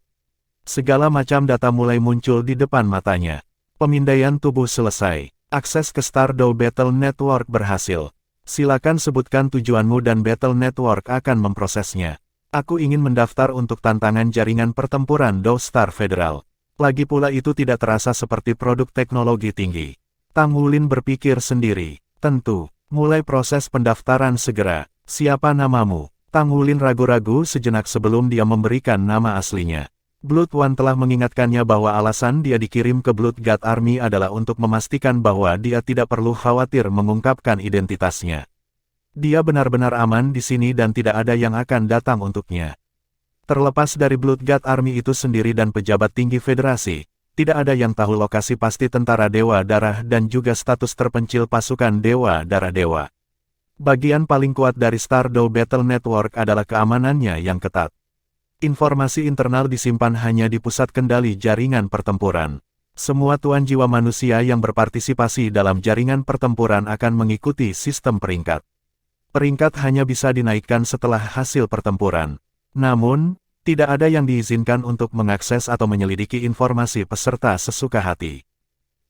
Segala macam data mulai muncul di depan matanya. Pemindaian tubuh selesai. Akses ke Stardoll Battle Network berhasil. Silakan sebutkan tujuanmu dan Battle Network akan memprosesnya. Aku ingin mendaftar untuk tantangan jaringan pertempuran Dow Star Federal. Lagi pula itu tidak terasa seperti produk teknologi tinggi. Tang Wulin berpikir sendiri. Tentu, mulai proses pendaftaran segera. Siapa namamu? Tang Wulin ragu-ragu sejenak sebelum dia memberikan nama aslinya. Blood One telah mengingatkannya bahwa alasan dia dikirim ke Blood God Army adalah untuk memastikan bahwa dia tidak perlu khawatir mengungkapkan identitasnya. Dia benar-benar aman di sini dan tidak ada yang akan datang untuknya. Terlepas dari Blood God Army itu sendiri dan pejabat tinggi federasi, tidak ada yang tahu lokasi pasti tentara Dewa Darah dan juga status terpencil pasukan Dewa Darah Dewa. Bagian paling kuat dari Stardoll Battle Network adalah keamanannya yang ketat. Informasi internal disimpan hanya di pusat kendali jaringan pertempuran. Semua tuan jiwa manusia yang berpartisipasi dalam jaringan pertempuran akan mengikuti sistem peringkat. Peringkat hanya bisa dinaikkan setelah hasil pertempuran. Namun, tidak ada yang diizinkan untuk mengakses atau menyelidiki informasi peserta sesuka hati.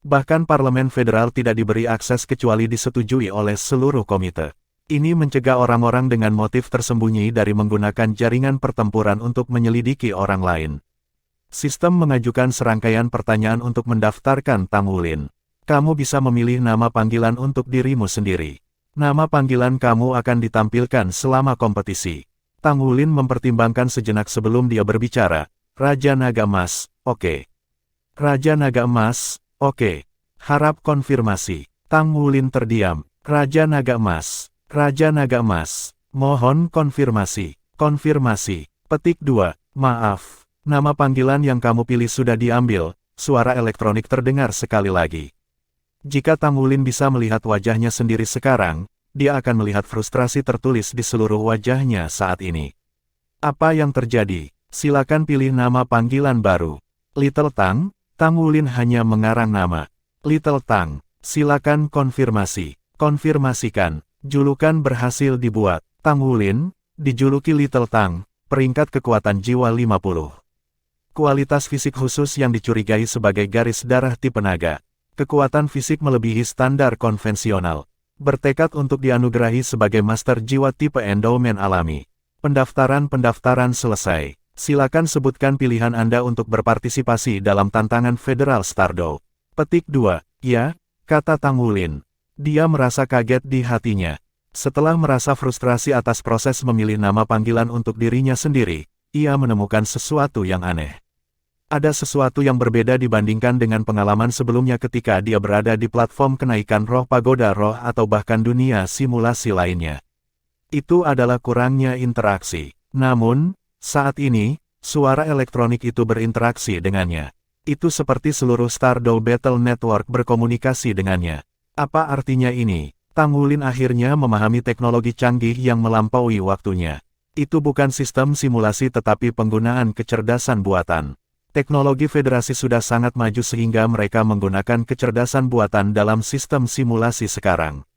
Bahkan Parlemen Federal tidak diberi akses kecuali disetujui oleh seluruh komite. Ini mencegah orang-orang dengan motif tersembunyi dari menggunakan jaringan pertempuran untuk menyelidiki orang lain. Sistem mengajukan serangkaian pertanyaan untuk mendaftarkan Tang Wulin. Kamu bisa memilih nama panggilan untuk dirimu sendiri. Nama panggilan kamu akan ditampilkan selama kompetisi. Tang Wulin mempertimbangkan sejenak sebelum dia berbicara. Raja Naga Emas, oke. Raja Naga Emas, oke. Harap konfirmasi. Tang Wulin terdiam. Raja Naga Emas. Raja Naga Emas, mohon konfirmasi. Konfirmasi. Petik 2. Maaf. Nama panggilan yang kamu pilih sudah diambil. Suara elektronik terdengar sekali lagi. Jika Tang Wulin bisa melihat wajahnya sendiri sekarang, dia akan melihat frustrasi tertulis di seluruh wajahnya saat ini. Apa yang terjadi? Silakan pilih nama panggilan baru. Little Tang, Tang Wulin hanya mengarang nama. Little Tang, silakan konfirmasi. Konfirmasikan. Julukan berhasil dibuat. Tang Wulin, dijuluki Little Tang, peringkat kekuatan jiwa 50. Kualitas fisik khusus yang dicurigai sebagai garis darah tipe naga. Kekuatan fisik melebihi standar konvensional. Bertekad untuk dianugerahi sebagai master jiwa tipe endowment alami. Pendaftaran selesai. Silakan sebutkan pilihan Anda untuk berpartisipasi dalam tantangan Federal Stardoll. Petik 2. Ya, kata Tang Wulin. Dia merasa kaget di hatinya. Setelah merasa frustrasi atas proses memilih nama panggilan untuk dirinya sendiri, ia menemukan sesuatu yang aneh. Ada sesuatu yang berbeda dibandingkan dengan pengalaman sebelumnya ketika dia berada di platform kenaikan roh pagoda roh atau bahkan dunia simulasi lainnya. Itu adalah kurangnya interaksi. Namun, saat ini, suara elektronik itu berinteraksi dengannya. Itu seperti seluruh Stardoll Battle Network berkomunikasi dengannya. Apa artinya ini? Tang Wulin akhirnya memahami teknologi canggih yang melampaui waktunya. Itu bukan sistem simulasi tetapi penggunaan kecerdasan buatan. Teknologi federasi sudah sangat maju sehingga mereka menggunakan kecerdasan buatan dalam sistem simulasi sekarang.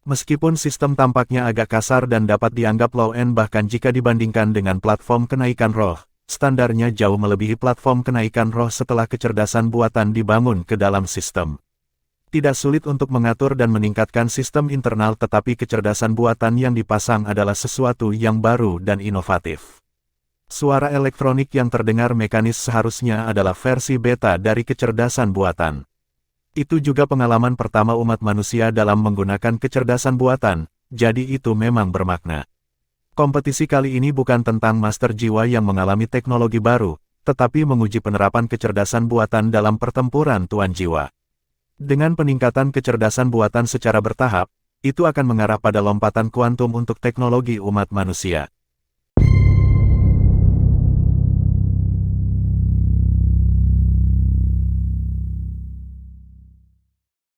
Meskipun sistem tampaknya agak kasar dan dapat dianggap low-end bahkan jika dibandingkan dengan platform kenaikan roh, standarnya jauh melebihi platform kenaikan roh setelah kecerdasan buatan dibangun ke dalam sistem. Tidak sulit untuk mengatur dan meningkatkan sistem internal tetapi kecerdasan buatan yang dipasang adalah sesuatu yang baru dan inovatif. Suara elektronik yang terdengar mekanis seharusnya adalah versi beta dari kecerdasan buatan. Itu juga pengalaman pertama umat manusia dalam menggunakan kecerdasan buatan, jadi itu memang bermakna. Kompetisi kali ini bukan tentang master jiwa yang mengalami teknologi baru, tetapi menguji penerapan kecerdasan buatan dalam pertempuran tuan jiwa. Dengan peningkatan kecerdasan buatan secara bertahap, itu akan mengarah pada lompatan kuantum untuk teknologi umat manusia.